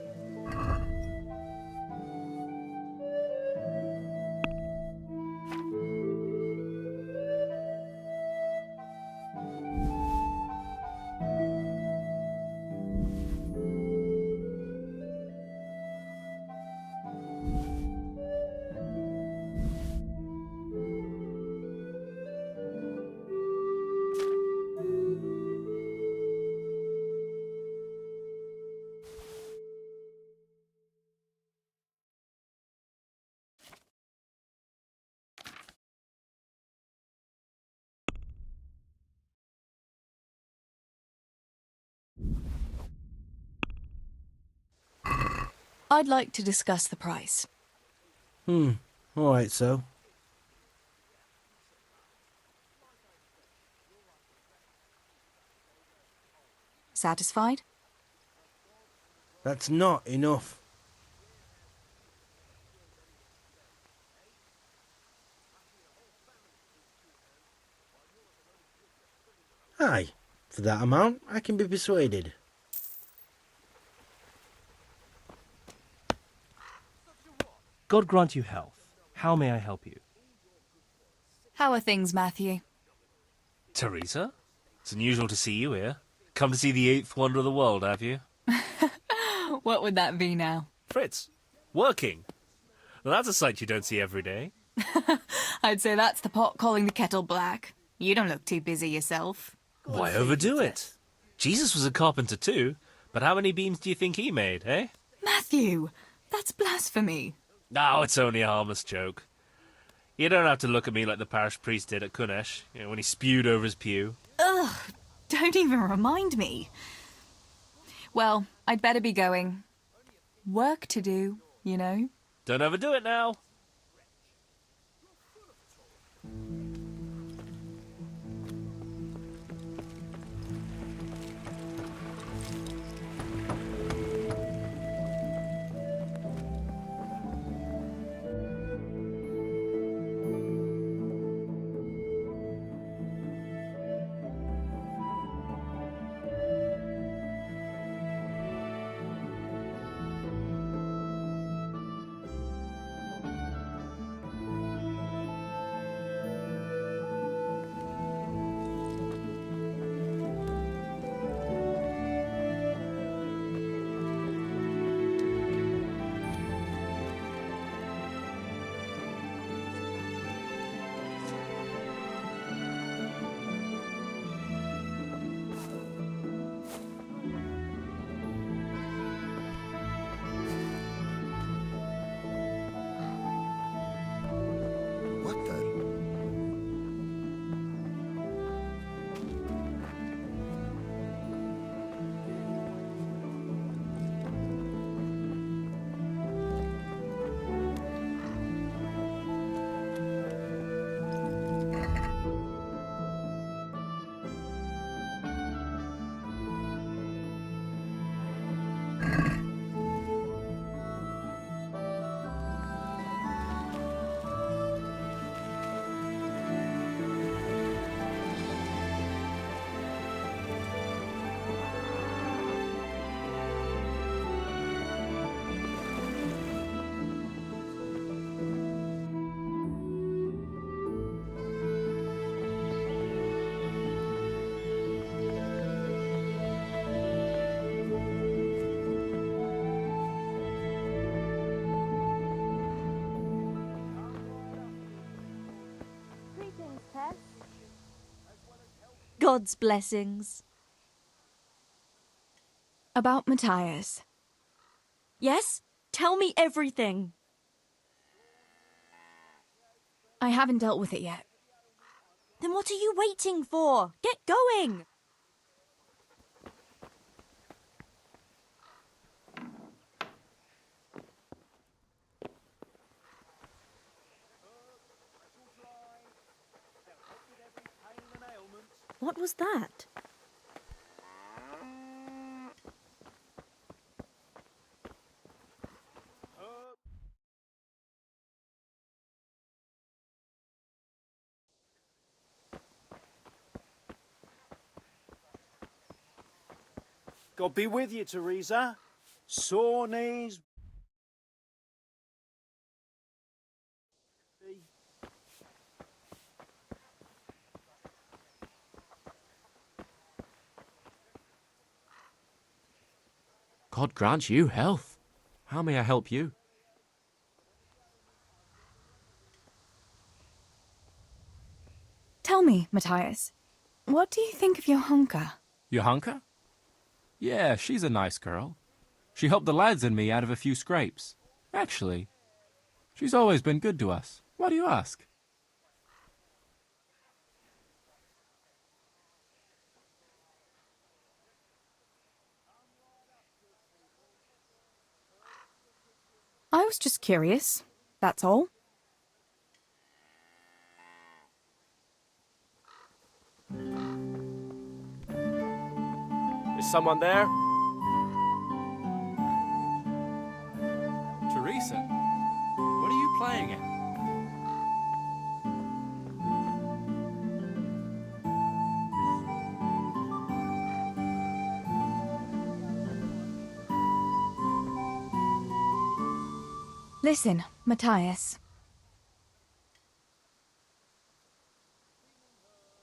Speaker 5: I'd like to discuss the price.
Speaker 11: All right, so.
Speaker 5: Satisfied?
Speaker 11: That's not enough. Aye, for that amount, I can be persuaded.
Speaker 13: God grant you health. How may I help you?
Speaker 5: How are things, Matthew?
Speaker 13: Teresa? It's unusual to see you here. Come to see the eighth wonder of the world, have you?
Speaker 5: What would that be now?
Speaker 13: Fritz, working. Well, that's a sight you don't see every day.
Speaker 5: I'd say that's the pot calling the kettle black. You don't look too busy yourself.
Speaker 13: Why overdo it? Jesus was a carpenter too, but how many beams do you think he made, eh?
Speaker 5: Matthew, that's blasphemy.
Speaker 13: No, it's only a harmless joke. You don't have to look at me like the parish priest did at Kunesh, when he spewed over his pew.
Speaker 5: Ugh, don't even remind me. Well, I'd better be going. Work to do, you know.
Speaker 13: Don't overdo it now.
Speaker 15: God's blessings.
Speaker 5: About Matthias.
Speaker 15: Yes? Tell me everything.
Speaker 5: I haven't dealt with it yet.
Speaker 15: Then what are you waiting for? Get going! What was that?
Speaker 16: God be with you, Teresa. Sore knees.
Speaker 17: God grant you health. How may I help you?
Speaker 5: Tell me, Matthias, what do you think of your hunker?
Speaker 17: Johanka? Yeah, she's a nice girl. She helped the lads and me out of a few scrapes. Actually, she's always been good to us. Why do you ask?
Speaker 21: I was just curious, that's all.
Speaker 18: Is someone there?
Speaker 17: Teresa, what are you playing at?
Speaker 5: Listen, Matthias.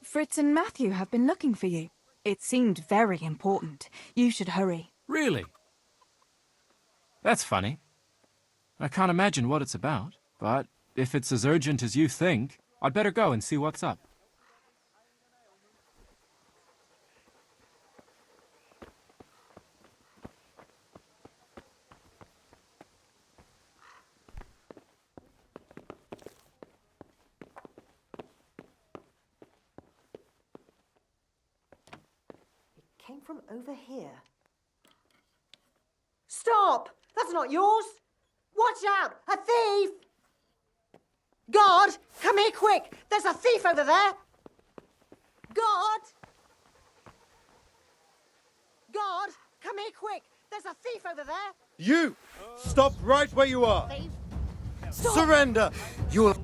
Speaker 5: Fritz and Matthew have been looking for you. It seemed very important. You should hurry.
Speaker 17: Really? That's funny. I can't imagine what it's about, but if it's as urgent as you think, I'd better go and see what's up.
Speaker 8: Came from over here. Stop! That's not yours! Watch out! A thief! God! Come here quick! There's a thief over there! God! God! Come here quick! There's a thief over there!
Speaker 6: You! Stop right where you are!
Speaker 8: Thief!
Speaker 6: Surrender! You'll...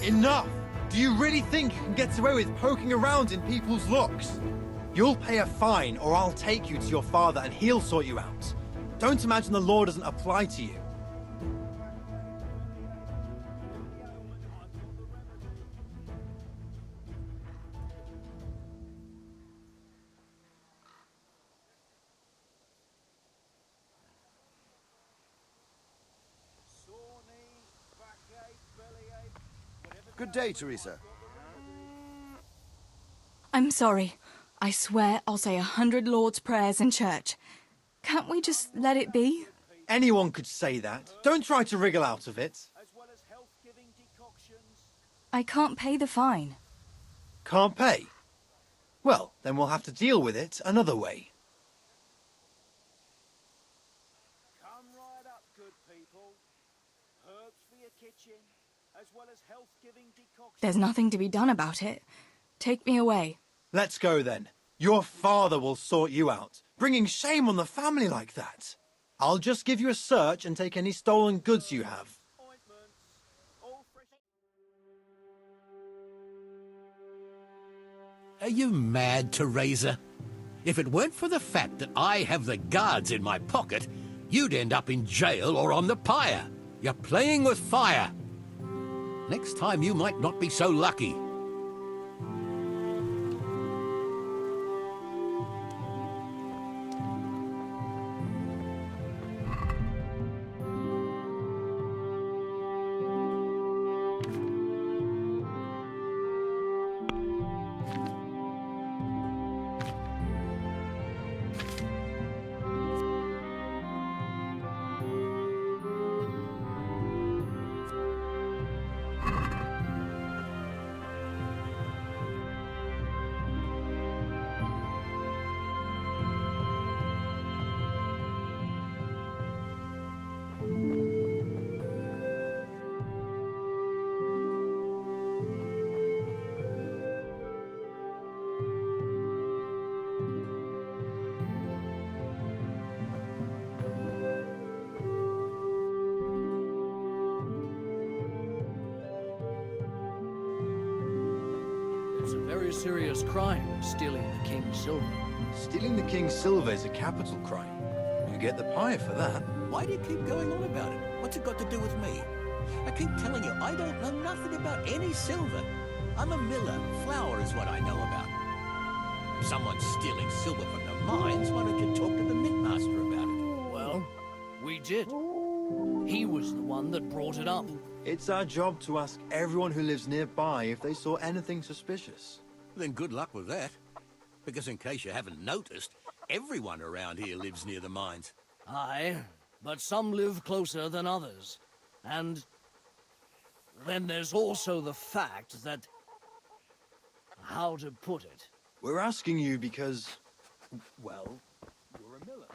Speaker 6: Enough! Do you really think you can get away with poking around in people's locks? You'll pay a fine, or I'll take you to your father and he'll sort you out. Don't imagine the law doesn't apply to you.
Speaker 20: Good day, Teresa.
Speaker 5: I'm sorry. I swear I'll say 100 Lord's prayers in church. Can't we just let it be?
Speaker 6: Anyone could say that. Don't try to wriggle out of it.
Speaker 5: I can't pay the fine.
Speaker 6: Can't pay? Well, then we'll have to deal with it another way.
Speaker 12: Come right up, good people. Herbs for your kitchen, as well as health-giving decoctions.
Speaker 5: There's nothing to be done about it. Take me away.
Speaker 6: Let's go then. Your father will sort you out, bringing shame on the family like that. I'll just give you a search and take any stolen goods you have.
Speaker 9: Are you mad, Teresa? If it weren't for the fact that I have the guards in my pocket, you'd end up in jail or on the pyre. You're playing with fire. Next time you might not be so lucky.
Speaker 19: It's a very serious crime, stealing the king's silver.
Speaker 6: Stealing the king's silver is a capital crime. You get the pyre for that.
Speaker 9: Why do you keep going on about it? What's it got to do with me? I keep telling you, I don't know nothing about any silver. I'm a miller. Flour is what I know about. If someone's stealing silver from the mines, why don't you talk to the mintmaster about it?
Speaker 19: Well, we did. He was the one that brought it up.
Speaker 6: It's our job to ask everyone who lives nearby if they saw anything suspicious.
Speaker 9: Then good luck with that. Because in case you haven't noticed, everyone around here lives near the mines.
Speaker 19: Aye, but some live closer than others. And then there's also the fact that... how to put it?
Speaker 6: We're asking you because, well, you're a miller.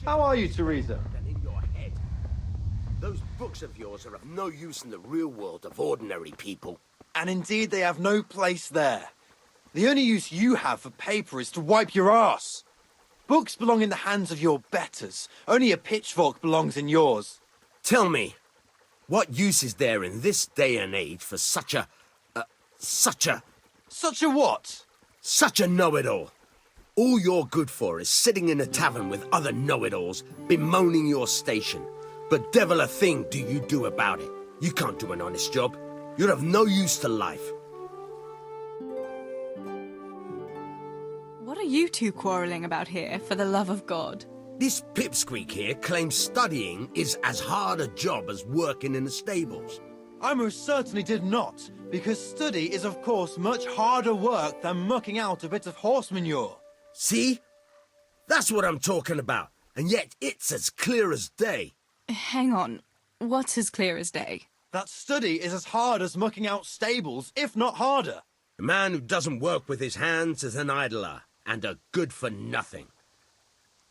Speaker 6: How are you, Teresa?
Speaker 18: In your head. Those books of yours are of no use in the real world of ordinary people.
Speaker 6: And indeed, they have no place there. The only use you have for paper is to wipe your arse. Books belong in the hands of your betters. Only a pitchfork belongs in yours.
Speaker 18: Tell me, what use is there in this day and age for such a
Speaker 6: what?
Speaker 18: Such a know-it-all. All you're good for is sitting in a tavern with other know-it-alls, bemoaning your station. But devil a thing do you do about it. You can't do an honest job. You're of no use to life.
Speaker 5: What are you two quarrelling about here, for the love of God?
Speaker 18: This pipsqueak here claims studying is as hard a job as working in the stables.
Speaker 6: I most certainly did not, because study is of course much harder work than mucking out a bit of horse manure.
Speaker 18: See? That's what I'm talking about, and yet it's as clear as day.
Speaker 5: Hang on, what's as clear as day?
Speaker 6: That study is as hard as mucking out stables, if not harder.
Speaker 18: A man who doesn't work with his hands is an idler, and a good for nothing.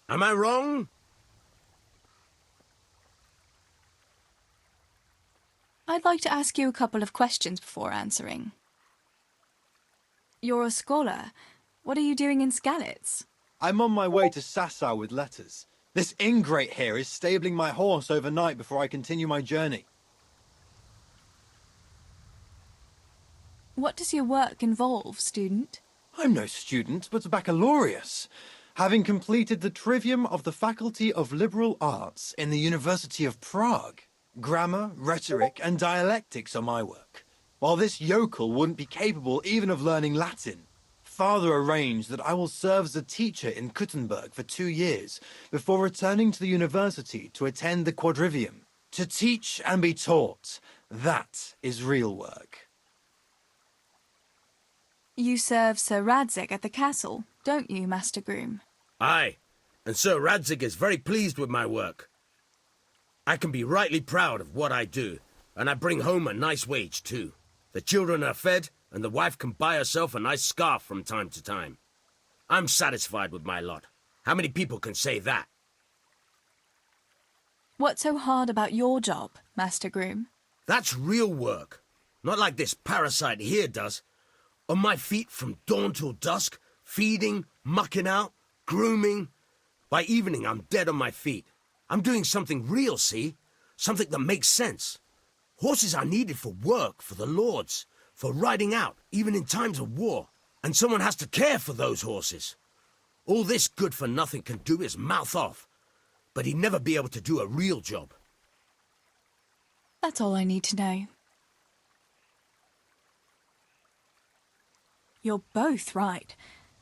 Speaker 18: Am I wrong?
Speaker 5: I'd like to ask you a couple of questions before answering. You're a scholar. What are you doing in Skalitz?
Speaker 6: I'm on my way to Sasau with letters. This ingrate here is stabling my horse overnight before I continue my journey.
Speaker 5: What does your work involve, student?
Speaker 6: I'm no student, but a baccalaureus, having completed the trivium of the Faculty of Liberal Arts in the University of Prague. Grammar, rhetoric, and dialectics are my work, while this yokel wouldn't be capable even of learning Latin. Father arranged that I will serve as a teacher in Kuttenberg for 2 years, before returning to the university to attend the quadrivium. To teach and be taught, that is real work.
Speaker 5: You serve Sir Radzig at the castle, don't you, Master Groom?
Speaker 18: Aye, and Sir Radzig is very pleased with my work. I can be rightly proud of what I do, and I bring home a nice wage too. The children are fed, and the wife can buy herself a nice scarf from time to time. I'm satisfied with my lot. How many people can say that?
Speaker 5: What's so hard about your job, Master Groom?
Speaker 18: That's real work. Not like this parasite here does. On my feet from dawn till dusk, feeding, mucking out, grooming. By evening, I'm dead on my feet. I'm doing something real, see? Something that makes sense. Horses are needed for work, for the lords, for riding out, even in times of war. And someone has to care for those horses. All this good-for-nothing can do is mouth off. But he'd never be able to do a real job.
Speaker 5: That's all I need to know. You're both right,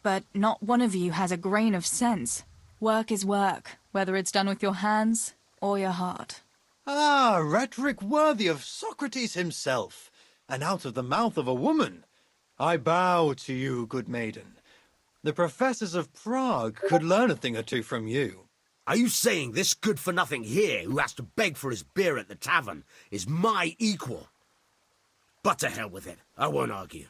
Speaker 5: but not one of you has a grain of sense. Work is work, whether it's done with your hands or your heart.
Speaker 6: Ah, rhetoric worthy of Socrates himself, and out of the mouth of a woman. I bow to you, good maiden. The professors of Prague could learn a thing or two from you.
Speaker 18: Are you saying this good-for-nothing here, who has to beg for his beer at the tavern, is my equal? But to hell with it, I won't argue.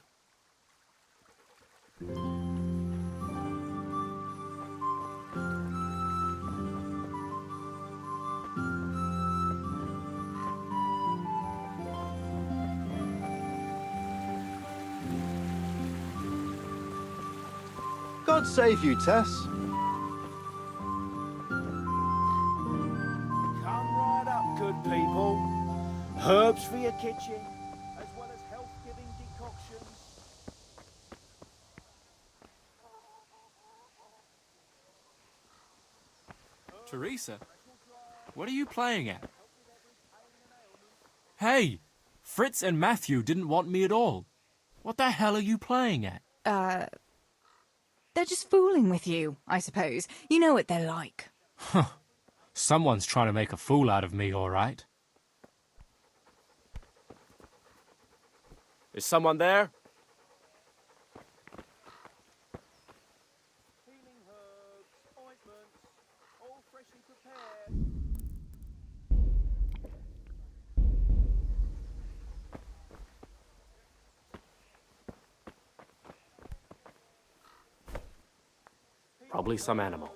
Speaker 6: God save you, Tess.
Speaker 12: Come right up, good people. Herbs for your kitchen, as well as health-giving decoctions.
Speaker 17: Teresa, what are you playing at? Hey, Fritz and Matthew didn't want me at all. What the hell are you playing at?
Speaker 5: They're just fooling with you, I suppose. You know what they're like.
Speaker 17: Huh. Someone's trying to make a fool out of me, all right.
Speaker 13: Is someone there?
Speaker 12: Healing herbs, ointments, all freshly prepared.
Speaker 13: Probably some animal.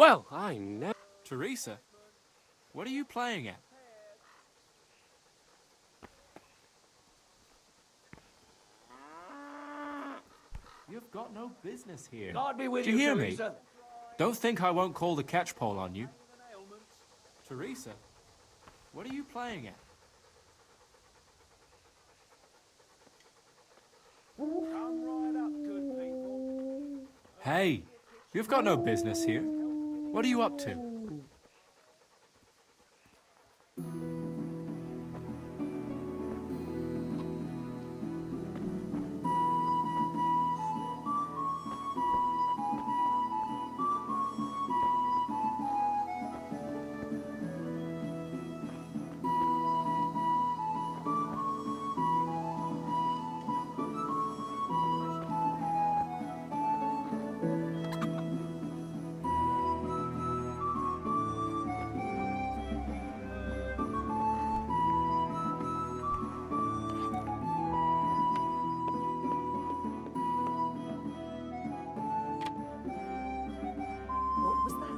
Speaker 17: Well, I never... Teresa, what are you playing at? You've got no business here.
Speaker 19: God be with
Speaker 17: Do you hear me?
Speaker 19: Teresa.
Speaker 17: Don't think I won't call the catchpole on you. Teresa, what are you playing at?
Speaker 12: Come right up, good people.
Speaker 17: Hey, you've got no business here. What are you up to?
Speaker 8: What was that?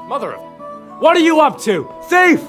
Speaker 7: Mother of... What are you up to? Thief!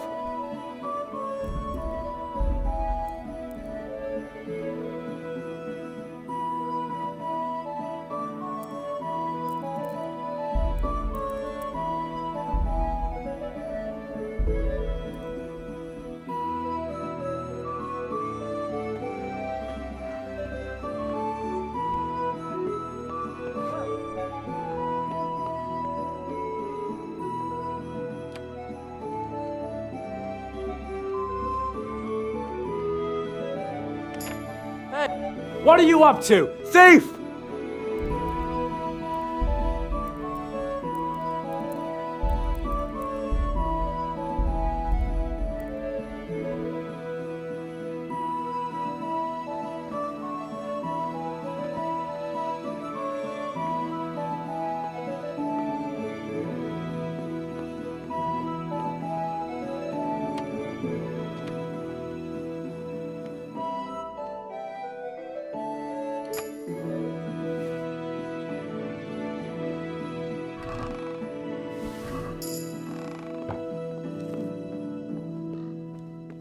Speaker 7: What are you up to? Thief!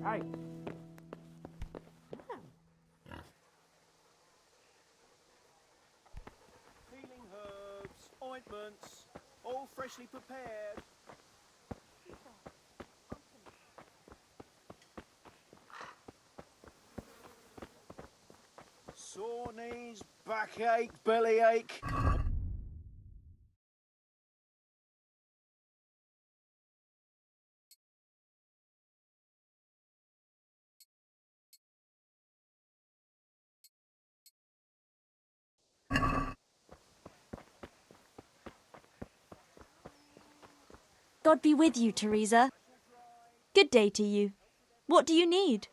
Speaker 7: Hey.
Speaker 12: Healing herbs, ointments, all freshly prepared. Sore knees, backache, bellyache.
Speaker 15: God be with you, Teresa. Good day to you. What do you need?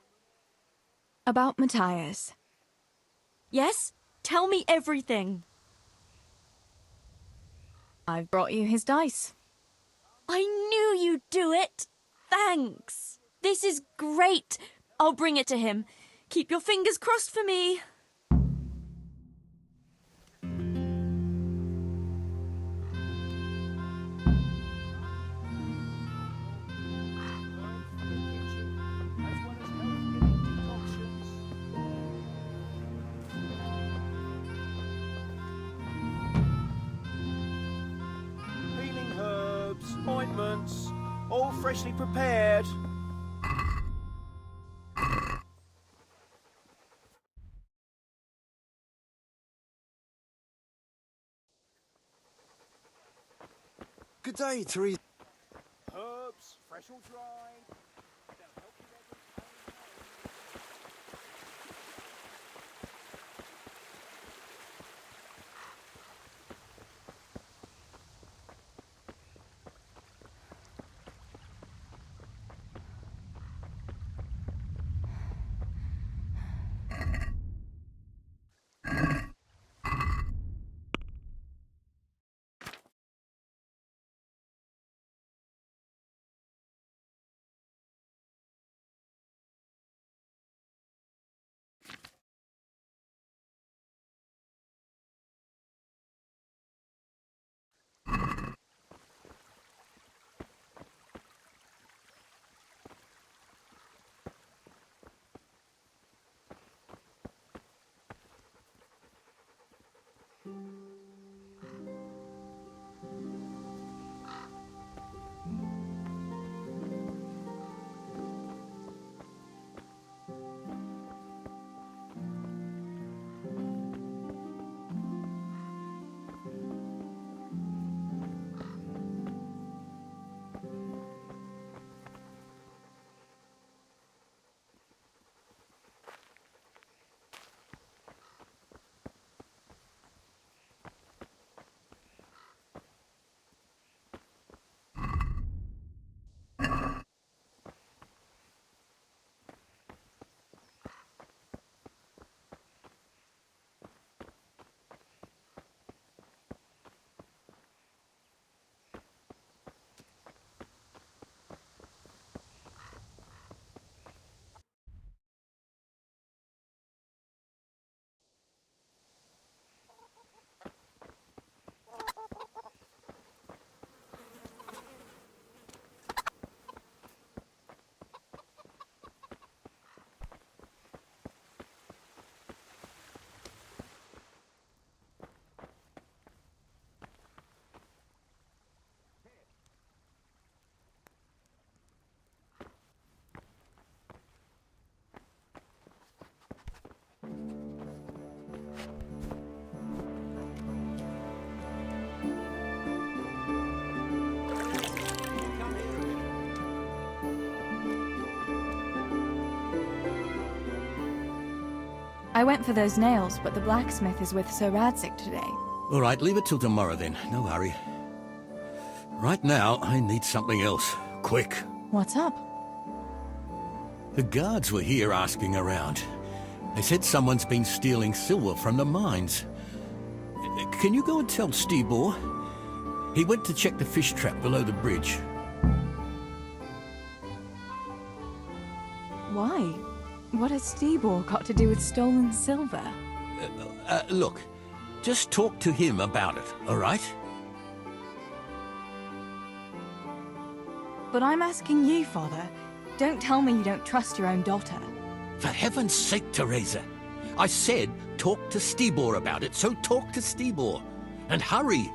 Speaker 5: About Matthias.
Speaker 15: Yes? Tell me everything.
Speaker 5: I've brought you his dice.
Speaker 15: I knew you'd do it. Thanks. This is great. I'll bring it to him. Keep your fingers crossed for me.
Speaker 12: Healing herbs, ointments, all freshly prepared.
Speaker 20: Good day, Teresa.
Speaker 12: Herbs, fresh or dried.
Speaker 5: I went for those nails, but the blacksmith is with Sir Radzik today.
Speaker 9: All right, leave it till tomorrow then. No hurry. Right now, I need something else. Quick.
Speaker 5: What's up?
Speaker 9: The guards were here asking around. They said someone's been stealing silver from the mines. Can you go and tell Stibor? He went to check the fish trap below the bridge.
Speaker 5: Why? What has Stibor got to do with stolen silver?
Speaker 9: Look, just talk to him about it, all right?
Speaker 5: But I'm asking you, Father. Don't tell me you don't trust your own daughter.
Speaker 9: For heaven's sake, Teresa. I said talk to Stibor about it, so talk to Stibor. And hurry.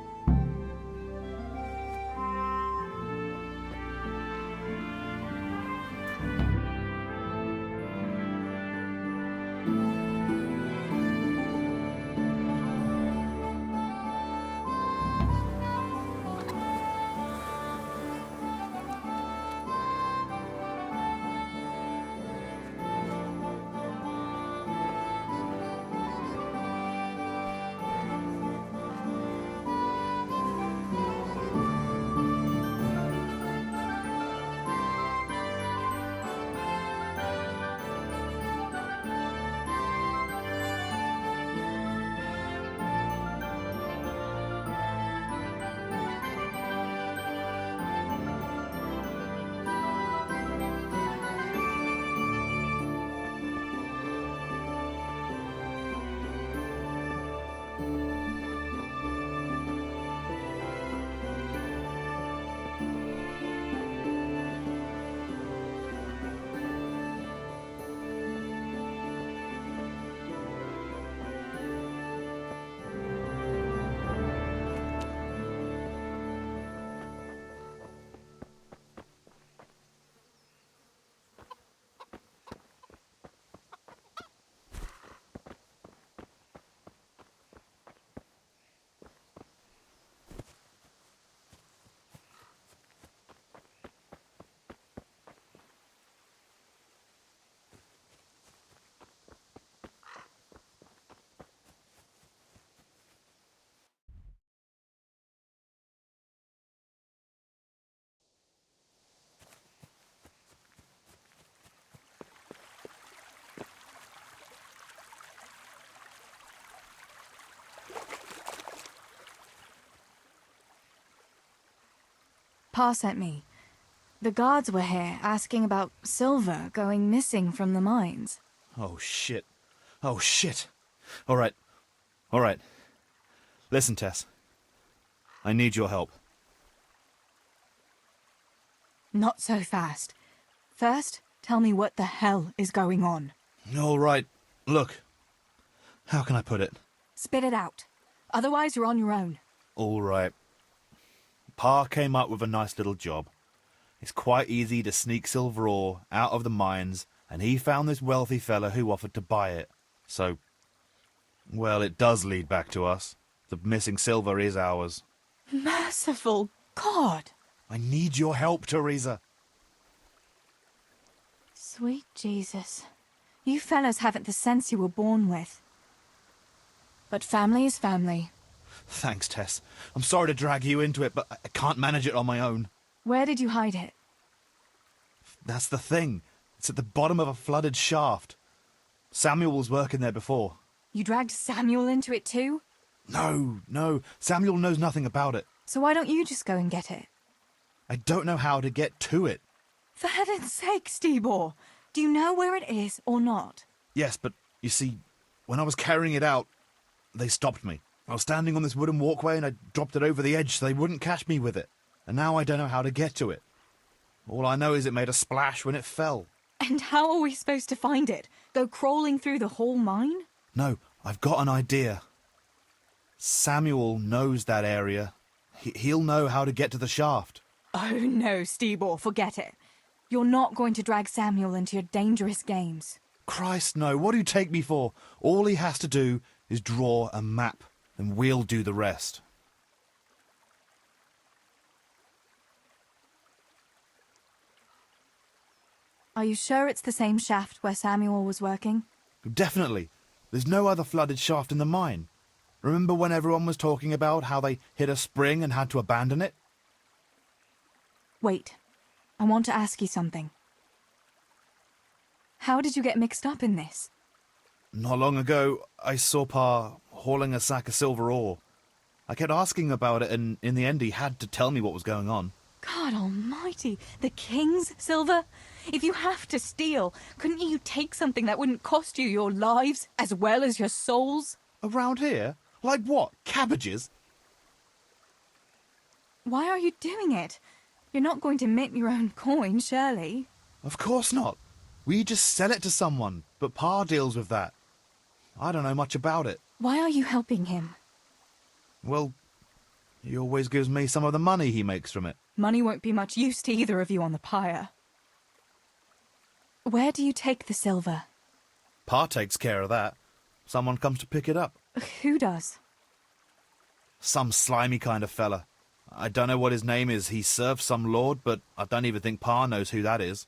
Speaker 5: Pa sent me. The guards were here asking about silver going missing from the mines.
Speaker 16: Oh, shit. Oh, shit. All right. All right. Listen, Tess. I need your help.
Speaker 5: Not so fast. First, tell me what the hell is going on.
Speaker 16: All right. Look. How can I put it?
Speaker 5: Spit it out. Otherwise, you're on your own.
Speaker 16: All right. Pa came up with a nice little job. It's quite easy to sneak silver ore out of the mines, and he found this wealthy fella who offered to buy it. So, well, it does lead back to us. The missing silver is ours.
Speaker 5: Merciful God!
Speaker 16: I need your help, Teresa.
Speaker 5: Sweet Jesus. You fellas haven't the sense you were born with. But family is family.
Speaker 16: Thanks, Tess. I'm sorry to drag you into it, but I can't manage it on my own.
Speaker 5: Where did you hide it?
Speaker 16: That's the thing. It's at the bottom of a flooded shaft. Samuel was working there before.
Speaker 5: You dragged Samuel into it too?
Speaker 16: No. Samuel knows nothing about it.
Speaker 5: So why don't you just go and get it?
Speaker 16: I don't know how to get to it.
Speaker 5: For heaven's sake, Stibor! Do you know where it is or not?
Speaker 16: Yes, but you see, when I was carrying it out, they stopped me. I was standing on this wooden walkway and I dropped it over the edge so they wouldn't catch me with it. And now I don't know how to get to it. All I know is it made a splash when it fell.
Speaker 5: And how are we supposed to find it? Go crawling through the whole mine?
Speaker 16: No, I've got an idea. Samuel knows that area. He'll know how to get to the shaft.
Speaker 5: Oh no, Stibor, forget it. You're not going to drag Samuel into your dangerous games.
Speaker 16: Christ, no. What do you take me for? All he has to do is draw a map, and we'll do the rest.
Speaker 5: Are you sure it's the same shaft where Samuel was working?
Speaker 16: Definitely.
Speaker 2: There's no other flooded shaft in the mine. Remember when everyone was talking about how they hit a spring and had to abandon it?
Speaker 5: Wait, I want to ask you something. How did you get mixed up in this?
Speaker 2: Not long ago, I saw Pa hauling a sack of silver ore. I kept asking about it, and in the end he had to tell me what was going on.
Speaker 5: God almighty, the king's silver? If you have to steal, couldn't you take something that wouldn't cost you your lives as well as your souls?
Speaker 2: Around here? Like what? Cabbages?
Speaker 5: Why are you doing it? You're not going to mint your own coin, surely?
Speaker 2: Of course not. We just sell it to someone, but Pa deals with that. I don't know much about it.
Speaker 5: Why are you helping him?
Speaker 2: Well, he always gives me some of the money he makes from it.
Speaker 5: Money won't be much use to either of you on the pyre. Where do you take the silver?
Speaker 2: Pa takes care of that. Someone comes to pick it up.
Speaker 5: Who does?
Speaker 2: Some slimy kind of fella. I don't know what his name is. He serves some lord, but I don't even think Pa knows who that is.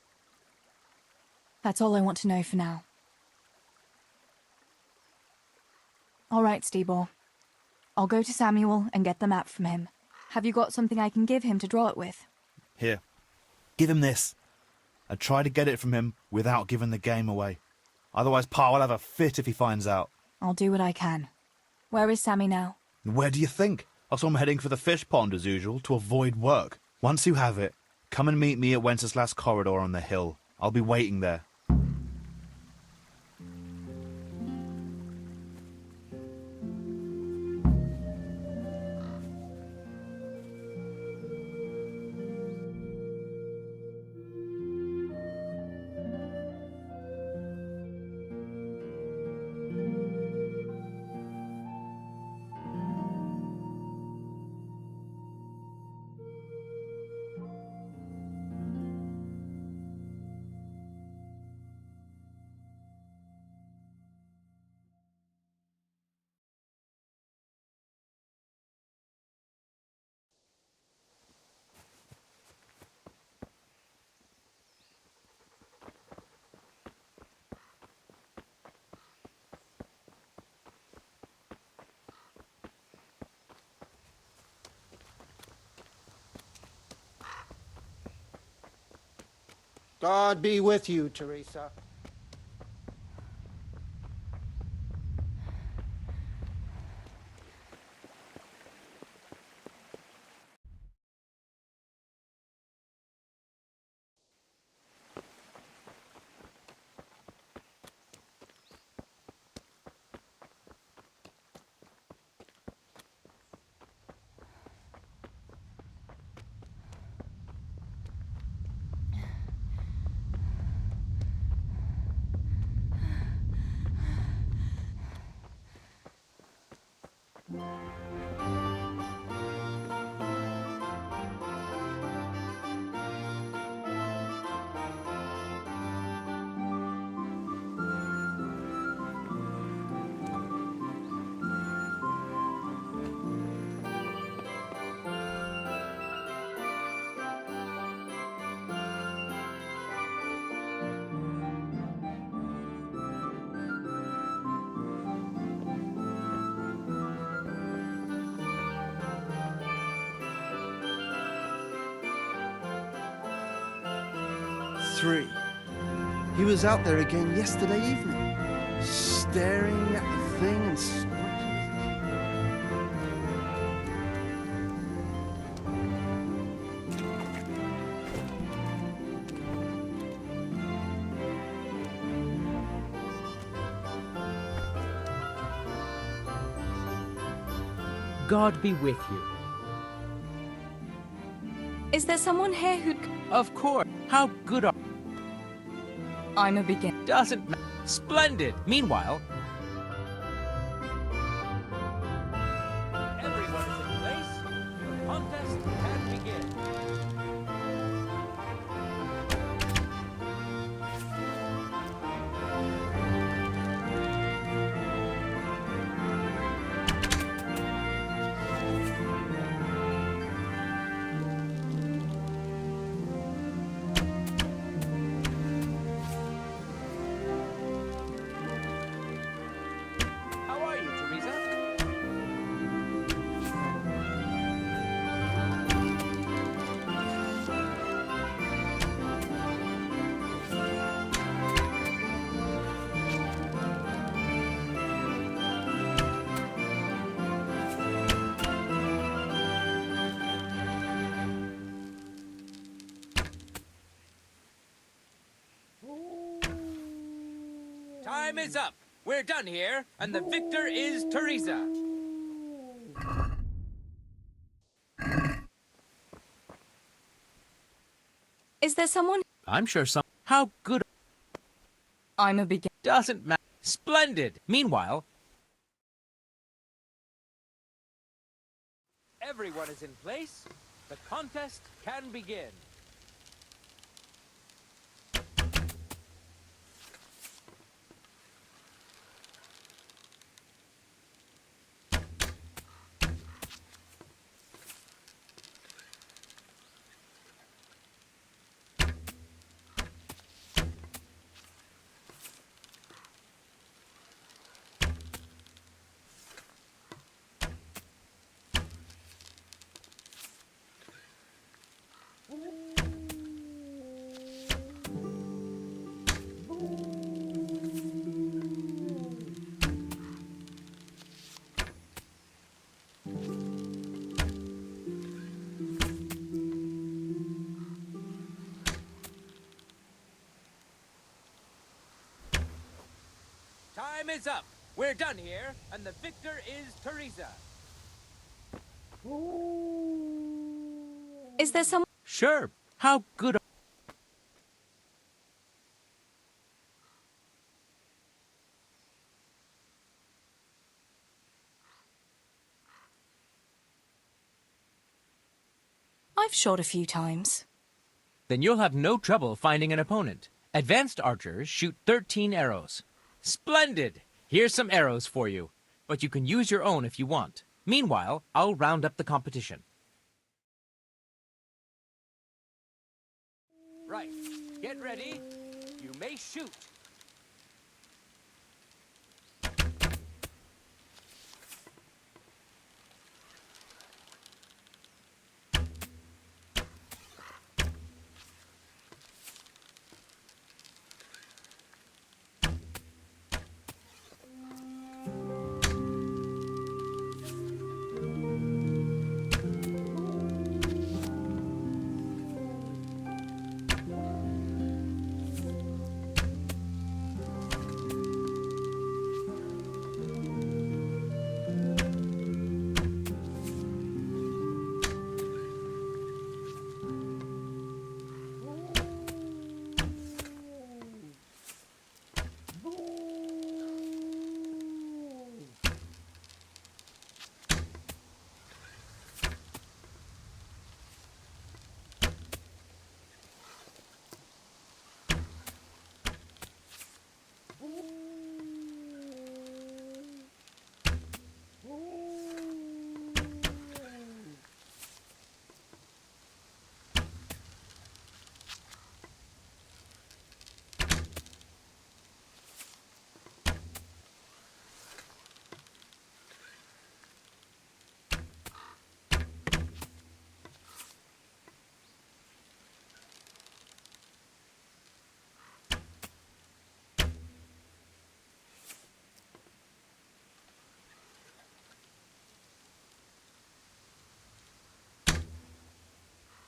Speaker 5: That's all I want to know for now. All right, Stebor. I'll go to Samuel and get the map from him. Have you got something I can give him to draw it with?
Speaker 2: Here. Give him this. And try to get it from him without giving the game away. Otherwise Pa will have a fit if he finds out.
Speaker 5: I'll do what I can. Where is Sammy now?
Speaker 2: Where do you think? I saw him heading for the fish pond as usual to avoid work. Once you have it, come and meet me at Wenceslas Corridor on the hill. I'll be waiting there.
Speaker 20: God be with you, Teresa. He was out there again yesterday evening, staring at the thing and
Speaker 7: God be with you.
Speaker 5: Is there someone here who'd...
Speaker 7: Of course. How good are...
Speaker 5: I'm a beginner.
Speaker 7: Doesn't matter. Splendid. Meanwhile... Everyone is in place. The contest can begin. Time is up. We're done here, and the victor is Teresa.
Speaker 5: Is there someone?
Speaker 7: I'm sure some. How good.
Speaker 5: I'm a beginner.
Speaker 7: Doesn't matter. Splendid. Meanwhile, everyone is in place. The contest can begin. Time is up. We're done here, and the victor is Teresa.
Speaker 5: Is there someone?
Speaker 7: Sure. How good.
Speaker 5: I've shot a few times.
Speaker 7: Then you'll have no trouble finding an opponent. Advanced archers shoot 13 arrows. Splendid! Here's some arrows for you, but you can use your own if you want. Meanwhile, I'll round up the competition. Right. Get ready. You may shoot.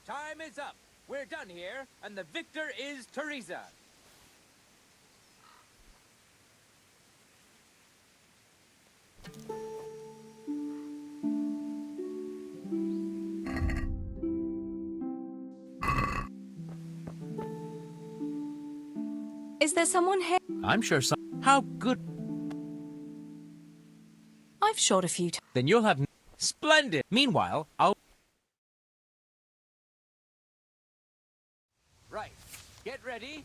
Speaker 7: Time is up. We're done here, and the victor is Teresa.
Speaker 5: Is there someone here?
Speaker 7: I'm sure some. How good.
Speaker 5: I've shot a few times.
Speaker 7: Then you'll have. Splendid. Meanwhile, I'll. Right. Get ready.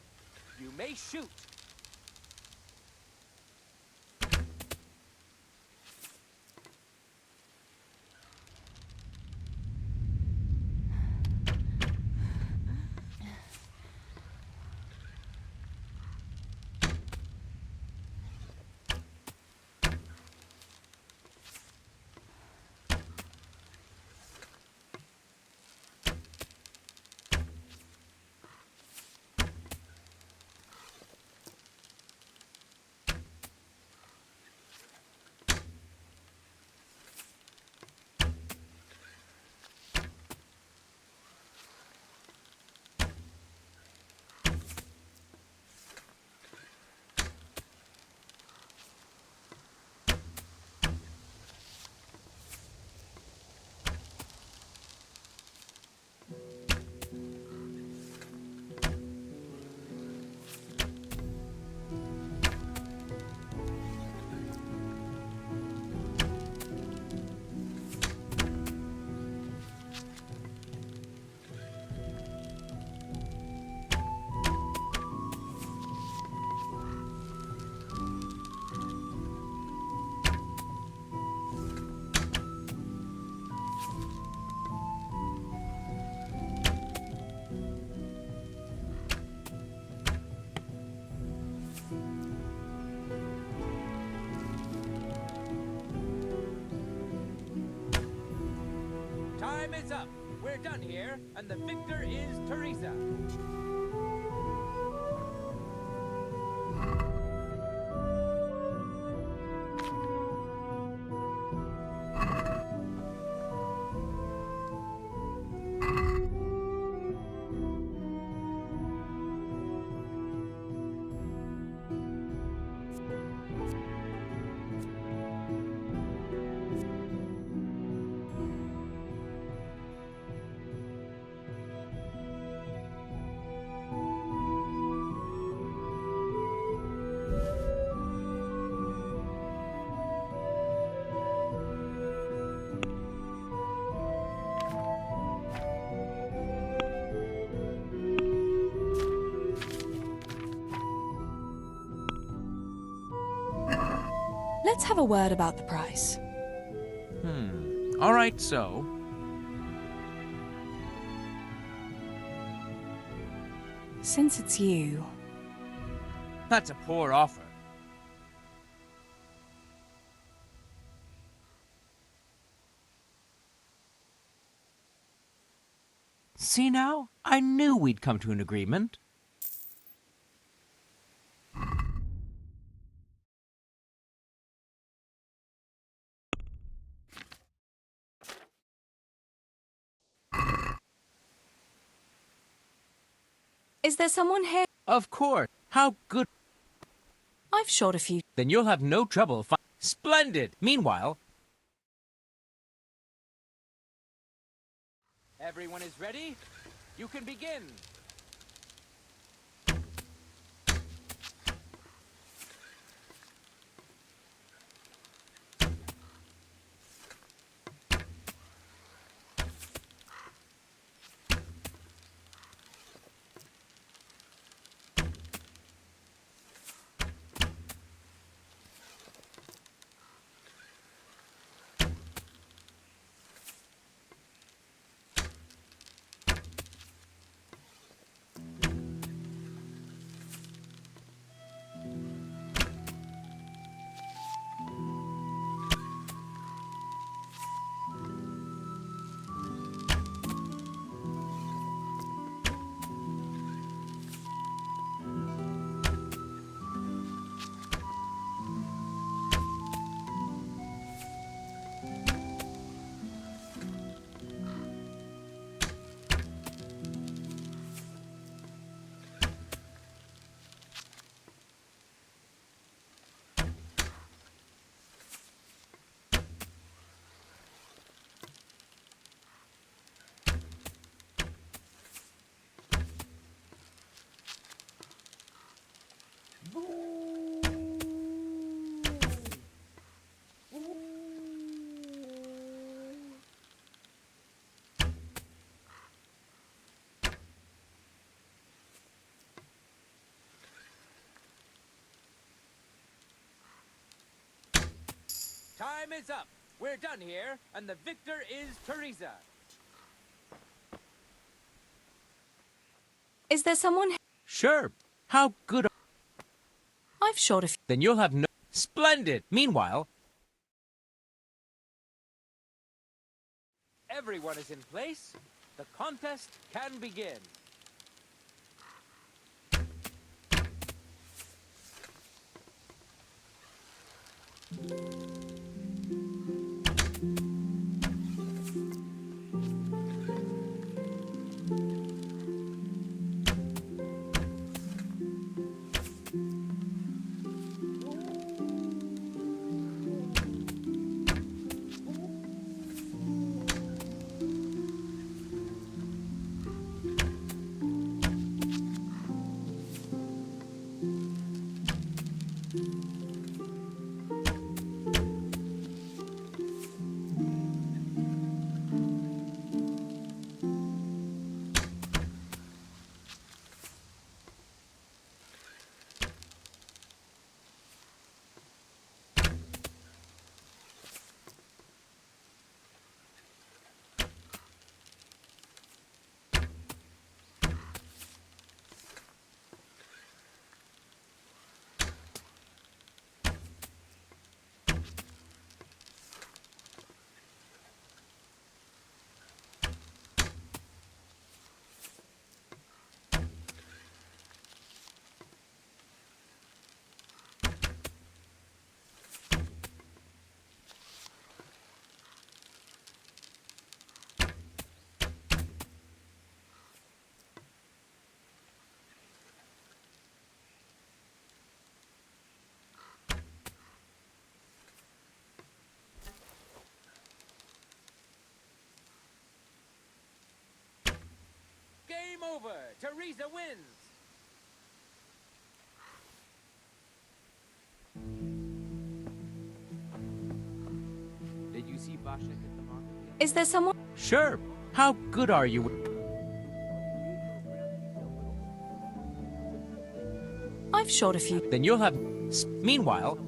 Speaker 7: You may shoot. Time is up. We're done here, and the victor is Teresa.
Speaker 5: Let's have a word about the price.
Speaker 7: All right, so.
Speaker 5: Since it's you,
Speaker 7: That's a poor offer. See now? I knew we'd come to an agreement.
Speaker 5: is there someone here?
Speaker 7: Of course. How good.
Speaker 5: I've shot a few.
Speaker 7: Then you'll have no trouble Splendid! Meanwhile... Everyone is ready? You can begin. Time is up. We're done here, and the victor is Teresa.
Speaker 5: Is there someone here?
Speaker 7: Sure. How good.
Speaker 5: I've shot a few.
Speaker 7: Then you'll have no. Splendid. Meanwhile. Everyone is in place. The contest can begin. Teresa wins! Did you see Basha hit the mark?
Speaker 5: Is there someone?
Speaker 7: Sure. How good are you?
Speaker 5: I've shot a few.
Speaker 7: Then you'll have... Meanwhile...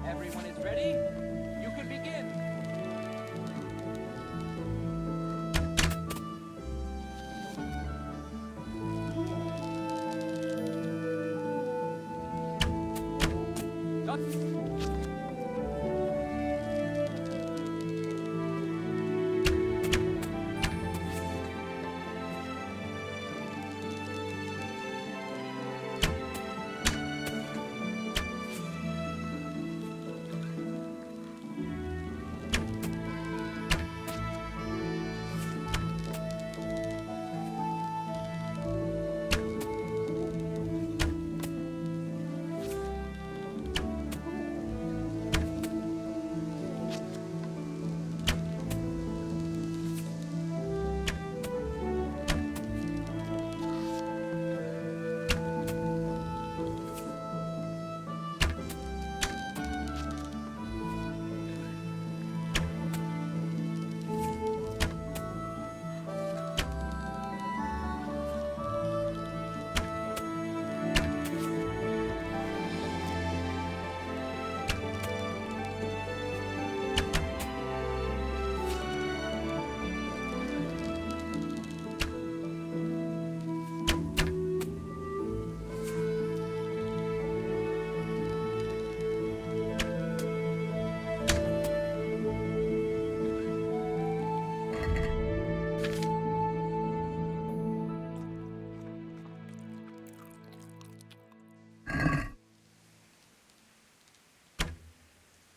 Speaker 7: Everyone is ready? You can begin.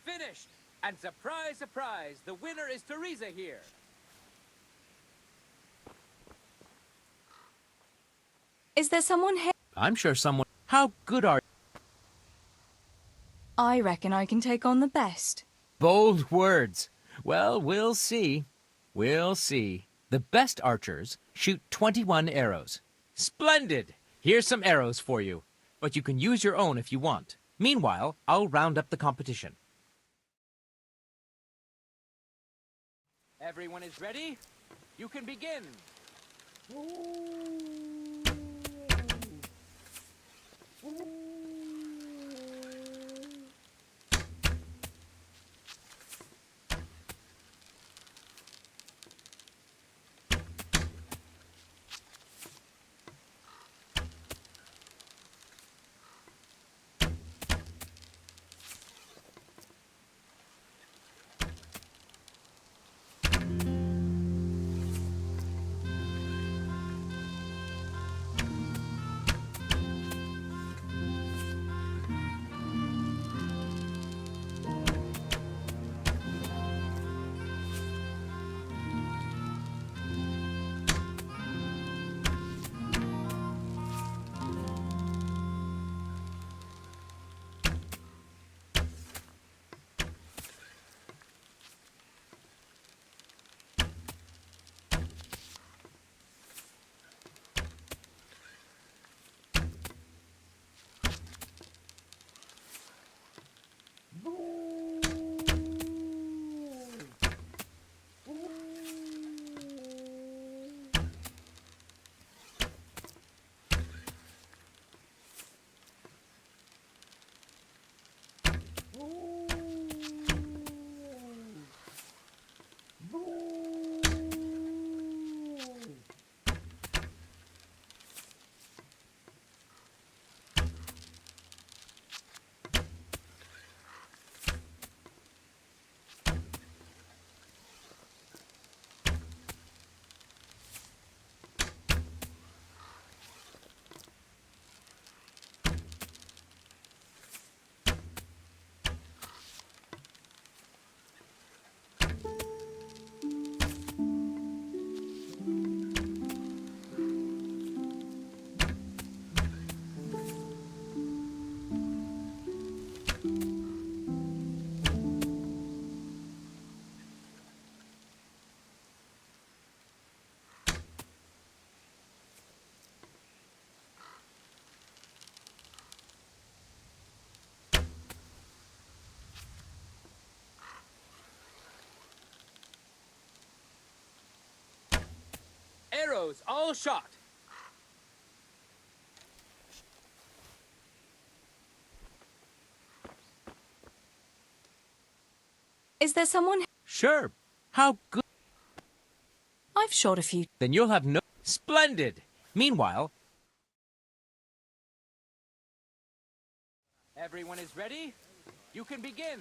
Speaker 7: Finished! And surprise, surprise, the winner is Teresa here.
Speaker 5: Is there someone here?
Speaker 7: I'm sure someone... How good are...
Speaker 5: I reckon I can take on the best.
Speaker 7: Bold words. Well, we'll see. We'll see. The best archers shoot 21 arrows. Splendid! Here's some arrows for you. But you can use your own if you want. Meanwhile, I'll round up the competition. Everyone is ready? You can begin. arrows, all shot.
Speaker 5: Is there someone?
Speaker 7: Sure. How good.
Speaker 5: I've shot a few.
Speaker 7: Then you'll have no... Splendid! Meanwhile... Everyone is ready? You can begin.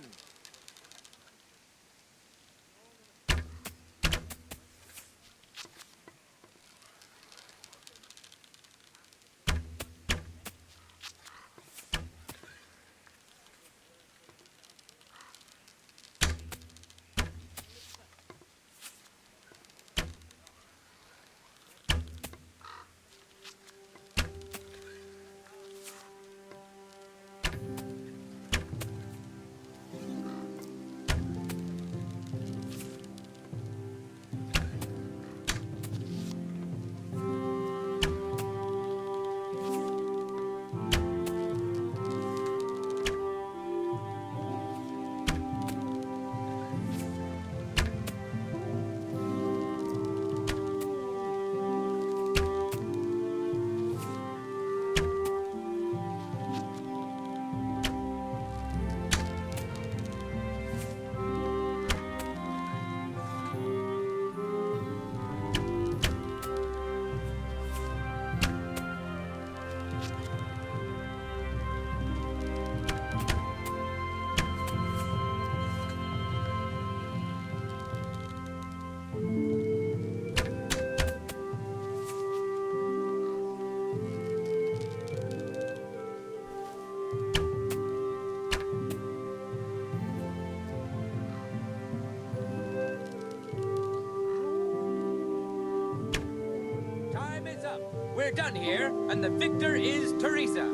Speaker 7: We're done here, and the victor is Teresa.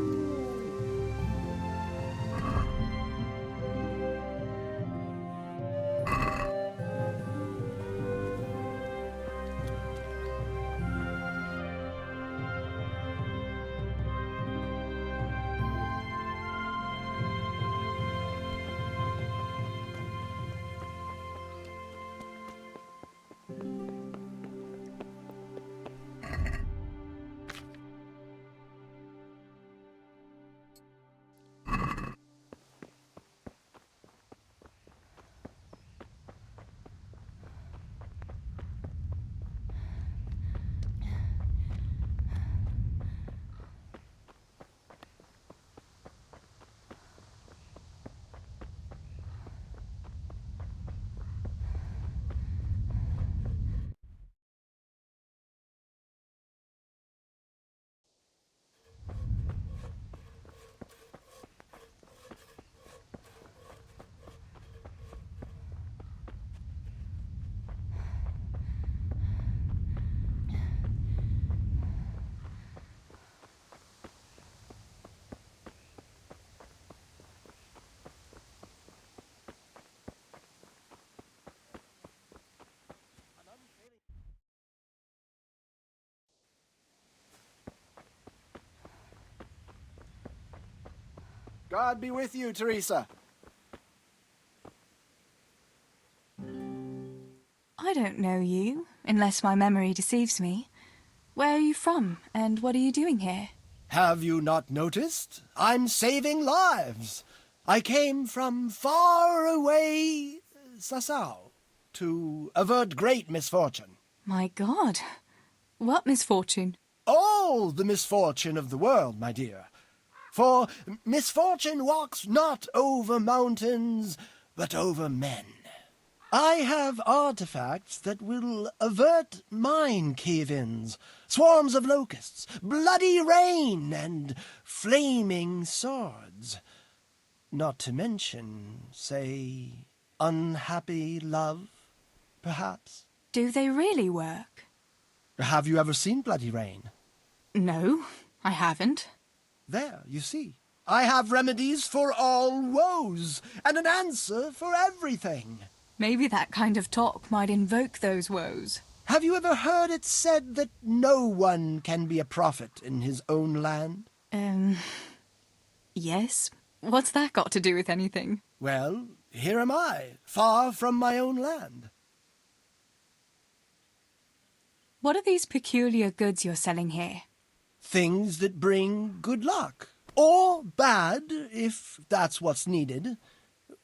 Speaker 20: God be with you, Teresa.
Speaker 5: I don't know you, unless my memory deceives me. Where are you from, and what are you doing here?
Speaker 14: Have you not noticed? I'm saving lives. I came from far away Sasau to avert great misfortune.
Speaker 5: My God, what misfortune?
Speaker 14: All the misfortune of the world, my dear. For misfortune walks not over mountains, but over men. I have artifacts that will avert mine cave-ins, swarms of locusts, bloody rain, and flaming swords. Not to mention, say, unhappy love, perhaps.
Speaker 5: Do they really work?
Speaker 14: Have you ever seen bloody rain?
Speaker 5: No, I haven't.
Speaker 14: There, you see. I have remedies for all woes, and an answer for everything.
Speaker 5: Maybe that kind of talk might invoke those woes.
Speaker 14: Have you ever heard it said that no one can be a prophet in his own land?
Speaker 5: Yes. What's that got to do with anything?
Speaker 14: Well, here am I, far from my own land.
Speaker 5: What are these peculiar goods you're selling here?
Speaker 14: Things that bring good luck. Or bad, if that's what's needed.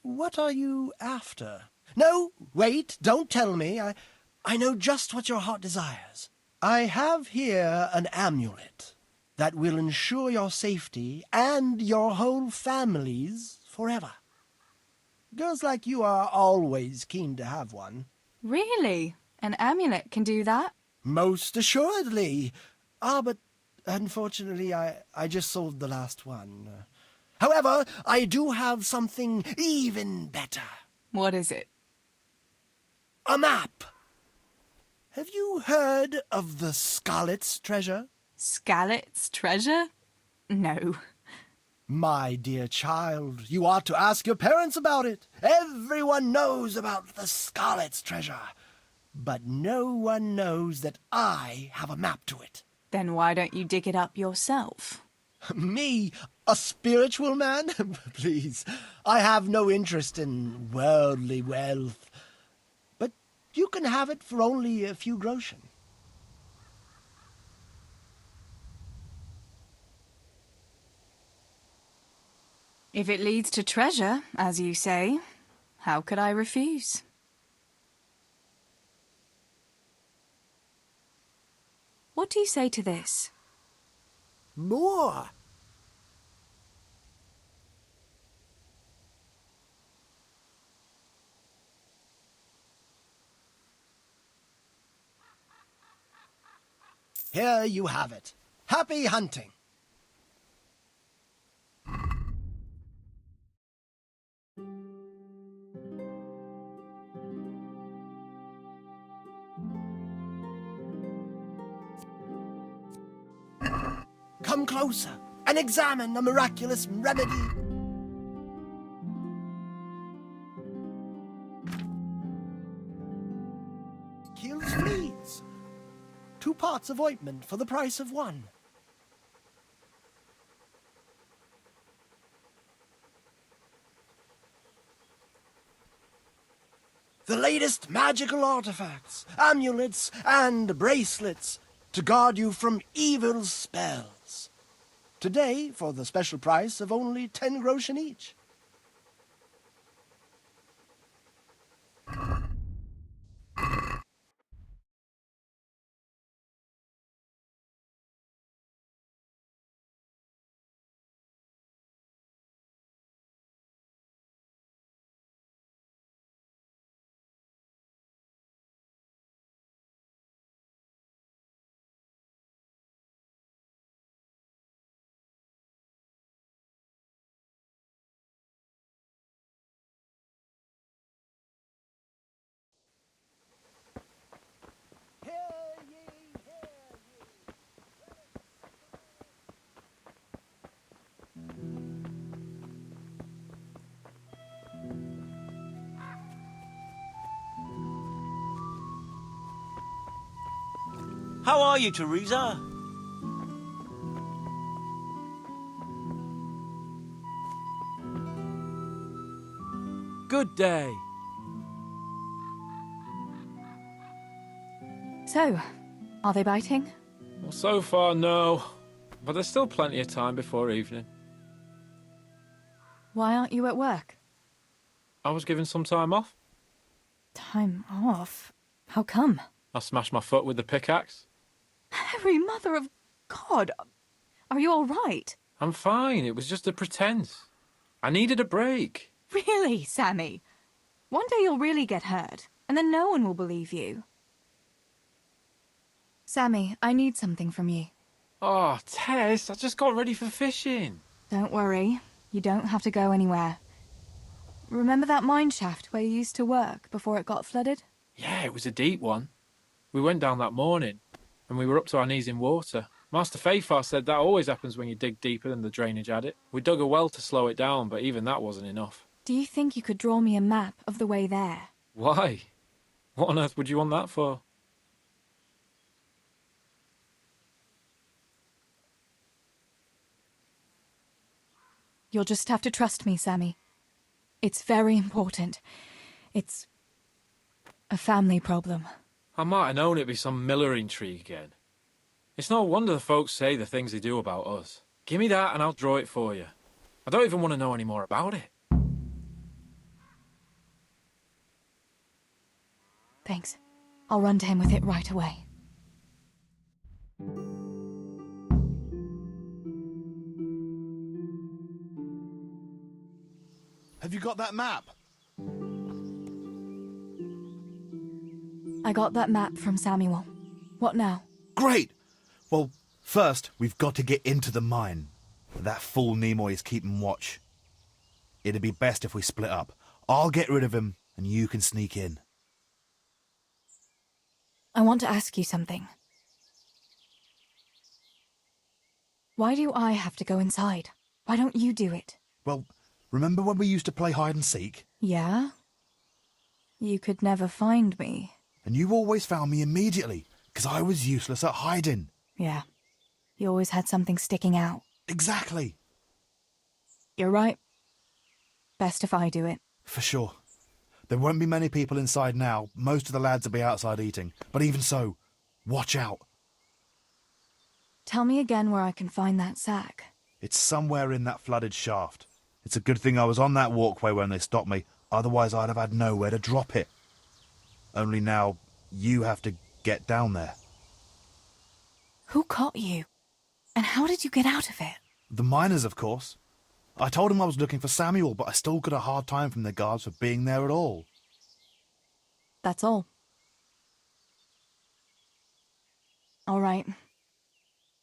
Speaker 14: What are you after? No, wait, don't tell me. I know just what your heart desires. I have here an amulet that will ensure your safety and your whole family's forever. Girls like you are always keen to have one.
Speaker 5: Really? An amulet can do that?
Speaker 14: Most assuredly. But unfortunately I just sold the last one. However, I do have something even better.
Speaker 5: What is it?
Speaker 14: A map. Have you heard of the Scarlet's treasure?
Speaker 5: Scarlet's treasure? No.
Speaker 14: My dear child, you ought to ask your parents about it. Everyone knows about the Scarlet's treasure. But no one knows that I have a map to it.
Speaker 5: Then why don't you dig it up yourself?
Speaker 14: Me? A spiritual man? Please, I have no interest in worldly wealth. But you can have it for only a few groschen.
Speaker 5: If it leads to treasure, as you say, how could I refuse? What do you say to this?
Speaker 14: More! Here you have it. Happy hunting! Come closer and examine the miraculous remedy. Kills fleas. 2 parts of ointment for the price of 1. The latest magical artifacts, amulets, and bracelets to guard you from evil spells. Today, for the special price of only 10 groschen each.
Speaker 10: How are you, Teresa?
Speaker 17: Good day.
Speaker 5: So, are they biting?
Speaker 17: Well, so far, no. But there's still plenty of time before evening.
Speaker 5: Why aren't you at work?
Speaker 17: I was given some time off.
Speaker 5: Time off? How come?
Speaker 17: I smashed my foot with the pickaxe.
Speaker 5: Harry, mother of God! Are you all right?
Speaker 17: I'm fine. It was just a pretense. I needed a break.
Speaker 5: Really, Sammy? One day you'll really get hurt, and then no one will believe you. Sammy, I need something from you.
Speaker 17: Oh, Tess, I just got ready for fishing.
Speaker 5: Don't worry. You don't have to go anywhere. Remember that mine shaft where you used to work before it got flooded?
Speaker 17: Yeah, it was a deep one. We went down that morning, and we were up to our knees in water. Master Fafar said that always happens when you dig deeper than the drainage had it. We dug a well to slow it down, but even that wasn't enough.
Speaker 5: Do you think you could draw me a map of the way there?
Speaker 17: Why? What on earth would you want that for?
Speaker 5: You'll just have to trust me, Sammy. It's very important. It's a family problem.
Speaker 17: I might have known it'd be some miller intrigue again. It's no wonder the folks say the things they do about us. Give me that and I'll draw it for you. I don't even want to know any more about it.
Speaker 4: Thanks. I'll run to him with it right away.
Speaker 2: Have you got that map?
Speaker 4: I got that map from Samuel. What now?
Speaker 2: Great! Well, first, we've got to get into the mine. That fool Nimoy is keeping watch. It'd be best if we split up. I'll get rid of him, and you can sneak in.
Speaker 4: I want to ask you something. Why do I have to go inside? Why don't you do it?
Speaker 2: Well, remember when we used to play hide and seek?
Speaker 4: Yeah? You could never find me.
Speaker 2: And you always found me immediately, because I was useless at hiding.
Speaker 4: Yeah. You always had something sticking out.
Speaker 2: Exactly.
Speaker 4: You're right. Best if I do it.
Speaker 2: For sure. There won't be many people inside now. Most of the lads will be outside eating. But even so, watch out.
Speaker 4: Tell me again where I can find that sack.
Speaker 2: It's somewhere in that flooded shaft. It's a good thing I was on that walkway when they stopped me. Otherwise, I'd have had nowhere to drop it. Only now, you have to get down there.
Speaker 4: Who caught you? And how did you get out of it?
Speaker 2: The miners, of course. I told them I was looking for Samuel, but I still got a hard time from the guards for being there at all.
Speaker 4: That's all. All right.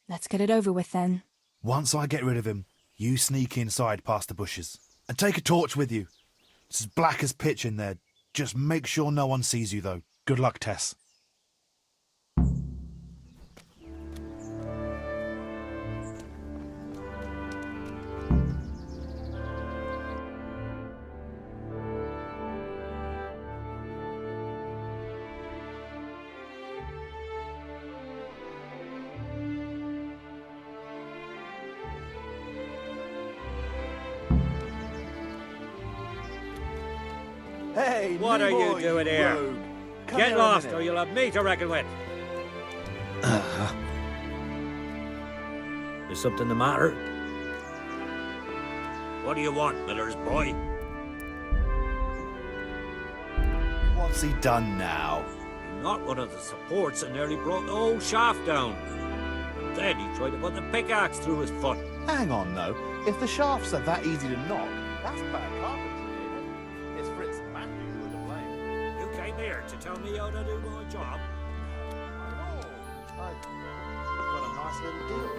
Speaker 4: Let's get it over with then.
Speaker 2: Once I get rid of him, you sneak inside past the bushes. And take a torch with you. It's as black as pitch in there. Just make sure no one sees you, though. Good luck, Tess.
Speaker 12: Hey,
Speaker 19: What are you
Speaker 12: Nimoy,
Speaker 19: doing here?
Speaker 12: rogue. Come
Speaker 19: Get
Speaker 12: here a
Speaker 19: lost
Speaker 12: minute.
Speaker 19: or you'll have me to reckon with. Is something the matter? What do you want, miller's boy?
Speaker 2: What's he done now?
Speaker 19: He knocked one of the supports and nearly brought the whole shaft down. And then he tried to put the pickaxe through his foot.
Speaker 2: Hang on, though. If the shafts are that easy to knock, that's bad carpentry, ain't it? It's Fritz and Matthew who are to blame.
Speaker 19: You came here to tell me how to do my job.
Speaker 2: I've got a nice little deal.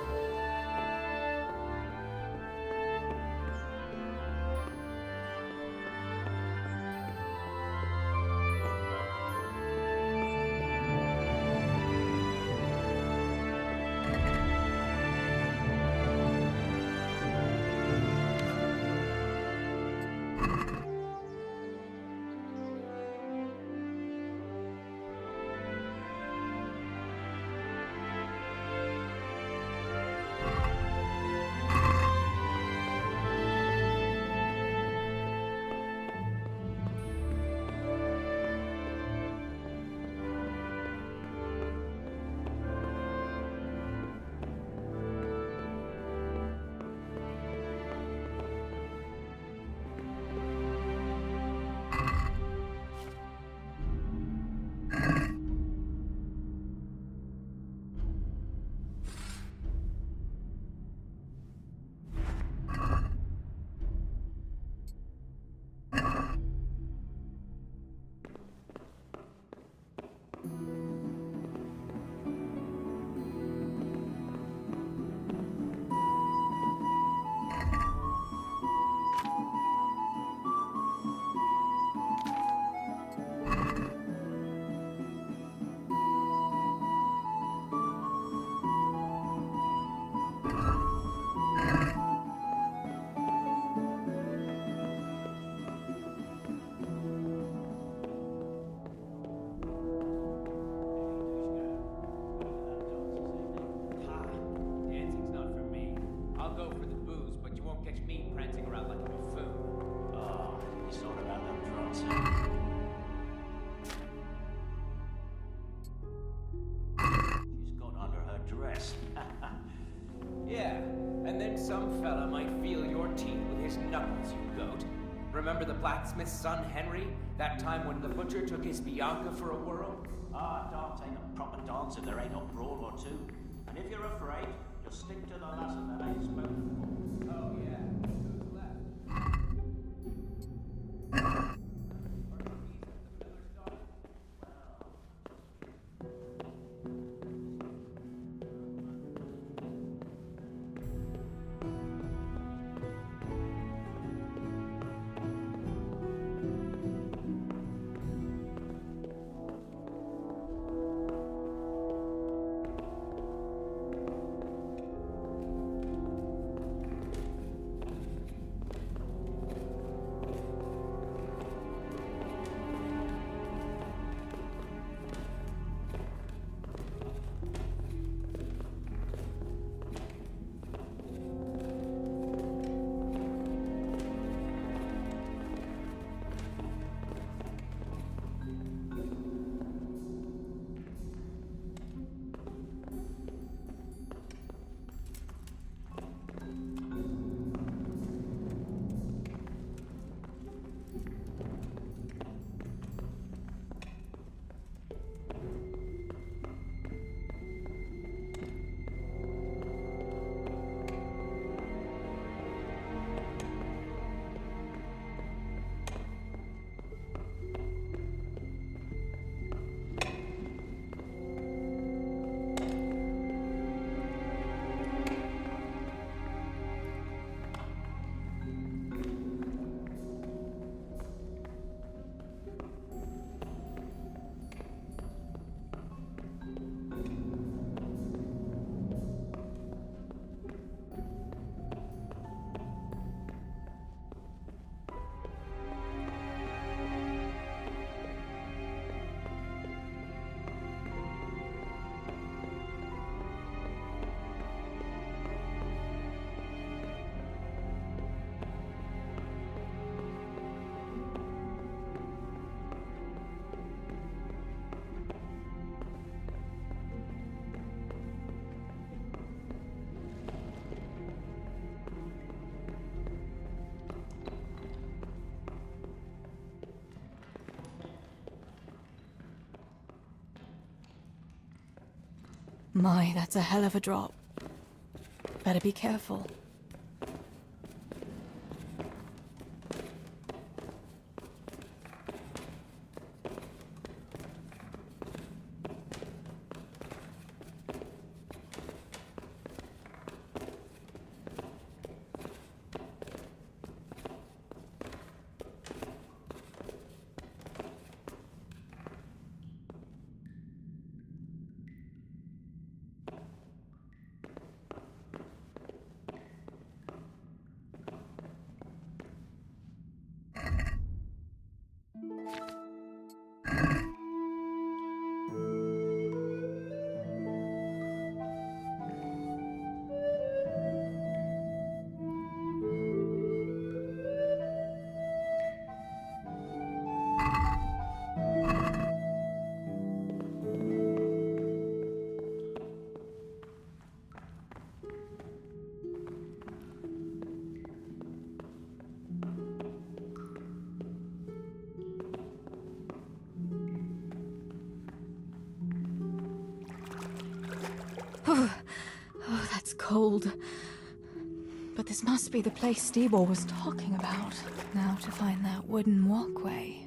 Speaker 3: some fella might feel your teeth with his knuckles, you goat. Remember the blacksmith's son, Henry? That time when the butcher took his Bianca for a whirl?
Speaker 10: Ah, dance ain't a proper dance if there ain't a brawl or two. And if you're afraid, just stick to the lassie that ain't spoken for.
Speaker 3: Oh, yeah. Who's left?
Speaker 4: My, that's a hell of a drop. Better be careful. Oh, that's cold. But this must be the place Stebor was talking about. Now to find that wooden walkway.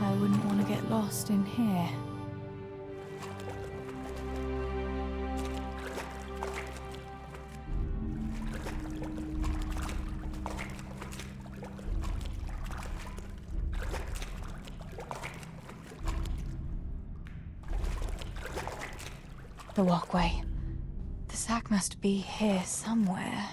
Speaker 4: I wouldn't want to get lost in here. The walkway. The sack must be here somewhere.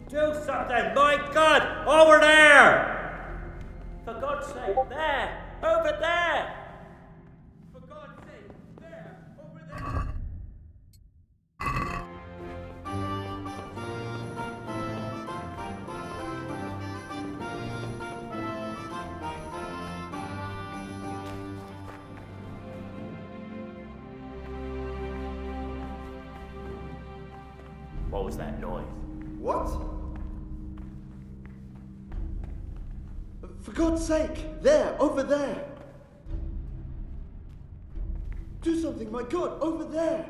Speaker 10: Do something! My God! Over there! For God's sake, there! Over there! For God's sake, there! Over there!
Speaker 3: What was that noise?
Speaker 20: What? For God's sake! There! Over there! Do something, my God! Over there!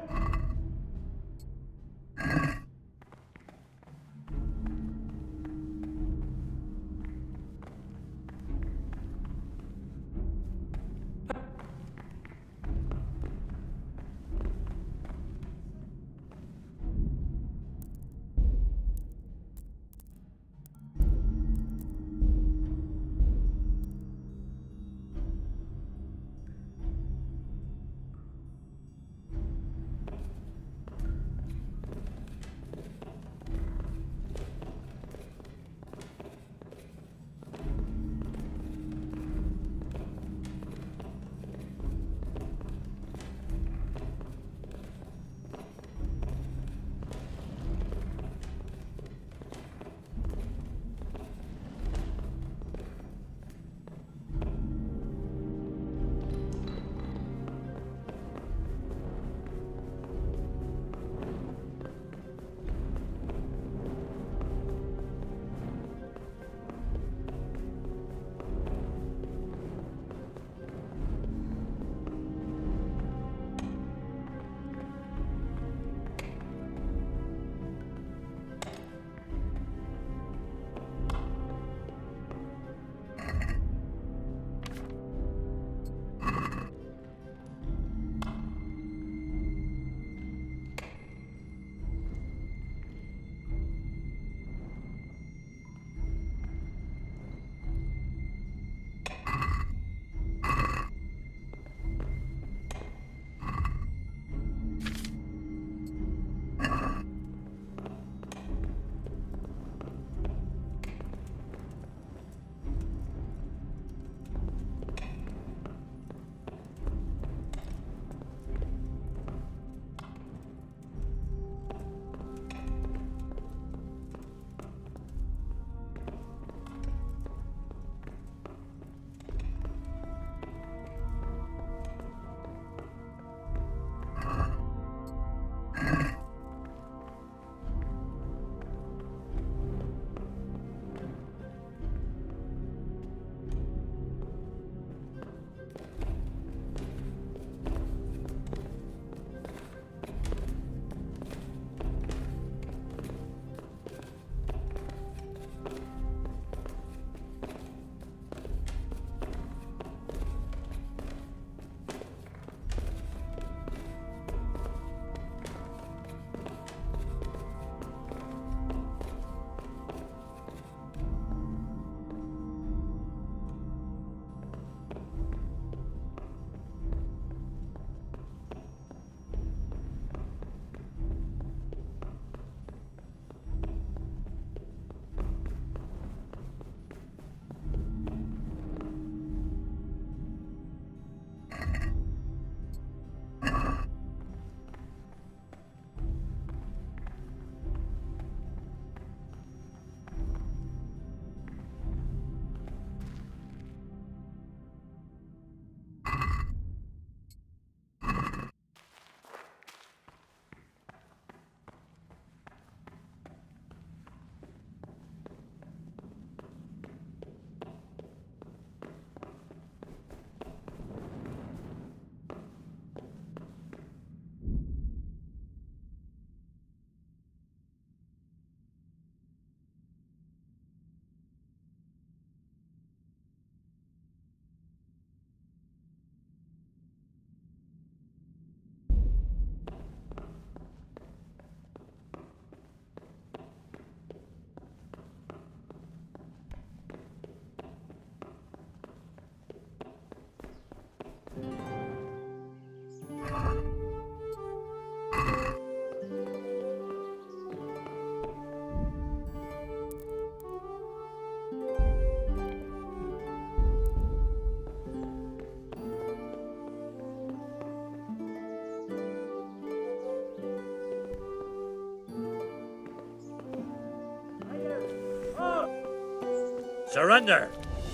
Speaker 10: Surrender!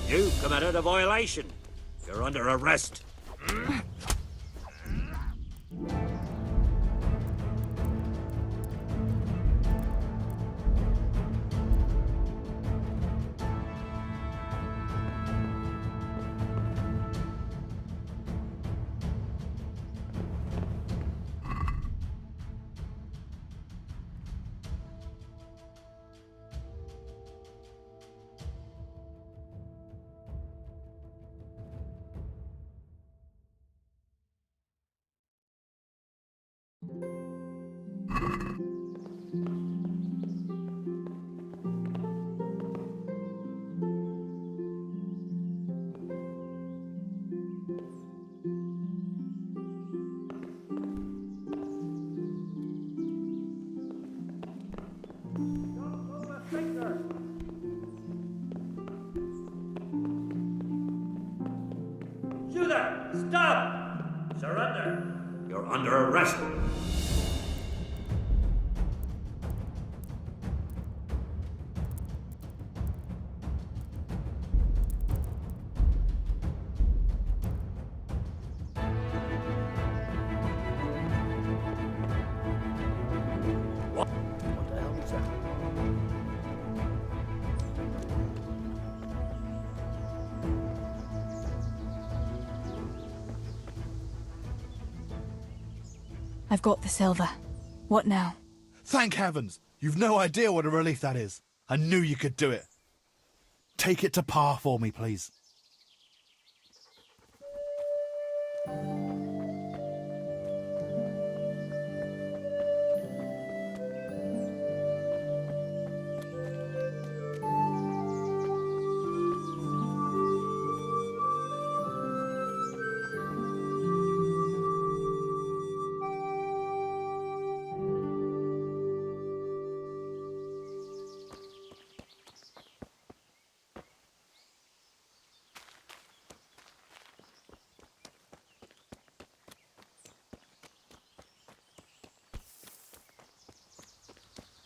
Speaker 10: You've committed a violation. You're under arrest. You there! Stop! Surrender! You're under arrest. What the hell is that?
Speaker 4: I've got the silver. What now?
Speaker 2: Thank heavens! You've no idea what a relief that is. I knew you could do it. Take it to Pa for me, please.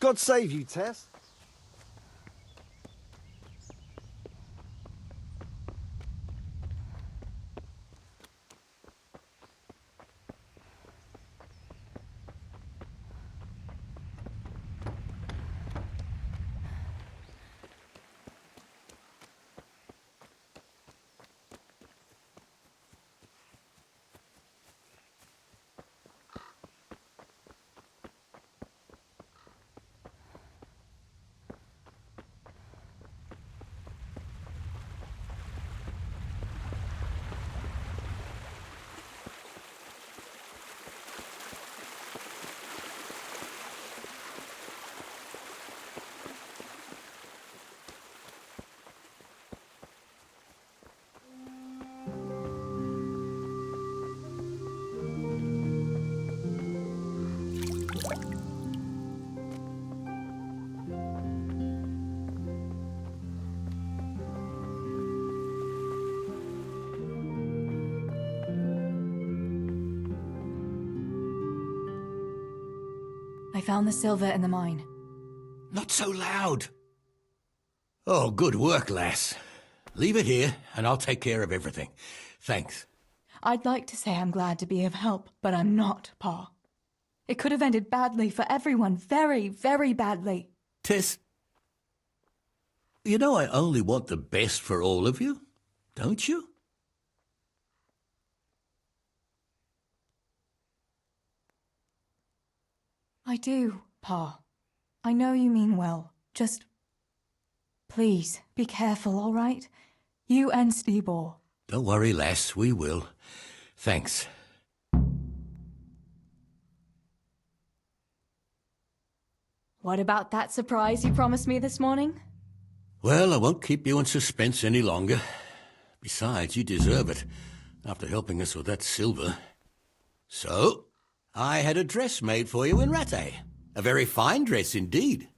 Speaker 20: God save you, Tess.
Speaker 4: I found the silver in the mine.
Speaker 9: Not so loud. Oh, good work, lass. Leave it here, and I'll take care of everything. Thanks.
Speaker 4: I'd like to say I'm glad to be of help, but I'm not, Pa. It could have ended badly for everyone. Very, very badly.
Speaker 9: Tess, you know I only want the best for all of you, don't you?
Speaker 4: I do, Pa. I know you mean well. Just... please, be careful, all right? You and Stebor.
Speaker 9: Don't worry, lass, we will. Thanks.
Speaker 4: What about that surprise you promised me this morning?
Speaker 9: Well, I won't keep you in suspense any longer. Besides, you deserve it, after helping us with that silver. So, I had a dress made for you in Rattay. A very fine dress indeed.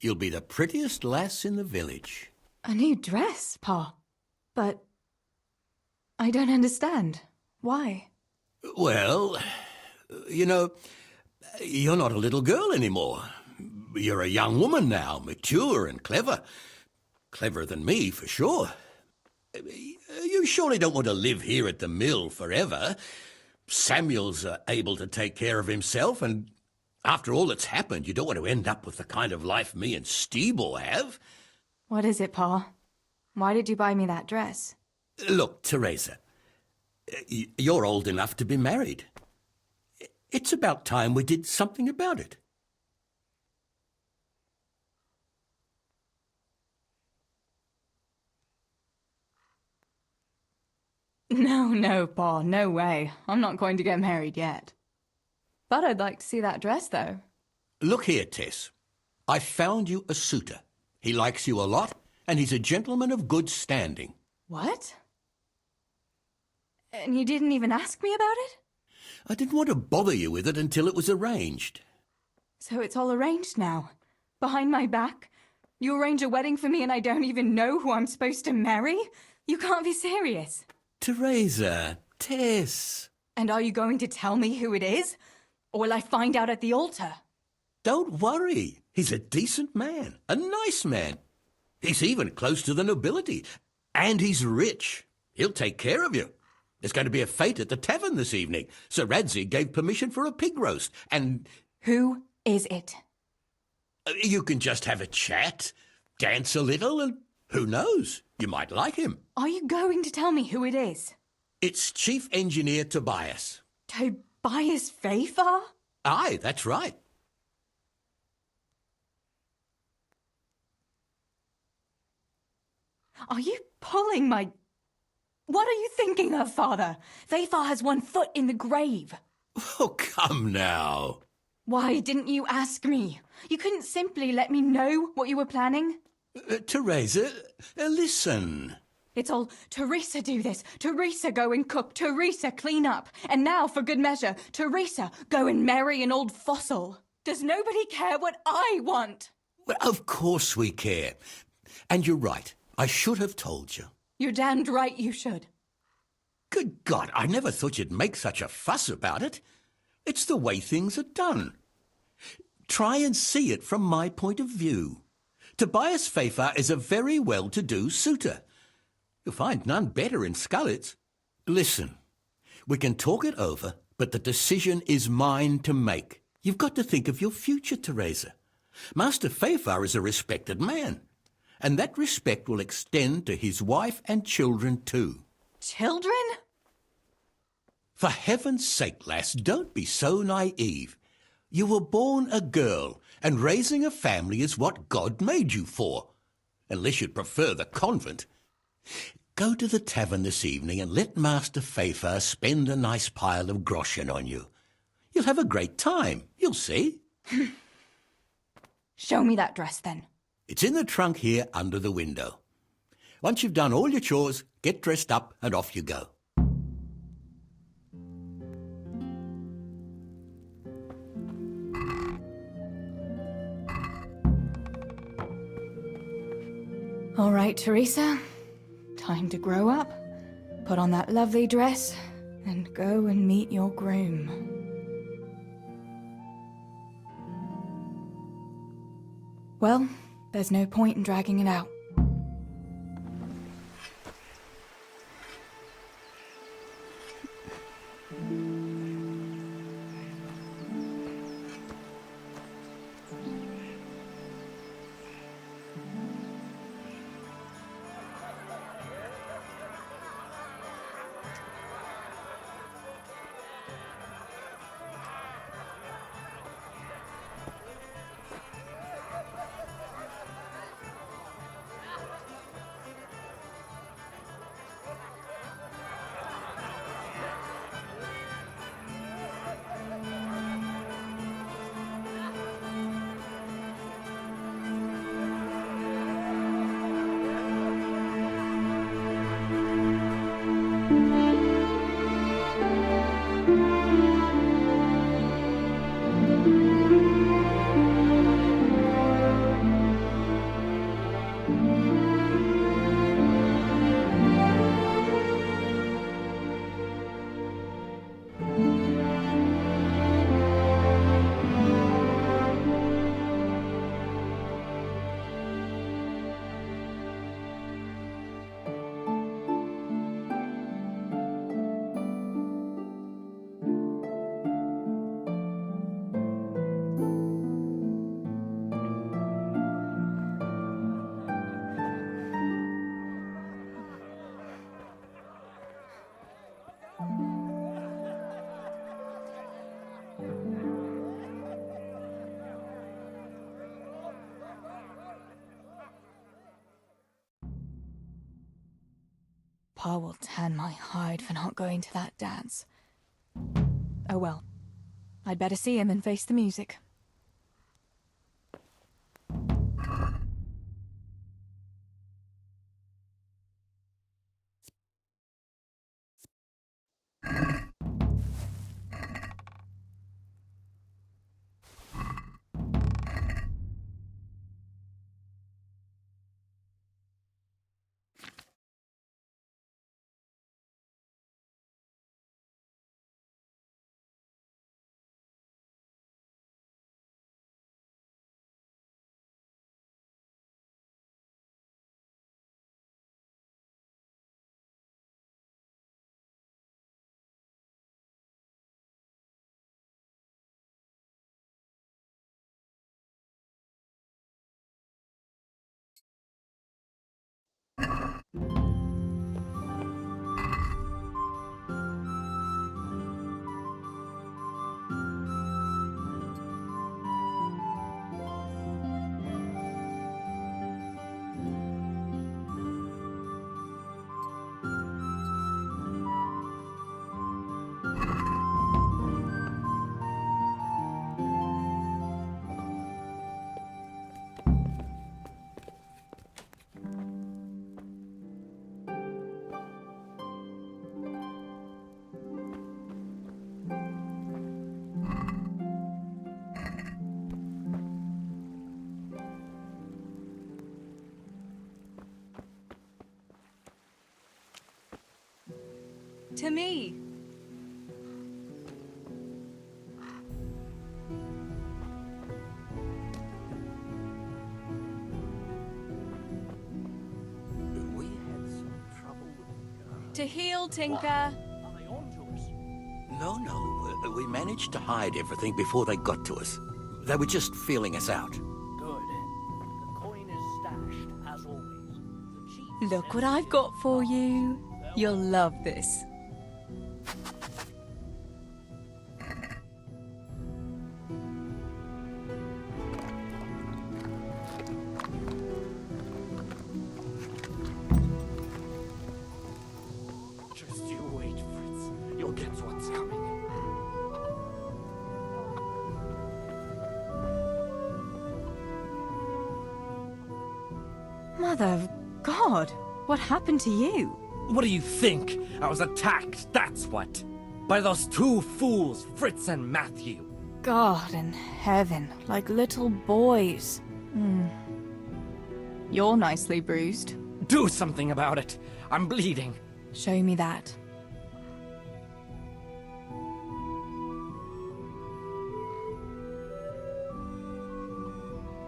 Speaker 9: You'll be the prettiest lass in the village.
Speaker 4: A new dress, Pa. But... I don't understand. Why?
Speaker 9: Well, you know, you're not a little girl anymore. You're a young woman now, mature and clever. cleverer than me, for sure. You surely don't want to live here at the mill forever. Samuel's able to take care of himself, and after all that's happened, you don't want to end up with the kind of life me and Steeble have.
Speaker 21: What is it, Pa? Why did you buy me that dress?
Speaker 9: Look, Teresa, you're old enough to be married. It's about time we did something about it.
Speaker 21: No, Pa, no way. I'm not going to get married yet. But I'd like to see that dress, though.
Speaker 9: Look here, Tess. I found you a suitor. He likes you a lot, and he's a gentleman of good standing.
Speaker 21: What? And you didn't even ask me about it?
Speaker 9: I didn't want to bother you with it until it was arranged.
Speaker 21: So it's all arranged now? Behind my back? You arrange a wedding for me and I don't even know who I'm supposed to marry? You can't be serious.
Speaker 9: Teresa, Tess.
Speaker 21: And are you going to tell me who it is? Or will I find out at the altar?
Speaker 9: Don't worry. He's a decent man, a nice man. He's even close to the nobility. And he's rich. He'll take care of you. There's going to be a fete at the tavern this evening. Sir Radzig gave permission for a pig roast, and...
Speaker 21: Who is it?
Speaker 9: You can just have a chat, dance a little, and who knows? You might like him.
Speaker 21: Are you going to tell me who it is?
Speaker 9: It's Chief Engineer Tobias.
Speaker 21: Tobias Fafar?
Speaker 9: Aye, that's right.
Speaker 21: Are you pulling my... What are you thinking of, Father? Fafar has one foot in the grave.
Speaker 9: Oh, come now.
Speaker 21: Why didn't you ask me? You couldn't simply let me know what you were planning?
Speaker 9: Teresa, listen.
Speaker 21: It's all, Teresa do this, Teresa go and cook, Teresa clean up. And now, for good measure, Teresa go and marry an old fossil. Does nobody care what I want?
Speaker 9: Well, of course we care. And you're right. I should have told you.
Speaker 21: You're damned right you should.
Speaker 9: Good God, I never thought you'd make such a fuss about it. It's the way things are done. Try and see it from my point of view. Tobias Fafar is a very well-to-do suitor. You'll find none better in Scullets. Listen, we can talk it over, but the decision is mine to make. You've got to think of your future, Teresa. Master Fafar is a respected man, and that respect will extend to his wife and children too.
Speaker 21: Children?
Speaker 9: For heaven's sake, lass, don't be so naive. You were born a girl, and raising a family is what God made you for. Unless you'd prefer the convent. Go to the tavern this evening and let Master Fafar spend a nice pile of groschen on you. You'll have a great time, you'll see.
Speaker 21: Show me that dress, then.
Speaker 9: It's in the trunk here under the window. Once you've done all your chores, get dressed up and off you go.
Speaker 21: All right, Teresa. Time to grow up, put on that lovely dress, and go and meet your groom. Well, there's no point in dragging it out.
Speaker 4: Pa will tan my hide for not going to that dance. Oh well. I'd better see him and face the music. To me.
Speaker 12: We had some trouble with...
Speaker 4: To heel, Tinker.
Speaker 12: Are they on to us?
Speaker 18: No. We managed to hide everything before they got to us. They were just feeling us out.
Speaker 12: Good. The coin is stashed, as always. The chief
Speaker 4: Look what I've got for you. You'll love this.
Speaker 12: Just you wait, Fritz. You'll get what's coming.
Speaker 4: Mother of God, what happened to you?
Speaker 3: What do you think? I was attacked, that's what. By those two fools, Fritz and Matthew.
Speaker 4: God in heaven, like little boys. You're nicely bruised.
Speaker 3: Do something about it. I'm bleeding.
Speaker 4: Show me that.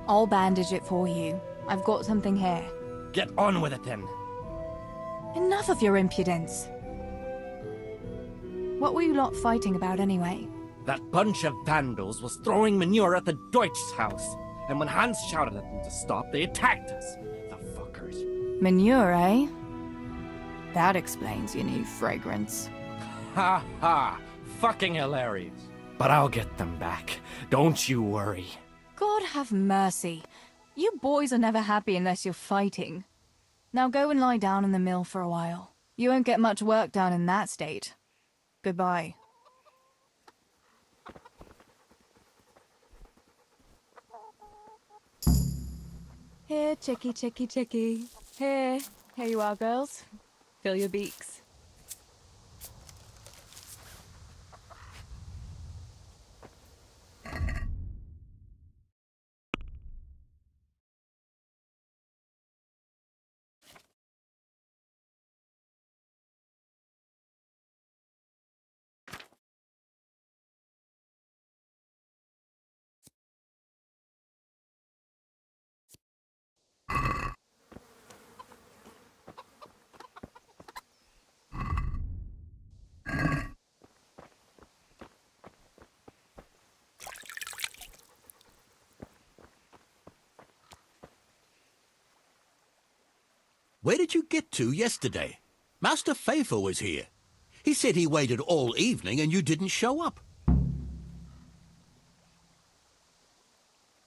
Speaker 4: I'll bandage it for you. I've got something here.
Speaker 3: Get on with it then.
Speaker 4: Enough of your impudence. What were you lot fighting about anyway?
Speaker 3: That bunch of vandals was throwing manure at the Deutsch's house. And when Hans shouted at them to stop, they attacked us. The fuckers.
Speaker 4: Manure, eh? That explains your new fragrance.
Speaker 3: Ha ha. Fucking hilarious. But I'll get them back. Don't you worry.
Speaker 4: God have mercy. You boys are never happy unless you're fighting. Now go and lie down in the mill for a while. You won't get much work done in that state. Goodbye. Here, chickie, chickie, chickie. Here you are, girls. Fill your beaks.
Speaker 9: Where did you get to yesterday? Master Pfeiffer was here. He said he waited all evening and you didn't show up.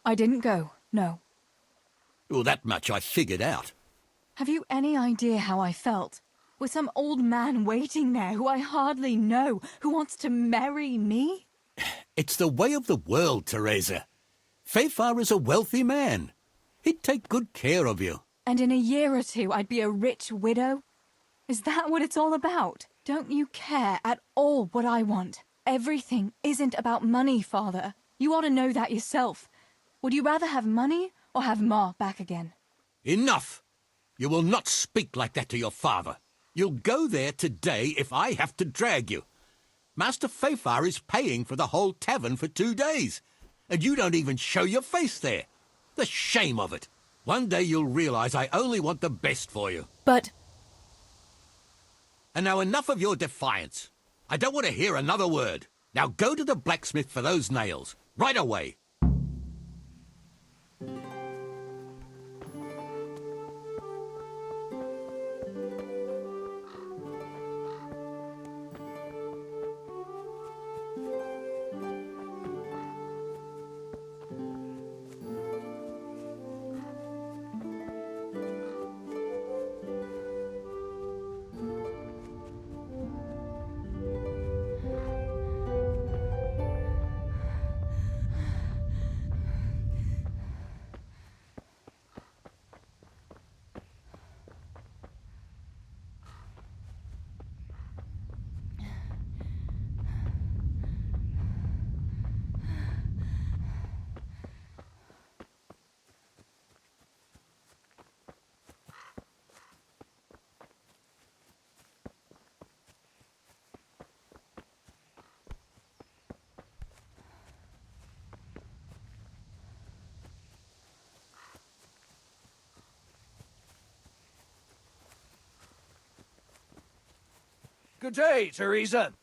Speaker 4: I didn't go, no.
Speaker 9: Well, that much I figured out.
Speaker 4: Have you any idea how I felt?
Speaker 21: with some old man waiting there who I hardly know, who wants to marry me?
Speaker 9: It's the way of the world, Teresa. Fafar is a wealthy man. He'd take good care of you.
Speaker 21: And in a year or two I'd be a rich widow? Is that what it's all about? Don't you care at all what I want? Everything isn't about money, Father. You ought to know that yourself. Would you rather have money or have Ma back again?
Speaker 9: Enough! You will not speak like that to your father. You'll go there today if I have to drag you. Master Fafar is paying for the whole tavern for 2 days, and you don't even show your face there. The shame of it. One day you'll realize I only want the best for you.
Speaker 21: But...
Speaker 9: And now enough of your defiance. I don't want to hear another word. Now go to the blacksmith for those nails. Right away.
Speaker 12: Good day, Teresa.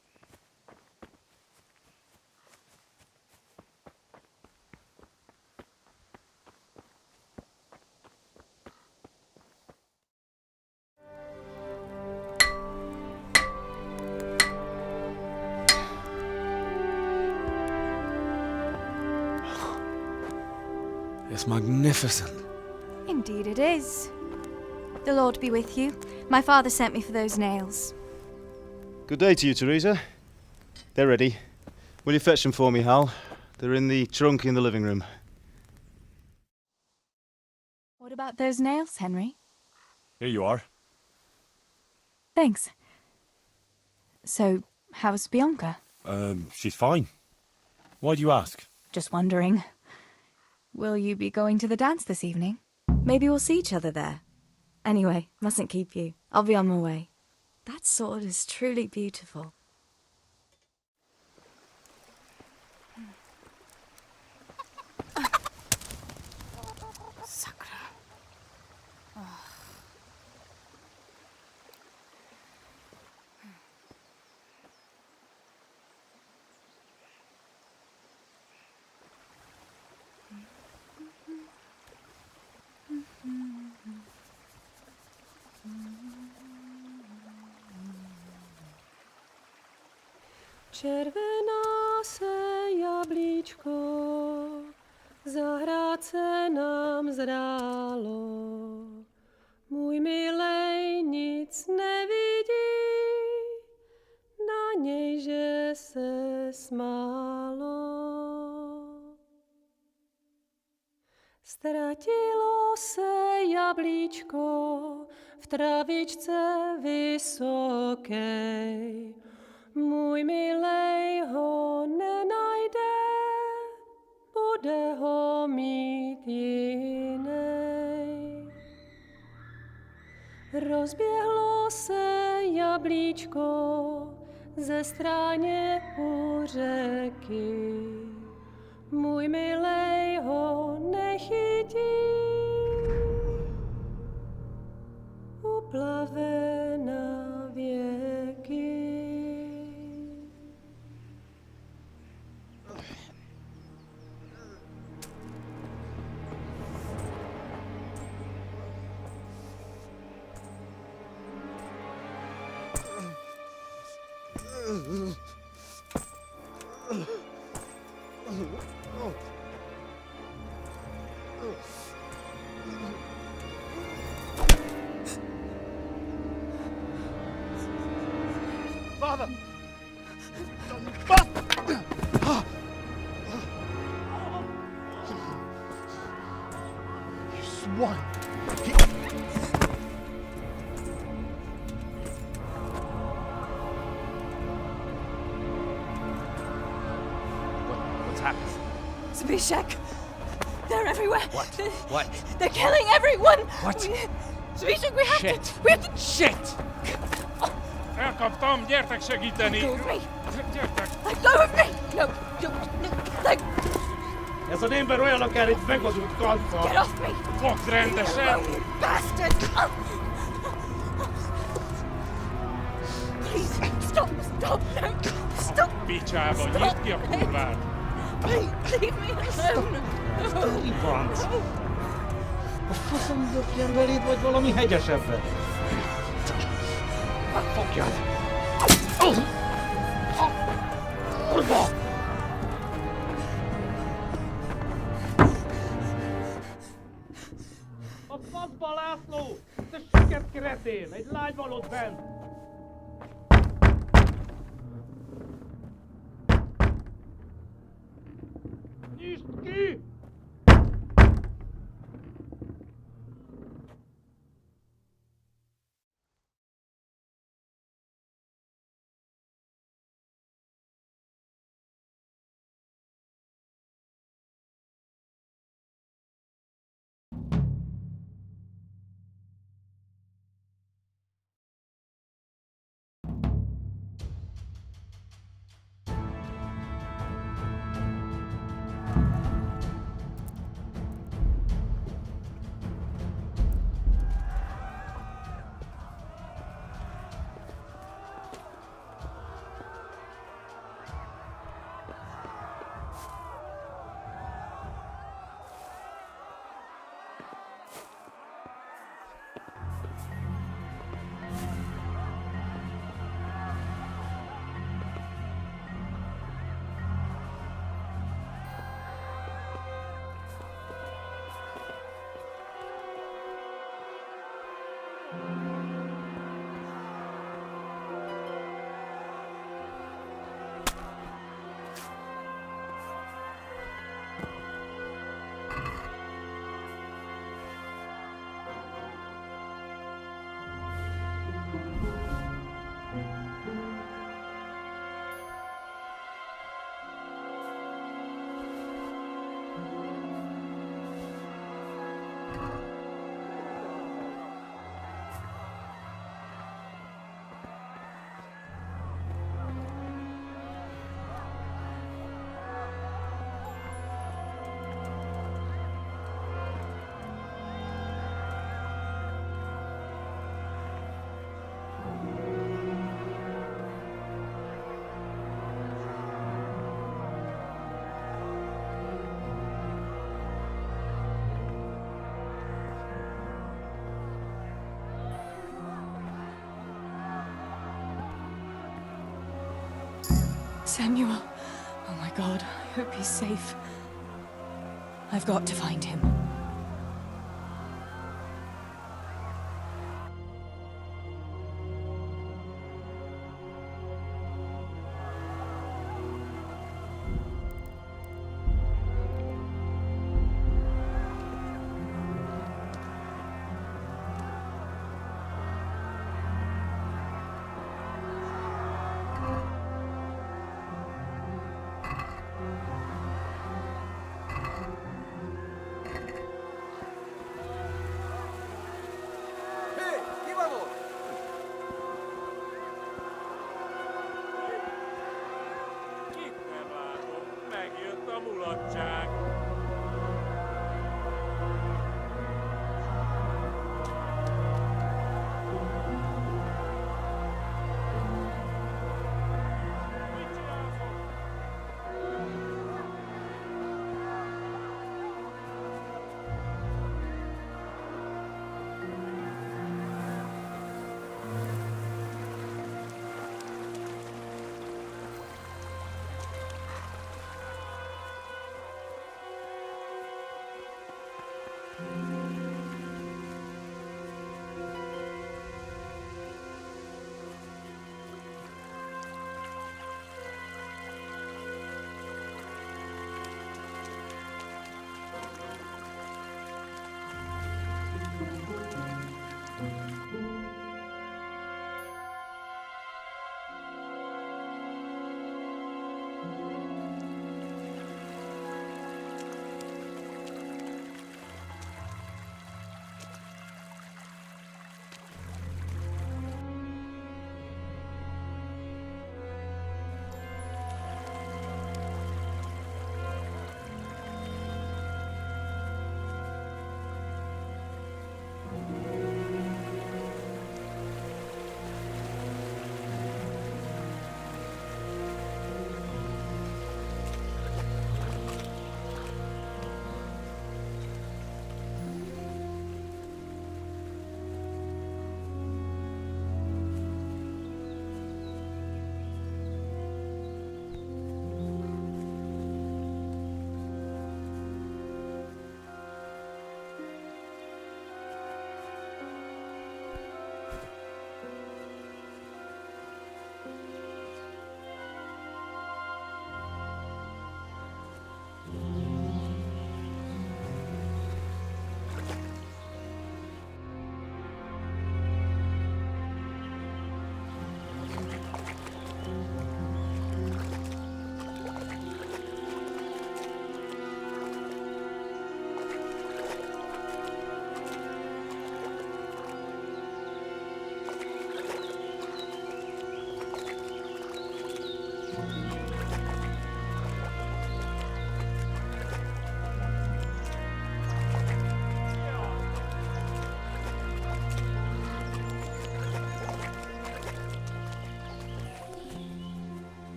Speaker 1: It's magnificent.
Speaker 4: Indeed it is. The Lord be with you. My father sent me for those nails.
Speaker 22: Good day to you, Teresa. They're ready. Will you fetch them for me, Hal? They're in the trunk in the living room.
Speaker 21: What about those nails, Henry?
Speaker 1: Here you are.
Speaker 21: Thanks. So, how's Bianca?
Speaker 1: She's fine. Why do you ask?
Speaker 21: Just wondering. Will you be going to the dance this evening? Maybe we'll see each other there. Anyway, mustn't keep you. I'll be on my way. That sword is truly beautiful.
Speaker 4: Sacre.
Speaker 23: Červená se jablíčko, zahrát se nám zdálo. Můj milej nic nevidí, na něj, že se smálo. Ztratilo se jablíčko v travičce vysokej. Můj milej ho nenajde, bude ho mít jinej. Rozběhlo se jablíčko ze stráně u řeky. Můj milej ho nechytí, uplave na věky.
Speaker 14: father! You swine!
Speaker 1: What's happened?
Speaker 21: Zbyszek! They're everywhere!
Speaker 1: What?
Speaker 21: They're killing everyone!
Speaker 1: What?
Speaker 21: Zbyszek, we have
Speaker 1: Shit.
Speaker 21: to... We have to...
Speaker 1: Shit!
Speaker 6: Elkaptam, gyertek segíteni!
Speaker 21: Let go of me!
Speaker 6: Gyertek!
Speaker 21: Let go of me! No, let...
Speaker 6: Ez az ember olyan akár egy megadott kalfa!
Speaker 21: Get off me!
Speaker 6: Fogd rendesen!
Speaker 21: You bastard! Please, stop, no, stop!
Speaker 6: Picsába, nyisd ki a kurvát!
Speaker 21: Please, leave me alone!
Speaker 6: Mi van? A faszom dökjen beléd, vagy valami hegyesebbet? Fogjad! Kurva! A faszba, László! Te süket kretén! Egy lány van ott bent! Nyisd ki!
Speaker 21: Samuel. Oh my God, I hope he's safe. I've got to find him.
Speaker 6: Megjött a mulatság!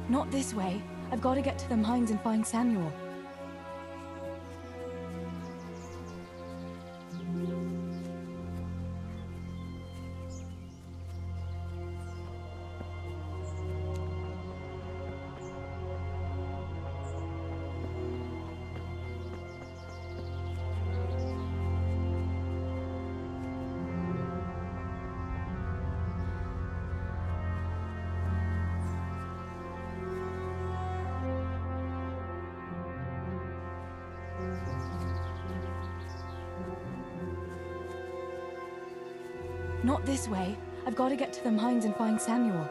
Speaker 21: Not this way. I've got to get to the mines and find Samuel. Not this way. I've got to get to the mines and find Samuel.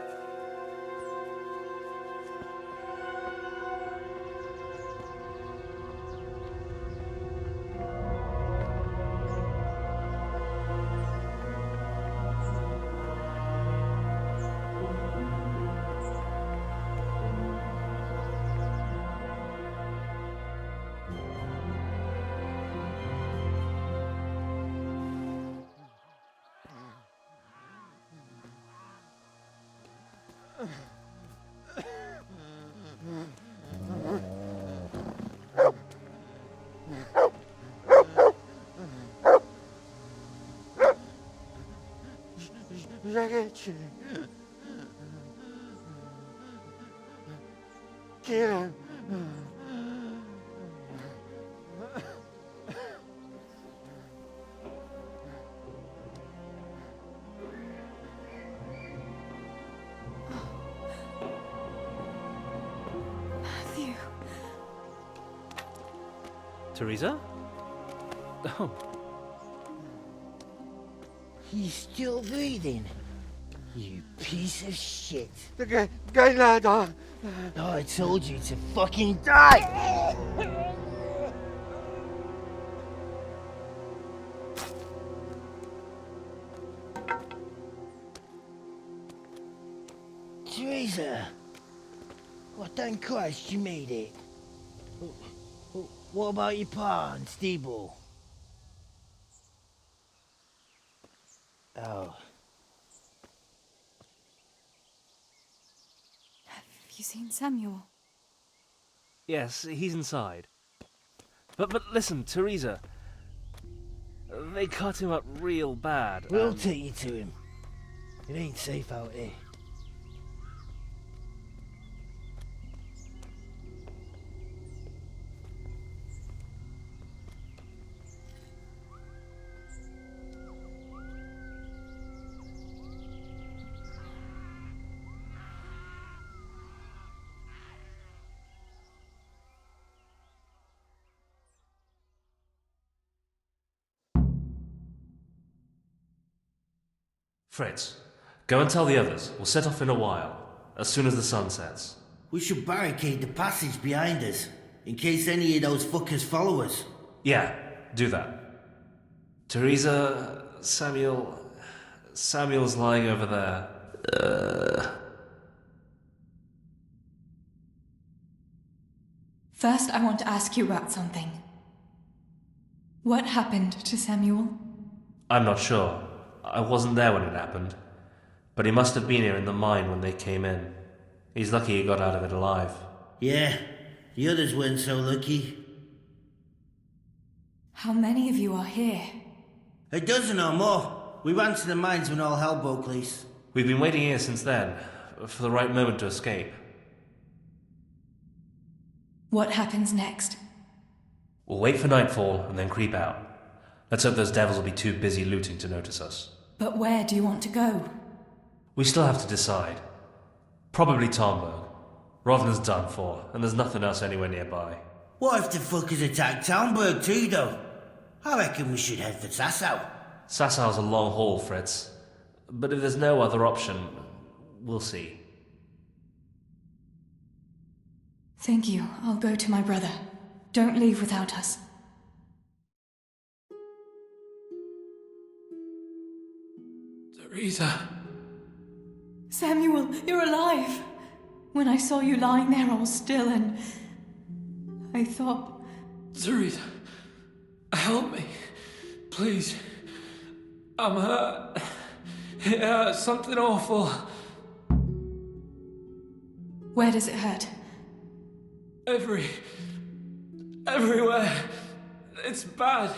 Speaker 6: Ragazzi, kill him.
Speaker 21: Matthew.
Speaker 8: Teresa? Oh.
Speaker 11: He's still breathing. You piece of shit.
Speaker 6: The guy ladder.
Speaker 11: Oh, I told you to fucking die! Teresa! Well, thank Christ you made it. What about your pa and Steeble? Oh.
Speaker 21: Have you seen Samuel?
Speaker 8: Yes, he's inside. But listen, Teresa. They cut him up real bad.
Speaker 11: We'll take you to him. It ain't safe out here.
Speaker 13: Fritz, go and tell the others. We'll set off in a while, as soon as the sun sets.
Speaker 11: We should barricade the passage behind us, in case any of those fuckers follow us.
Speaker 13: Yeah, do that. Teresa, Samuel's lying over there.
Speaker 21: First, I want to ask you about something. What happened to Samuel?
Speaker 13: I'm not sure. I wasn't there when it happened. But he must have been here in the mine when they came in. He's lucky he got out of it alive.
Speaker 11: Yeah, the others weren't so lucky.
Speaker 21: How many of you are here?
Speaker 11: A dozen or more. We ran to the mines when all hell broke loose.
Speaker 13: We've been waiting here since then, for the right moment to escape.
Speaker 21: What happens next?
Speaker 13: We'll wait for nightfall and then creep out. Let's hope those devils will be too busy looting to notice us.
Speaker 21: But where do you want to go?
Speaker 13: We still have to decide. Probably Tomberg. Rovna's done for, and there's nothing else anywhere nearby.
Speaker 11: What if the fuckers attack Townburg too, though? I reckon we should head for Sasau.
Speaker 13: Sassau's a long haul, Fritz. But if there's no other option, we'll see.
Speaker 21: Thank you. I'll go to my brother. Don't leave without us.
Speaker 8: Teresa.
Speaker 21: Samuel, you're alive! When I saw you lying there all still and... I thought...
Speaker 8: Teresa, help me. Please. I'm hurt. It hurts something awful.
Speaker 21: Where does it hurt?
Speaker 8: Everywhere. It's bad.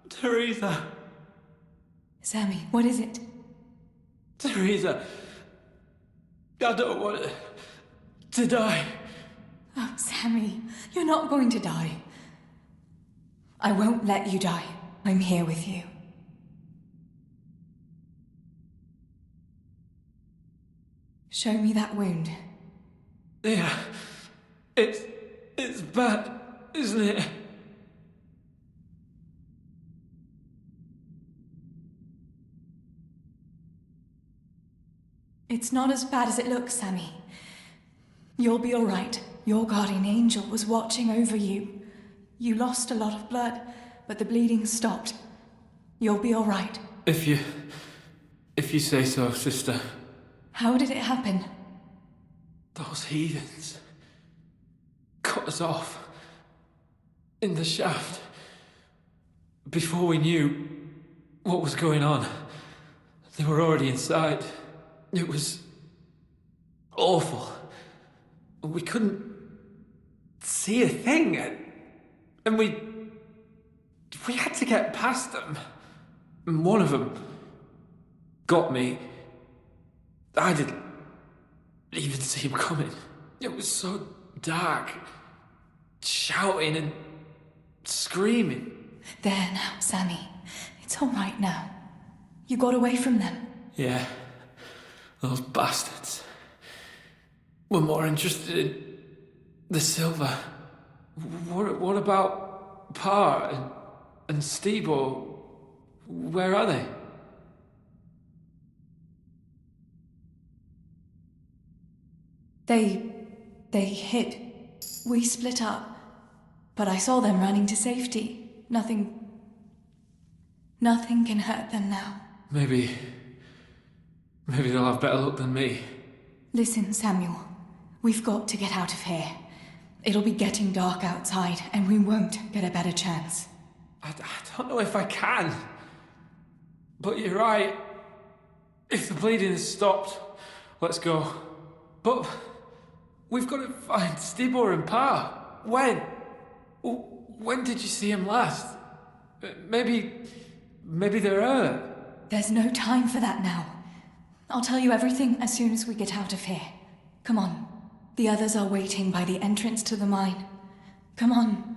Speaker 8: Teresa.
Speaker 21: Sammy, what is it?
Speaker 8: Teresa. I don't want to die.
Speaker 21: Oh, Sammy, you're not going to die. I won't let you die. I'm here with you. Show me that wound.
Speaker 8: Yeah. It's bad, isn't it?
Speaker 21: It's not as bad as it looks, Sammy. You'll be all right. Your guardian angel was watching over you. You lost a lot of blood, but the bleeding stopped. You'll be all right.
Speaker 8: If you say so, sister.
Speaker 21: How did it happen?
Speaker 8: Those heathens cut us off in the shaft before we knew what was going on. They were already inside. It was awful. We couldn't see a thing, and we had to get past them. And one of them got me. I didn't even see him coming. It was so dark, shouting and screaming.
Speaker 21: There now, Sammy. It's all right now. You got away from them.
Speaker 8: Yeah, those bastards were more interested in the silver. What about Pa and Stebo? Where are they?
Speaker 21: They hid. We split up. But I saw them running to safety. Nothing can hurt them now.
Speaker 8: Maybe they'll have better luck than me.
Speaker 21: Listen, Samuel. We've got to get out of here. It'll be getting dark outside, and we won't get a better chance.
Speaker 8: I don't know if I can. But you're right. If the bleeding has stopped, let's go. But we've got to find Stibor and Pa. When? When did you see him last? Maybe they're hurt.
Speaker 21: There's no time for that now. I'll tell you everything as soon as we get out of here. Come on. The others are waiting by the entrance to the mine. Come on.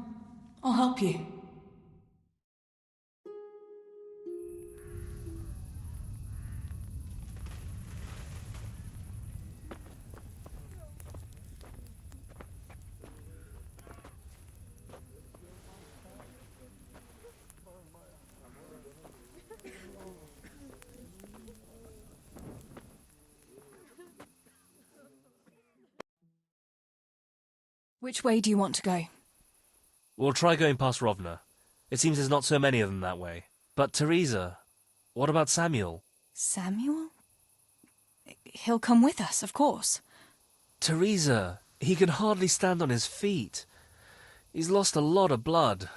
Speaker 21: I'll help you. Which way do you want to go?
Speaker 13: We'll try going past Rovna. It seems there's not so many of them that way. But Teresa, what about Samuel?
Speaker 21: Samuel? He'll come with us, of course.
Speaker 13: Teresa, he can hardly stand on his feet. He's lost a lot of blood.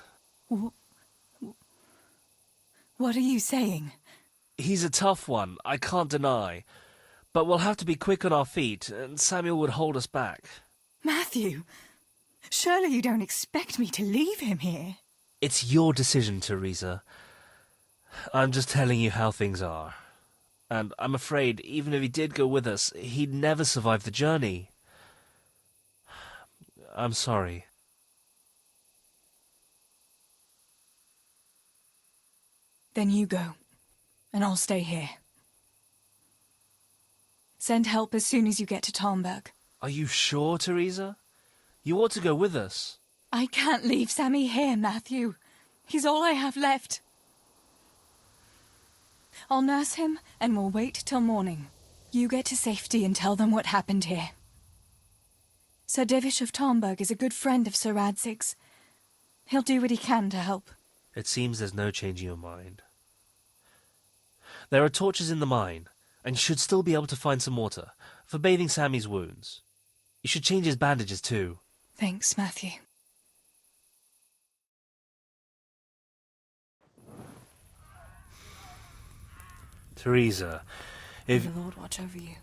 Speaker 21: What are you saying?
Speaker 13: He's a tough one, I can't deny. But we'll have to be quick on our feet, and Samuel would hold us back.
Speaker 21: Matthew, surely you don't expect me to leave him here?
Speaker 13: It's your decision, Teresa. I'm just telling you how things are. And I'm afraid, even if he did go with us, he'd never survive the journey. I'm sorry.
Speaker 21: Then you go, and I'll stay here. Send help as soon as you get to Talmberg.
Speaker 13: Are you sure, Teresa? You ought to go with us.
Speaker 21: I can't leave Sammy here, Matthew. He's all I have left. I'll nurse him, and we'll wait till morning. You get to safety and tell them what happened here. Sir Divish of Talmberg is a good friend of Sir Radzig's. He'll do what he can to help.
Speaker 13: It seems there's no changing your mind. There are torches in the mine, and you should still be able to find some water for bathing Sammy's wounds. You should change his bandages too.
Speaker 21: Thanks, Matthew.
Speaker 13: Teresa, if...
Speaker 21: May the Lord watch over you.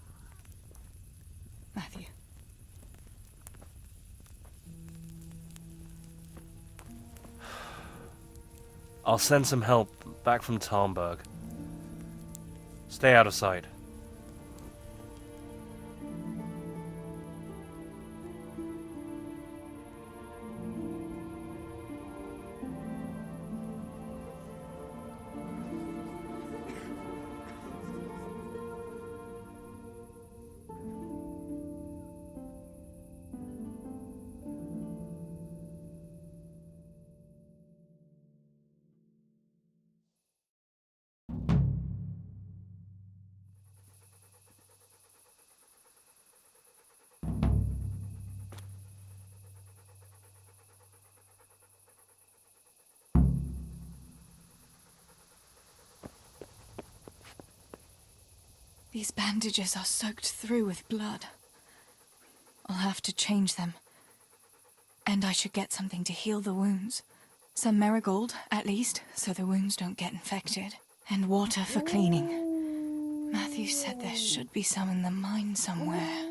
Speaker 21: Matthew.
Speaker 13: I'll send some help back from Talmberg. Stay out of sight.
Speaker 4: These bandages are soaked through with blood. I'll have to change them. And I should get something to heal the wounds. Some marigold, at least, so the wounds don't get infected. And water for cleaning. Matthew said there should be some in the mine somewhere.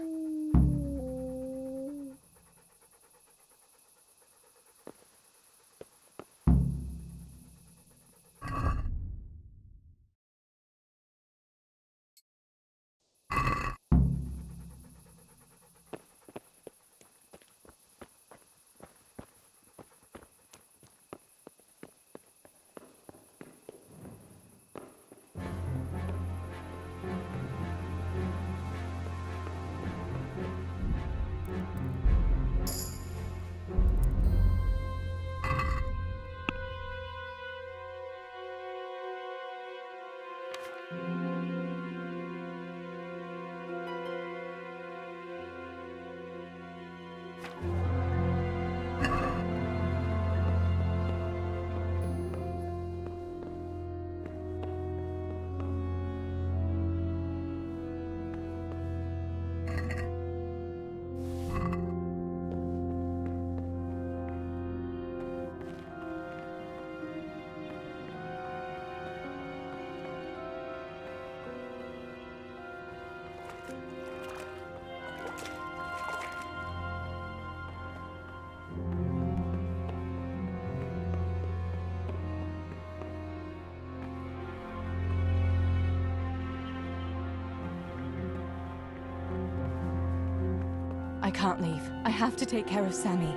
Speaker 21: I can't leave. I have to take care of Sammy.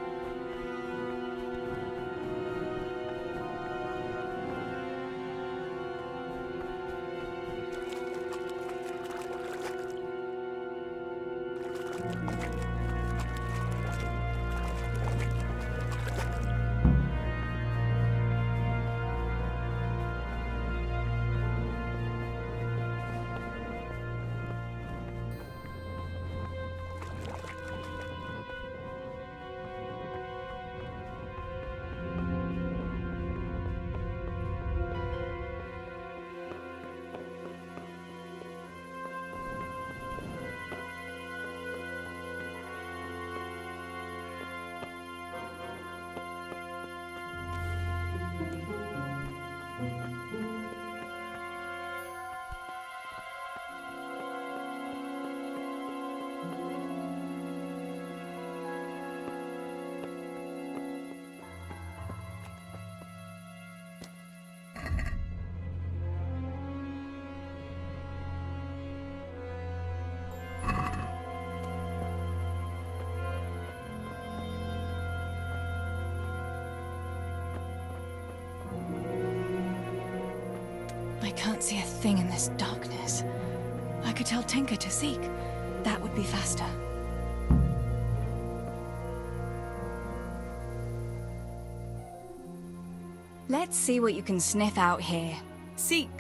Speaker 4: I can't see a thing in this darkness. I could tell Tinker to seek. That would be faster.
Speaker 5: Let's see what you can sniff out here.
Speaker 4: Seek.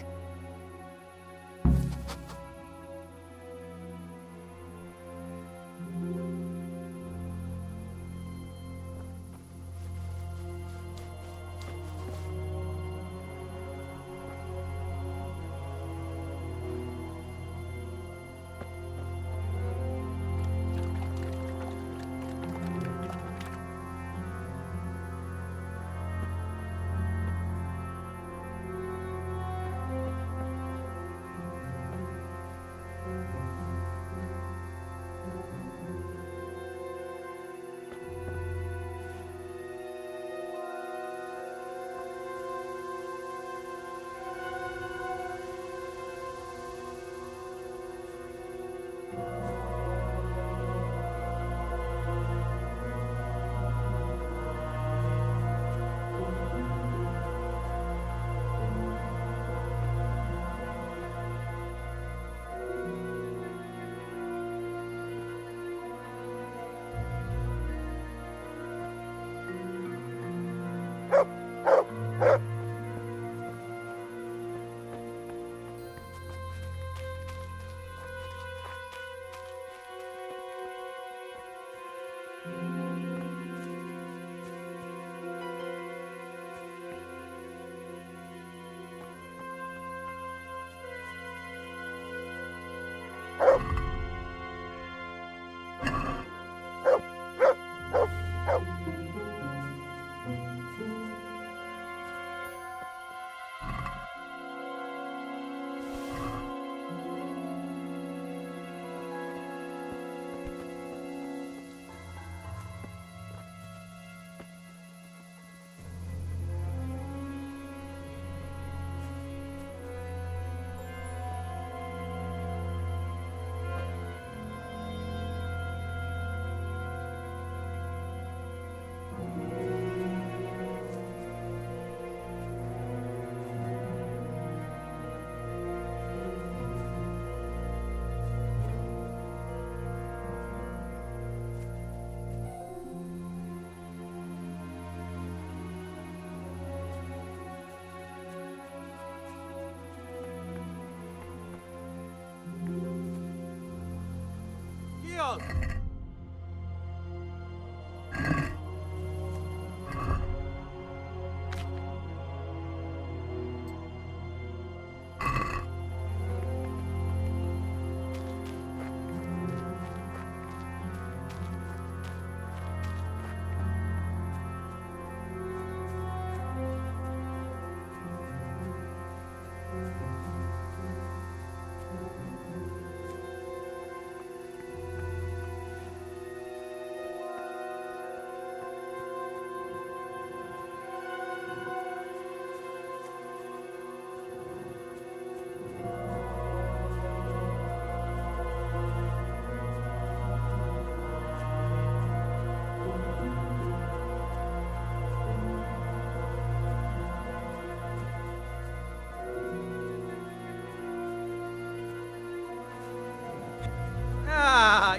Speaker 18: out!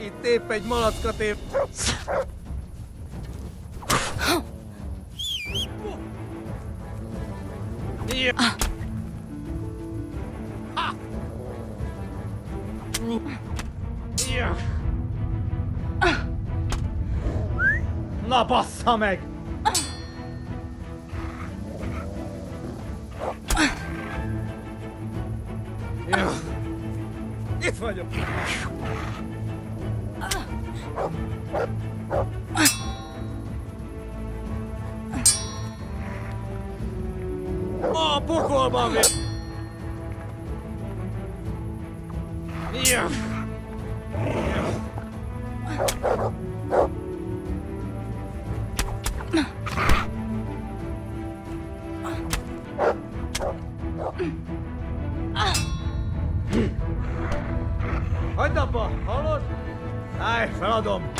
Speaker 7: Itt épp egy malackat épp. Na bassza meg! Itt vagyok! A pokolban vér! Hagyd abba, hallod? Állj, feladom!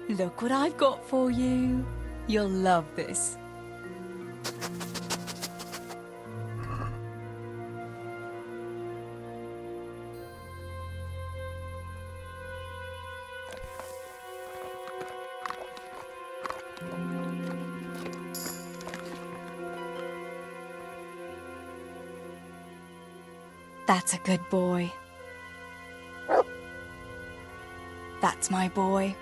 Speaker 21: Look what I've got for you. You'll love this.
Speaker 4: That's a good boy. That's my boy.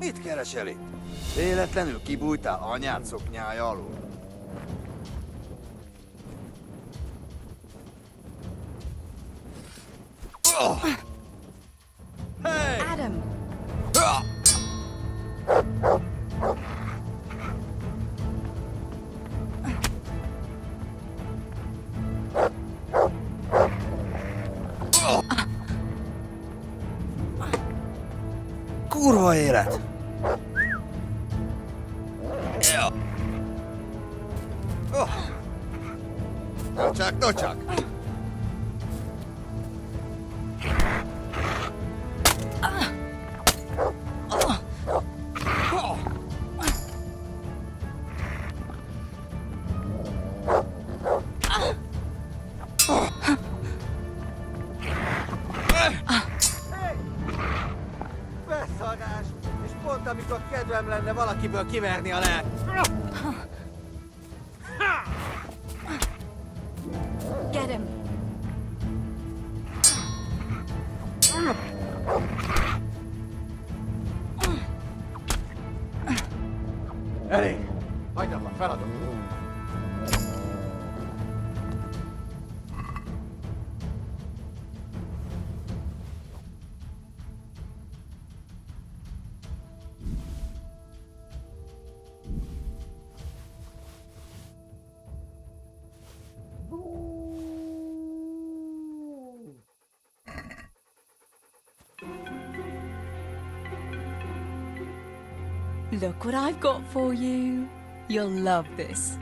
Speaker 15: Mit keresel itt? Véletlenül kibújtál anyád szoknyája alól? Hey!
Speaker 5: Adam!
Speaker 15: Kurva élet! Nocsak, nocsak!
Speaker 7: Beszarás! És pont amikor kedvem lenne valakiből kiverni a lelk.
Speaker 5: Get him!
Speaker 7: Elég! Hagyd abba, feladom.
Speaker 21: Look what I've got for you. You'll love this.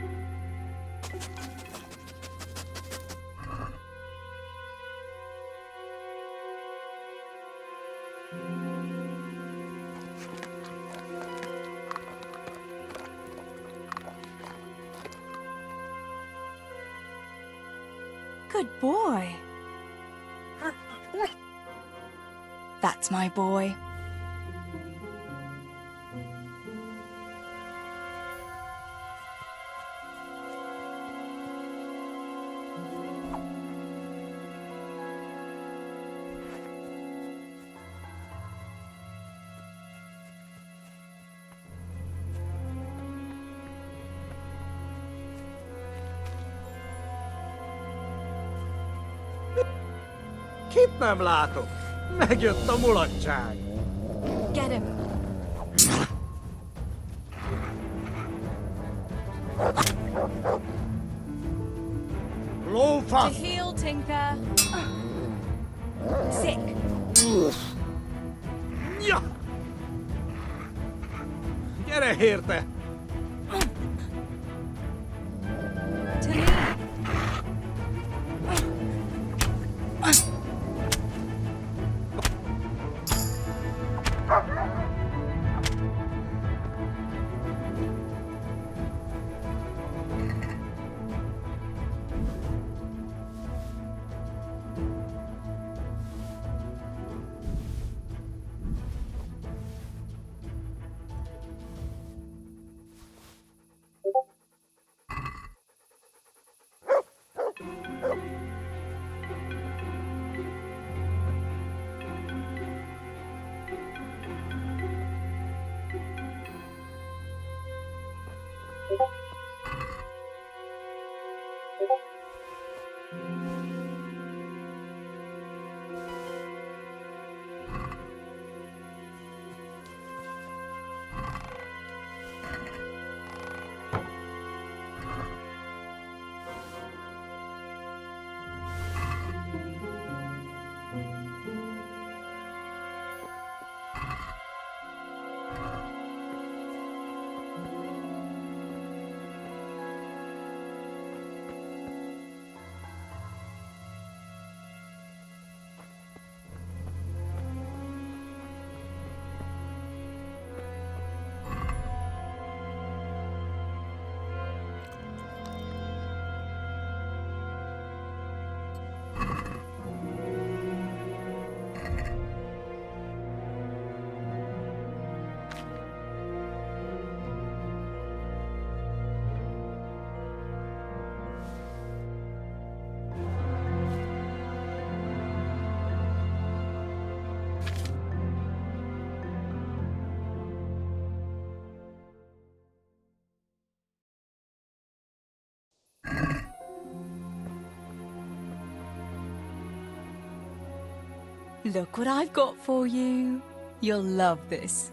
Speaker 4: Good boy. That's my boy.
Speaker 7: Kit nem látok? Megjött a mulatság.
Speaker 5: Get him!
Speaker 21: To
Speaker 7: Lófasz!
Speaker 21: heal, Tinker.
Speaker 5: Sick!
Speaker 7: Ja! Gyere érte!
Speaker 21: To me.
Speaker 5: Look what I've got for you. You'll love this.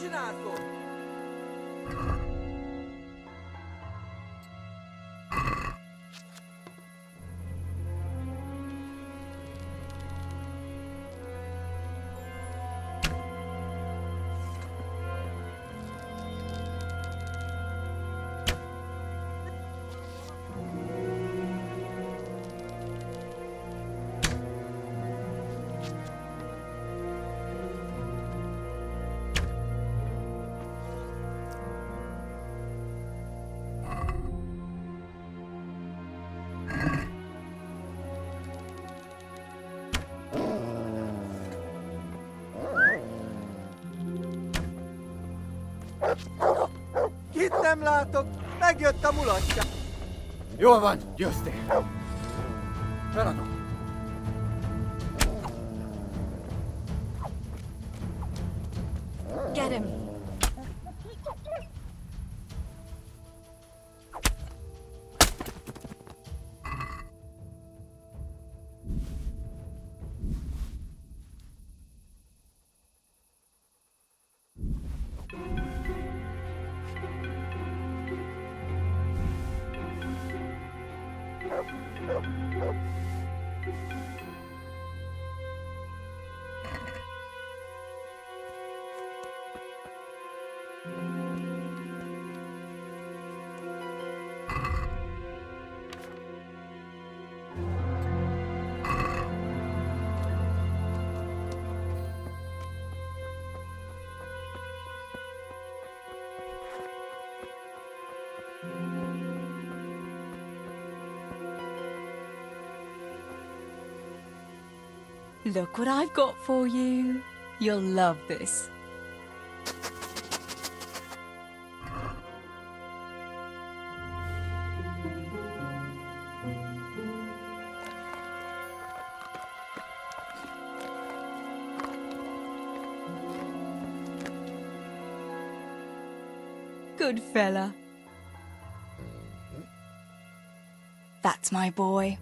Speaker 7: csinálsz ott? Kit nem látok? Megjött a mulatja.
Speaker 15: Jól van, győztél. Feladom.
Speaker 5: Get him. Look what I've got for you. You'll love this. Good fella.
Speaker 4: That's my boy.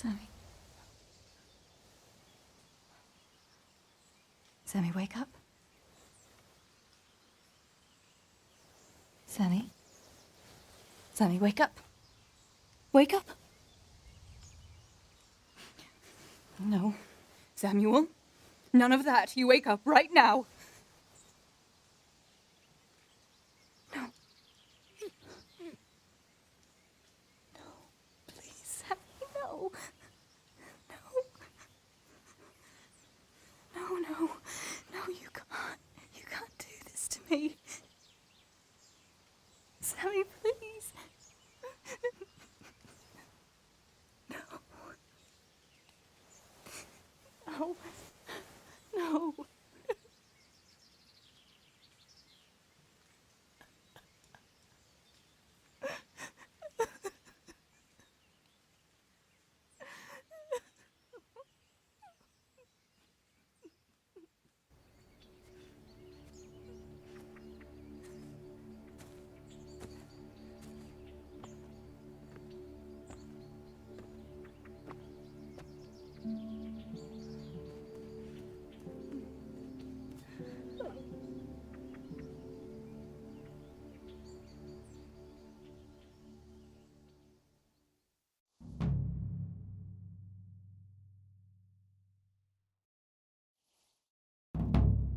Speaker 4: Sammy. Sammy, wake up. Sammy. Sammy, wake up. Wake up.
Speaker 21: No. Samuel, none of that. You wake up right now. No. No. Please, Sammy, no. No. No, you can't. You can't do this to me. Sammy, please. No. No. No.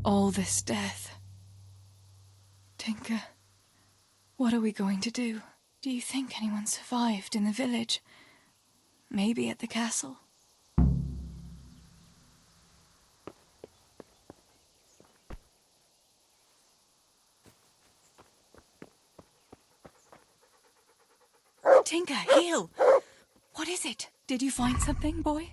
Speaker 21: All this death. Tinker, what are we going to do? Do you think anyone survived in the village? Maybe at the castle? Tinker, heel! What is it? Did you find something, boy?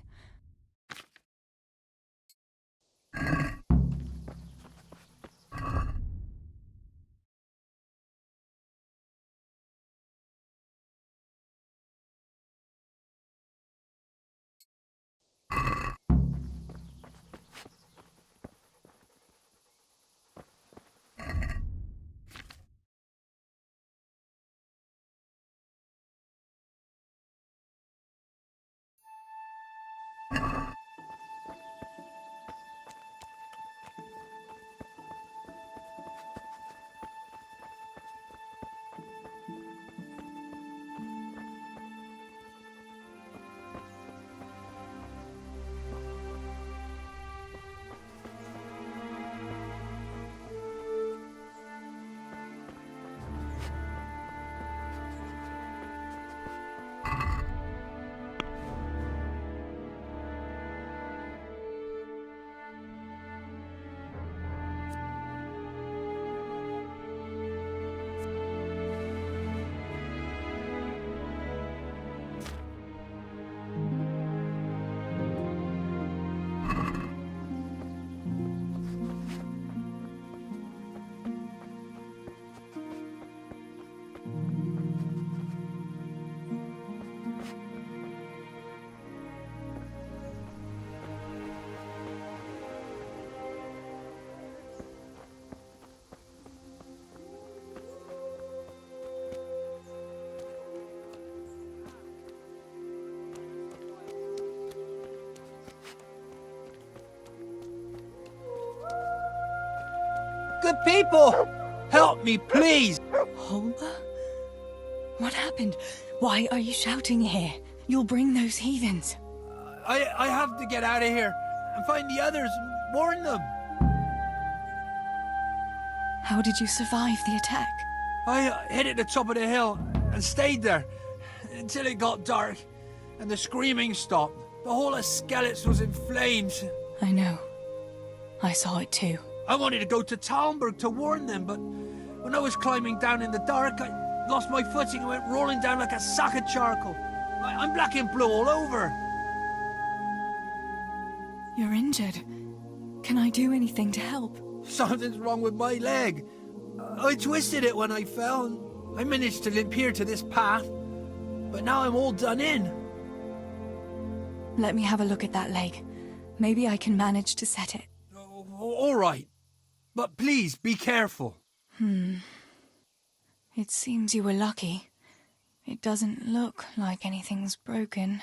Speaker 6: Good people! Help me, please!
Speaker 21: Holber? What happened? Why are you shouting here? You'll bring those heathens.
Speaker 6: I have to get out of here and find the others and warn them.
Speaker 21: How did you survive the attack?
Speaker 6: I hid at the top of the hill and stayed there until it got dark and the screaming stopped. The whole of Skellets was in flames.
Speaker 21: I know. I saw it too.
Speaker 6: I wanted to go to Talmberg to warn them, but when I was climbing down in the dark, I lost my footing and went rolling down like a sack of charcoal. I'm black and blue all over.
Speaker 21: You're injured. Can I do anything to help?
Speaker 6: Something's wrong with my leg. I twisted it when I fell, and I managed to limp here to this path. But now I'm all done in.
Speaker 21: Let me have a look at that leg. Maybe I can manage to set it.
Speaker 6: All right. But please, be careful.
Speaker 21: It seems you were lucky. It doesn't look like anything's broken.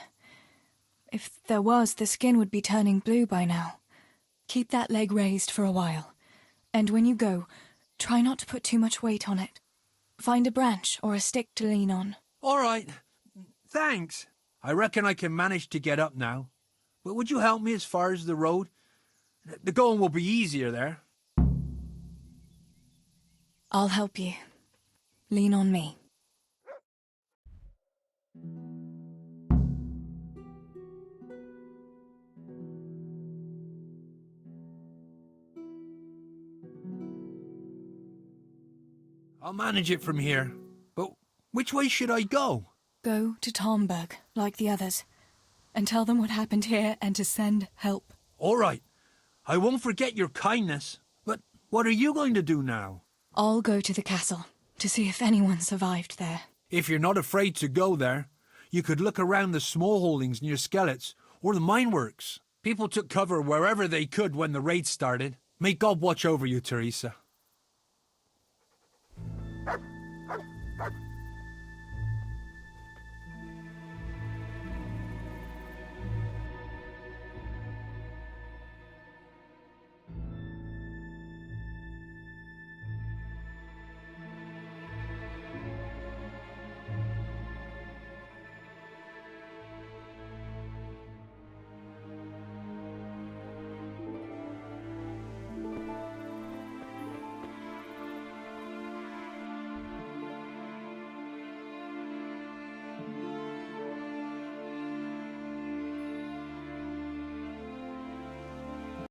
Speaker 5: If there was, the skin would be turning blue by now. Keep that leg raised for a while. And when you go, try not to put too much weight on it. Find a branch or a stick to lean on.
Speaker 6: All right. Thanks. I reckon I can manage to get up now. But would you help me as far as the road? The going will be easier there.
Speaker 5: I'll help you. Lean on me.
Speaker 6: I'll manage it from here. But which way should I go?
Speaker 5: Go to Talmberg, like the others, and tell them what happened here and to send help.
Speaker 6: All right. I won't forget your kindness. But what are you going to do now?
Speaker 5: I'll go to the castle to see if anyone survived there.
Speaker 6: If you're not afraid to go there, you could look around the small holdings near Skelet's or the mine works. People took cover wherever they could when the raid started. May God watch over you, Teresa.